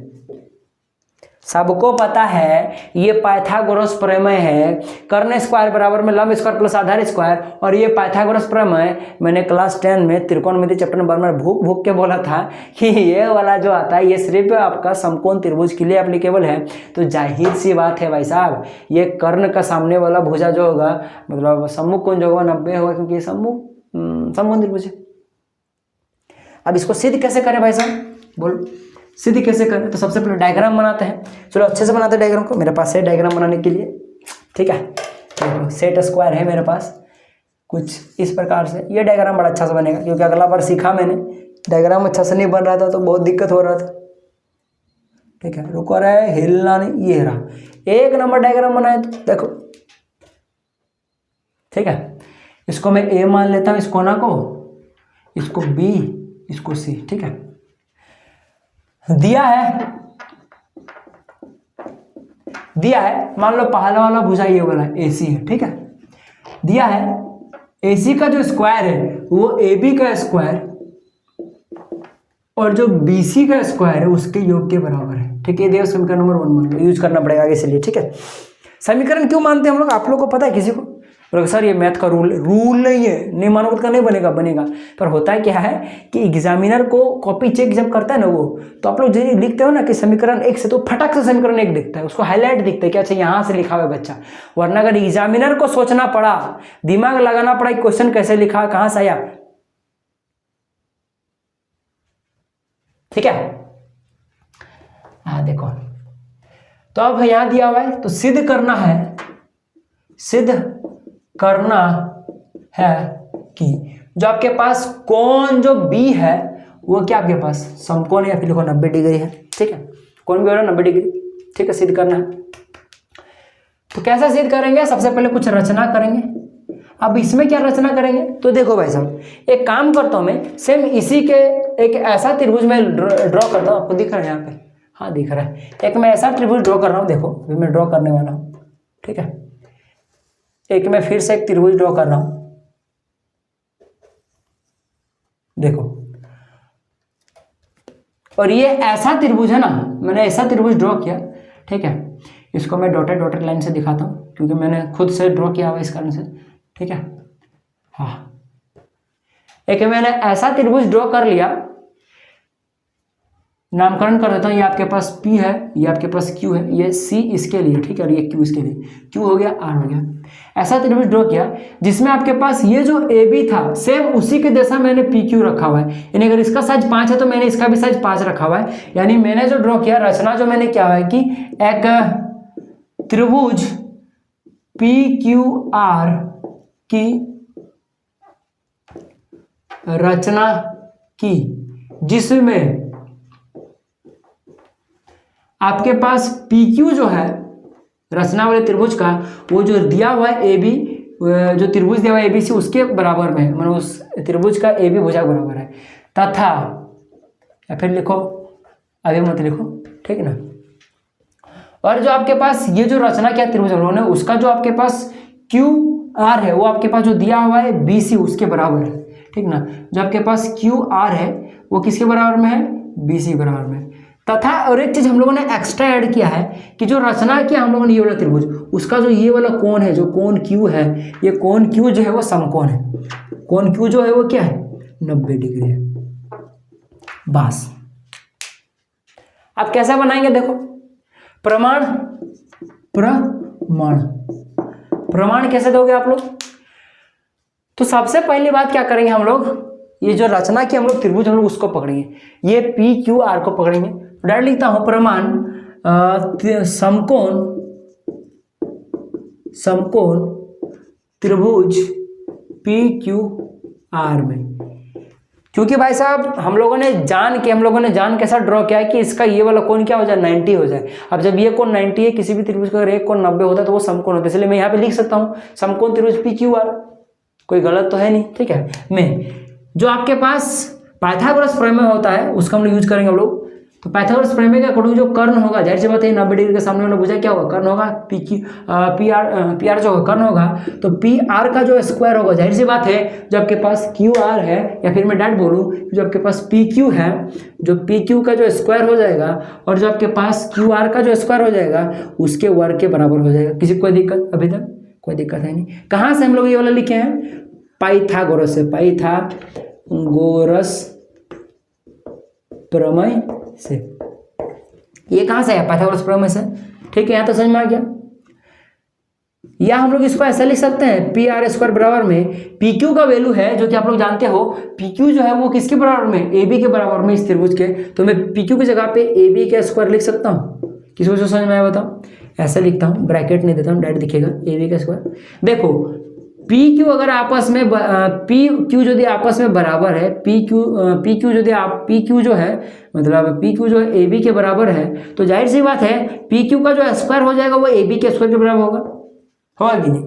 [SPEAKER 1] सबको पता है ये पाइथागोरस प्रमेय है, कर्ण स्क्वायर बराबर में लंब स्क्वायर प्लस आधार स्क्वायर। और ये पाइथागोरस प्रमेय मैंने क्लास 10 में त्रिकोणमिति चैप्टर नंबर में भूख भूख के बोला था कि ये वाला जो आता है ये सिर्फ आपका समकोण त्रिभुज के लिए एप्लीकेबल है। तो जाहिर सी बात है भाई साहब, ये कर्ण का सामने वाला भुजा जो होगा मतलब सम्मुख कोण जो होगा 90 होगा, क्योंकि समकोण त्रिभुज है। अब इसको सिद्ध कैसे करें भाई साहब, बोलो सिद्ध कैसे करें? तो सबसे पहले डायग्राम बनाते हैं। चलो अच्छे से बनाते हैं डायग्राम को, मेरे पास है डायग्राम बनाने के लिए, ठीक है। देखो सेट स्क्वायर है मेरे पास कुछ इस प्रकार से। ये डायग्राम बड़ा अच्छा से बनेगा, क्योंकि अगला बार सीखा मैंने डायग्राम अच्छा से नहीं बन रहा था तो बहुत दिक्कत हो रहा था, ठीक है। रुको रहे हिलना नहीं, ये रहा 1 नंबर डायग्राम बनाए तो देखो, ठीक है। इसको मैं ए मान लेता हूँ, इस कोना को, इसको बी, इसको सी, ठीक है। दिया है मान लो पहला वाला भुजा ये वाला AC है, ठीक है। दिया है AC का जो स्क्वायर है वो AB का स्क्वायर और जो BC का स्क्वायर है उसके योग के बराबर है, ठीक है। देखो समीकरण नंबर 1 मान लो, यूज करना पड़ेगा आगे इसलिए, ठीक है। समीकरण क्यों मानते हैं हम लोग, आप लोग को पता है किसी को? सर ये मैथ का रूल नहीं है, नहीं मानोगे तो नहीं बनेगा। पर होता है क्या है कि एग्जामिनर को कॉपी चेक जब करता है ना वो, तो आप लोग जो लिखते हो ना कि समीकरण 1 से, तो फटाक से समीकरण 1 दिखता है, उसको हाईलाइट दिखता है कि अच्छा यहाँ से लिखा हुआ है बच्चा। वरना अगर एग्जामिनर को सोचना पड़ा, दिमाग लगाना पड़ा क्वेश्चन कैसे लिखा, कहाँ से आया, ठीक है। हाँ देखो, तो अब यहां दिया हुआ है तो सिद्ध करना है कि जो आपके पास कोण जो B है वो क्या आपके पास समकोण, या फिर लिखो 90 डिग्री है, ठीक है। कोण भी हो रहा है 90 डिग्री, ठीक है, सिद्ध करना है। तो कैसा सिद्ध करेंगे, सबसे पहले कुछ रचना करेंगे। अब इसमें क्या रचना करेंगे, तो देखो भाई साहब एक काम करता हूं मैं, सेम इसी के एक ऐसा त्रिभुज में ड्रॉ करता हूं, आपको दिख रहा है यहाँ पे, हाँ दिख रहा है। एक मैं ऐसा त्रिभुज ड्रॉ कर रहा हूँ, देखो अभी मैं ड्रॉ करने वाला हूँ, ठीक है। एक मैं फिर से एक त्रिभुज ड्रॉ कर रहा हूं, देखो। और ये ऐसा त्रिभुज है ना, मैंने ऐसा त्रिभुज ड्रॉ किया, ठीक है। इसको मैं डॉटेड लाइन से दिखाता हूं, क्योंकि मैंने खुद से ड्रॉ किया हुआ इस कारण से, ठीक है। हाँ, एक मैंने ऐसा त्रिभुज ड्रॉ कर लिया, नामकरण कर देता हूँ। ये आपके पास P है, ये आपके पास Q है, ये C इसके लिए, ठीक है, और ये Q इसके लिए, Q हो गया, R हो गया। ऐसा त्रिभुज ड्रॉ किया जिसमें आपके पास ये जो AB था सेम उसी के जैसा मैंने PQ रखा हुआ है, यानी अगर इसका साइज 5 है तो मैंने इसका भी साइज 5 रखा हुआ है। यानी मैंने जो ड्रॉ किया, रचना जो मैंने किया है कि एक त्रिभुज PQR की रचना की, जिसमें आपके पास PQ जो है रचना वाले त्रिभुज का, वो जो दिया हुआ है AB, जो त्रिभुज दिया हुआ है ABC उसके बराबर में, मतलब उस त्रिभुज का AB भुजा बराबर है, तथा, या फिर लिखो, अभी मत लिखो, ठीक है ना। और जो आपके पास ये जो रचना किया त्रिभुज उन्होंने, उसका जो आपके पास QR है वो आपके पास जो दिया हुआ है BC उसके बराबर है, ठीक ना। जो आपके पास QR है वो किसके बराबर में है, BC बराबर में। तथा और एक चीज हम लोगों ने एक्स्ट्रा ऐड किया है कि जो रचना किया हम लोगों ने ये वाला त्रिभुज, उसका जो ये वाला कोण है, जो कोण Q है, ये कोण Q जो है वो समकोण है। कोण Q जो है वो क्या है, 90 डिग्री है। बस आप कैसा बनाएंगे, देखो प्रमाण कैसे दोगे आप लोग? तो सबसे पहली बात क्या करेंगे हम लोग, ये जो रचना की हम लोग त्रिभुज, हम लोग उसको पकड़ेंगे, ये PQR को पकड़ेंगे। डायरेक्ट लिखता हूं प्रमाण समकोण त्रिभुज PQR में, क्योंकि भाई साहब हम लोगों ने जान कैसा ड्रॉ किया है कि इसका ये वाला कोण क्या हो जाए, 90 हो जाए। अब जब ये कोण 90 है, किसी भी त्रिभुज का अगर एक कोण 90 होता है तो वो समकोण होता है, इसलिए मैं यहाँ पे लिख सकता हूँ समकोण त्रिभुज PQR, कोई गलत तो है नहीं, ठीक है। मैं जो आपके पास पाइथागोरस प्रमेय होता है उसका हम लोग यूज करेंगे हम लोग। तो पाइथागोरस प्रमेय के अकॉर्डिंग जो कर्ण होगा, जाहिर सी बात है 90 डिग्री के सामने वाला भुजा क्या होगा, कर्ण होगा। पी आर जो होगा कर्ण होगा, तो पी आर का जो स्क्वायर होगा, जाहिर सी बात है जो आपके पास क्यू आर है, या फिर मैं डायरेक्ट बोलूँ जो आपके पास पी क्यू है, जो पी क्यू का जो स्क्वायर हो जाएगा और जो आपके पास क्यू आर का जो स्क्वायर हो जाएगा उसके वर्ग के बराबर हो जाएगा। किसी को कोई दिक्कत? अभी तक कोई दिक्कत है नहीं। कहाँ से हम लोग ये वाला लिखे हैं? पाइथागोरस से, पाइथागोरस प्रमेय से। ये कहाँ से है? पाइथागोरस प्रमेय से। ठीक है, यहाँ तो समझ में आ गया। या हम लोग इसको ऐसा लिख सकते हैं, पी आर स्क्वायर बराबर में पी क्यू का वैल्यू है, जो कि आप लोग जानते हो पी क्यू जो है वो किसके बराबर में? ए बी के बराबर में, इस त्रिभुज के। तो मैं पी क्यू की जगह पे ए बी का स्क्वायर लिख सकता हूँ। किसी को समझ में आया बताओ? ऐसा लिखता हूँ, ब्रैकेट नहीं देता हूँ, डायरेक्ट दिखेगा ए बी का स्क्वायर। देखो पी क्यू अगर आपस में पी क्यू यदि आपस में बराबर है, पी क्यू यदि आप पी क्यू जो है मतलब पी क्यू जो है ए बी के बराबर है, तो जाहिर सी बात है पी क्यू का जो स्क्वायर हो जाएगा वो ए बी के स्क्वायर के बराबर होगा कि नहीं?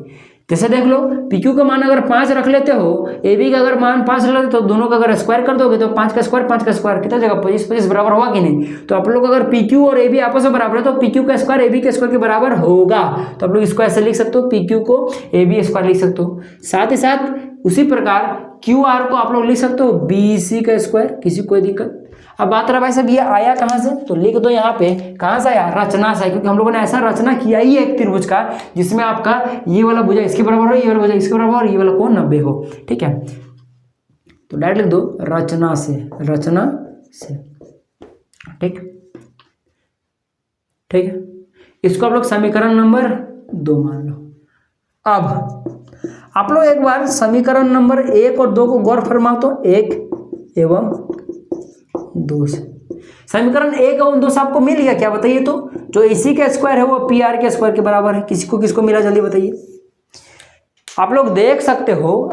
[SPEAKER 1] जैसे देख लो पी क्यू का मान अगर 5 रख लेते हो, ए बी का अगर मान 5 रख लेते हो, तो दोनों का अगर स्क्वायर कर दोगे तो 5 का स्क्वायर कितना जगह 25 बराबर होगा कि नहीं? तो आप लोग अगर पी क्यू और ए बी आपस में बराबर है तो पी क्यू का स्क्वायर ए बी के स्क्वायर के बराबर होगा। तो आप लोग इसको ऐसे लिख सकते हो, पी क्यू को ए बी स्क्वायर लिख सकते हो। साथ ही साथ उसी प्रकार क्यू आर को आप लोग लिख सकते हो बी सी का स्क्वायर। किसी कोई दिक्कत? अब बात रहा भाई साहब ये आया कहाँ से, तो लिख दो यहाँ पे कहाँ से आया? रचना से, क्योंकि हम लोगों ने ऐसा रचना किया ही है एक त्रिभुज का जिसमें आपका ये वाला भुजा इसके बराबर हो, ये वाला भुजा इसके बराबर और ये वाला कोण 90 हो। ठीक है, तो डायरेक्ट लिख दो रचना से, रचना से। ठीक है, इसको आप लोग समीकरण नंबर 2 मान लो। अब आप लोग एक बार समीकरण नंबर 1 और 2 को गौर फरमाओ तो 1 एवं 2 से समीकरण 1 और 2 से आपको मिल गया क्या? बताइए तो। जो इसी का स्क्वायर है वो पी आर के स्क्वायर के बराबर है। किसको मिला जल्दी बताइए। आप लोग देख सकते हो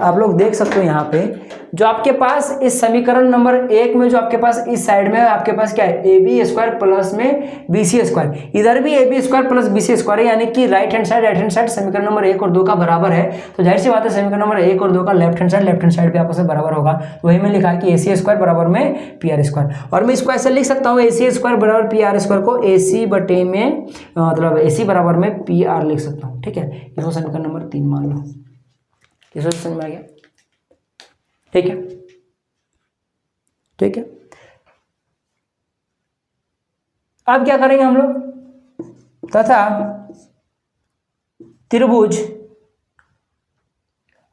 [SPEAKER 1] यहाँ पे जो आपके पास इस समीकरण नंबर 1 में जो आपके पास इस साइड में आपके पास क्या है? ए बी स्क्वायर प्लस में बी सी स्क्वायर। इधर भी a b square plus b c square है, यानी कि राइट हैंड साइड समीकरण नंबर 1 और 2 का बराबर है। तो जाहिर सी बात है समीकरण नंबर 1 और 2 का लेफ्ट हैंड साइड पे आपस में बराबर होगा। तो वही में लिखा है कि ए सी स्क्वायर बराबर में पी आर स्क्वायर। और मैं इसको ऐसे लिख सकता हूँ, ए सी स्क्वायर बराबर पी आर स्क्वायर को ए सी बटे में मतलब ए सी बराबर में पी आर लिख सकता हूँ। ठीक है, इसको समीकरण नंबर 3 मान लो। इसको समझ में आ गया? ठीक है, अब क्या करेंगे हम लोग? तथा त्रिभुज,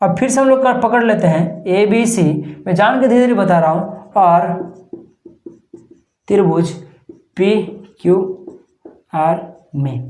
[SPEAKER 1] अब फिर से हम लोग पकड़ लेते हैं ए बी सी। मैं जान के धीरे धीरे बता रहा हूं। और त्रिभुज पी क्यू आर में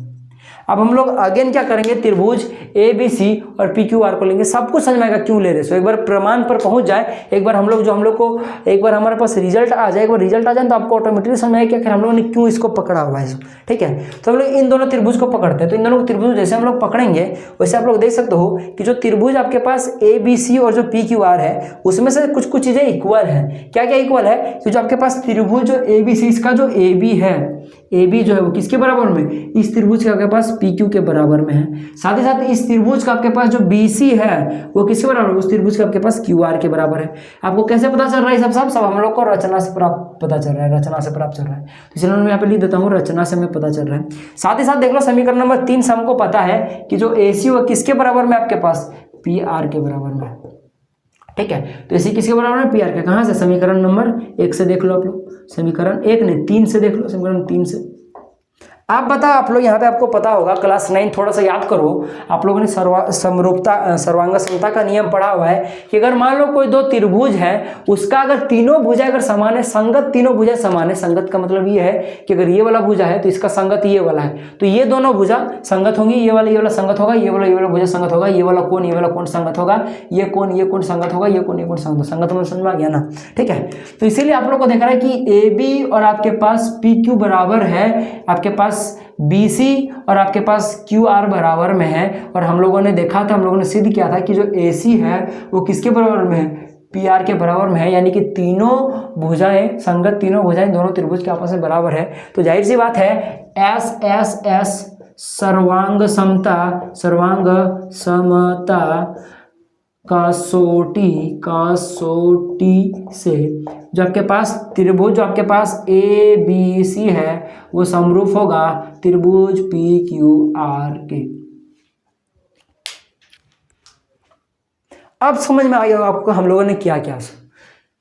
[SPEAKER 1] अब हम लोग अगेन क्या करेंगे? त्रिभुज ए बी सी और पी क्यू आर को लेंगे। सब कुछ समझ में आएगा क्यों ले रहे। सो एक बार प्रमाण पर पहुंच जाए, एक बार हम लोग को एक बार हमारे पास रिजल्ट आ जाए, एक बार रिजल्ट आ जाए तो आपको ऑटोमेटिकली समझ आएगा कि हम लोगों ने क्यों इसको पकड़ा हुआ है। ठीक है, तो हम लोग इन दोनों त्रिभुज को पकड़ते हैं। तो इन दोनों त्रिभुज जैसे हम लोग पकड़ेंगे वैसे आप लोग देख सकते हो कि जो त्रिभुज आपके पास ए बी सी और जो पी क्यू आर है उसमें से कुछ चीजें इक्वल है। क्या क्या इक्वल है? तो जो आपके पास त्रिभुज जो ए बी सी, इसका जो ए बी है, ए बी जो है वो किसके बराबर में? इस त्रिभुज के आपके पास पी क्यू के बराबर में है। साथ ही साथ इस त्रिभुज का आपके पास जो बी सी है वो किसके बराबर है? उस त्रिभुज के आपके पास क्यू आर के बराबर है। आपको कैसे पता चल रहा है? सब हम लोग को रचना से प्राप्त पता चल रहा है, रचना से प्राप्त चल रहा है। तो चलो मैं यहाँ पे लिख देता हूँ, रचना से हमें पता चल रहा है। साथ ही साथ देख लो समीकरण नंबर 3 से हमको पता है कि जो ए सी वो किसके बराबर में? आपके पास पी आर के बराबर में। ठीक है, तो इसी किसके बराबर है? पी आर के। कहाँ से? समीकरण नंबर 1 से देख लो आप लोग, समीकरण 1 नहीं 3 से देख लो, समीकरण 3 से। आप बता, आप लोग यहाँ पे आपको पता होगा क्लास 9 थोड़ा सा याद करो, आप लोगों ने सर्वांग समता का नियम पढ़ा हुआ है कि अगर मान लो कोई दो त्रिभुज है, उसका अगर तीनों भुजा अगर समान है, संगत तीनों भुजा समान है। संगत का मतलब ये है कि अगर ये वाला भुजा है तो इसका संगत ये वाला है, तो ये दोनों भुजा संगत होंगी। ये वाला संगत होगा, ये वाला भुजा संगत होगा, ये वाला कोण संगत होगा, ये कोण संगत होगा, ये कोण संगत में समझ में आ गया ना? ठीक है, तो इसीलिए आप लोग को देखा है कि ए बी और आपके पास पी क्यू बराबर है, आपके पास बी सी और आपके पास क्यू आर बराबर में है। और हम लोगों ने देखा था, हम लोगों ने सिद्ध किया था कि जो ए सी है वो किसके बराबर में है? पी आर के बराबर में है। यानी कि तीनों भुजाएं संगत, तीनों भुजाएं दोनों त्रिभुज के आपस में बराबर है। तो जाहिर सी बात है एस एस एस सर्वांग समता कसौटी से जो आपके पास त्रिभुज जो आपके पास ए बी सी है वो समरूप होगा त्रिभुज पी क्यू आर के। अब समझ में आ गया आपको हम लोगों ने क्या किया।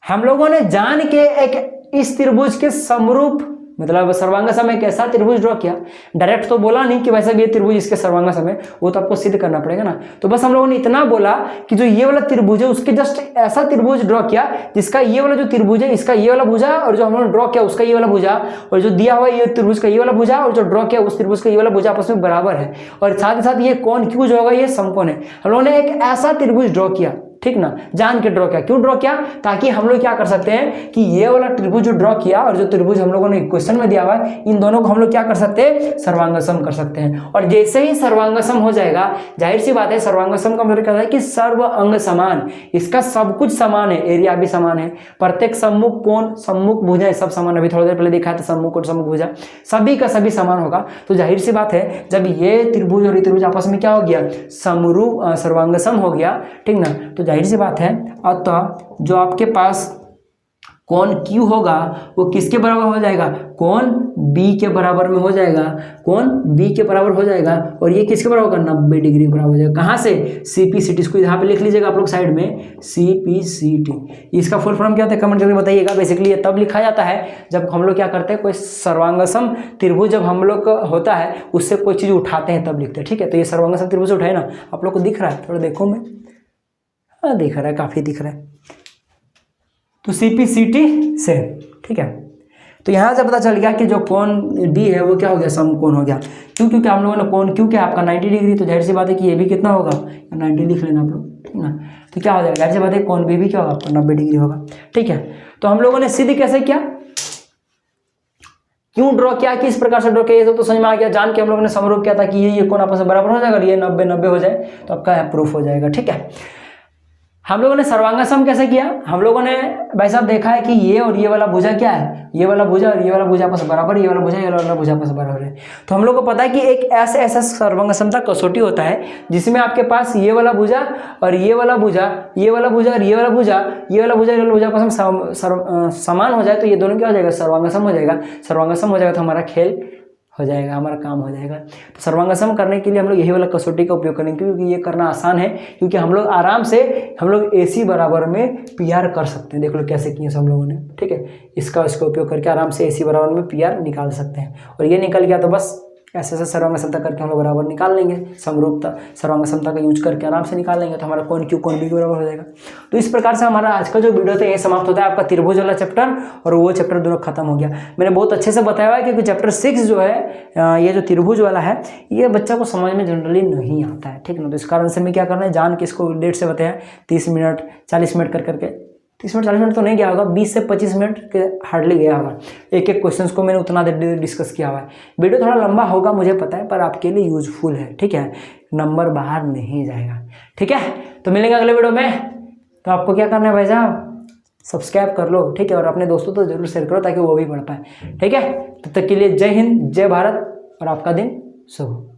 [SPEAKER 1] हम लोगों ने जान के एक इस त्रिभुज के समरूप मतलब सर्वांगसम एक ऐसा त्रिभुज ड्रॉ किया। डायरेक्ट तो बोला नहीं कि वैसे भी ये त्रिभुज इसके सर्वांगसम है, वो तो आपको सिद्ध करना पड़ेगा ना। तो बस हम लोगों ने इतना बोला कि जो ये वाला त्रिभुज है उसके जस्ट ऐसा त्रिभुज ड्रॉ किया जिसका ये वाला जो त्रिभुज है इसका ये वाला भुजा और जो हम लोगों ने ड्रॉ किया उसका ये वाला भुजा और जो दिया हुआ ये त्रिभुज का ये वाला भुजा और जो ड्रॉ किया उस त्रिभुज का ये वाला भुजा आपस में बराबर है। और साथ ही साथ ये कोण क्यों जो होगा ये समकोण है। हम लोगों ने एक ऐसा त्रिभुज ड्रॉ किया, ठीक ना, जान के ड्रॉ किया। क्यों ड्रॉ किया? ताकि हम लोग क्या कर सकते हैं कि ये वाला त्रिभुज जो ड्रॉ किया और जो त्रिभुज हम लोगों ने क्वेश्चन में दिया हुआ है इन दोनों को हम लोग क्या कर सकते हैं, सर्वांगसम कर सकते हैं। और जैसे ही सर्वांगसम हो जाएगा, जाहिर सी बात है सर्वांगसम का मतलब क्या है कि सर्व अंग समान, इसका सब कुछ समान है, एरिया भी समान है, प्रत्येक सम्मुख कोण सम्मुख भुजा सब समान। अभी थोड़ी देर पहले देखा था सम्मुख कोण सम्मुख भुजा सभी का सभी समान होगा। तो जाहिर सी बात है जब ये त्रिभुज और ये त्रिभुज आपस में क्या हो गया, समरूप सर्वांगसम हो गया, ठीक ना, तो जाहिर सी बात है अतः जो आपके पास कोण Q होगा वो किसके बराबर हो जाएगा, कोण B के बराबर में हो जाएगा, कोण B के बराबर हो जाएगा। और ये किसके बराबर होगा, 90 डिग्री बराबर हो जाएगा। कहाँ से, CPCT। इसको यहाँ पे लिख लीजिएगा आप लोग साइड में, CPCT। इसका फुल फॉर्म क्या होता है कमेंट करके बताइएगा। बेसिकली ये तब लिखा जाता है जब हम लोग क्या करते हैं, कोई सर्वांगसम त्रिभुज जब हम लोग का होता है उससे कोई चीज़ उठाते हैं तब लिखते हैं, ठीक है। तो ये सर्वांगसम त्रिभुज उठाए ना, आप लोग को दिख रहा है, थोड़ा देखो मैं, हाँ दिख रहा है, काफ़ी दिख रहा है। तो CPCT से, ठीक है। तो यहाँ से पता चल गया कि जो कोण D है वो क्या हो गया, समकोण हो गया। क्यों? क्योंकि हम लोगों ने कोण Q क्या आपका 90 डिग्री, तो जाहिर सी बात है कि ये भी कितना होगा, 90 लिख लेना आप लोग, ठीक ना। तो क्या हो जाएगा, जाहिर सी बात है कोण B भी क्या होगा आपका 90 डिग्री होगा, ठीक है। तो हम लोगों ने सिद्ध कैसे किया, क्यों ड्रॉ किया, किस प्रकार से ड्रॉ किया, ये तो समझ में आ गया। जान के हम लोगों ने समरूप किया था कि ये कोण आपस में बराबर हो जाएगा और ये 90-90 हो जाए तो आपका प्रूफ हो जाएगा, ठीक है। हम लोगों ने सर्वांगसम कैसे किया, हम लोगों ने भाई साहब देखा है कि ये और ये वाला भुजा क्या है, ये वाला भुजा और ये वाला भुजा आपस में बराबर, ये वाला भुजा ये वाला भुजा आपस में बराबर है। तो हम लोग को पता है कि एक ऐसा सर्वांगसमता कसौटी होता है जिसमें आपके पास ये वाला भुजा और ये वाला भुजा, ये वाला भुजा और ये वाला भुजा, ये वाला भुजा ये वाला भुजा आपस में समान हो जाए तो ये दोनों क्या हो जाएगा, सर्वांगसम हो जाएगा। सर्वांगसम हो जाएगा तो हमारा खेल हो जाएगा, हमारा काम हो जाएगा। तो सर्वांगसम करने के लिए हम लोग यही वाला कसौटी का उपयोग करेंगे क्योंकि ये करना आसान है, क्योंकि हम लोग आराम से हम लोग AC बराबर में PR कर सकते हैं। देख लो कैसे किए हम लोगों ने, ठीक है। इसका उपयोग करके आराम से AC बराबर में PR निकाल सकते हैं। और ये निकल गया तो बस ऐसे ऐसे सर्वांगसमता करके हम लोग बराबर निकाल लेंगे, समरूपता सर्वांगसमता का यूज करके आराम से निकाल लेंगे तो हमारा कोण Q कोण B के बराबर हो जाएगा। तो इस प्रकार से हमारा आज का जो वीडियो था ये समाप्त होता है। आपका त्रिभुज वाला चैप्टर और वो चैप्टर दोनों खत्म हो गया। मैंने बहुत अच्छे से बताया है क्योंकि चैप्टर 6 जो है ये जो त्रिभुज वाला है ये बच्चा को समझ में जनरली नहीं आता है, ठीक ना। तो इस कारण से मैं क्या करना है, जान के इसको लेट से बताया, 30 मिनट 40 मिनट कर करके, 30 मिनट 40 मिनट तो नहीं गया होगा, 20 से 25 मिनट के हार्डली गया होगा। एक एक क्वेश्चंस को मैंने उतना देर डिस्कस किया हुआ है। वीडियो थोड़ा लंबा होगा मुझे पता है, पर आपके लिए यूजफुल है, ठीक है। नंबर बाहर नहीं जाएगा, ठीक है। तो मिलेंगे अगले वीडियो में। तो आपको क्या करना है भाई साहब, सब्सक्राइब कर लो, ठीक है। और अपने दोस्तों तो जरूर शेयर करो ताकि वो भी पढ़ पाए, ठीक है। तब तक के लिए जय हिंद, जय भारत और आपका दिन शुभ हो।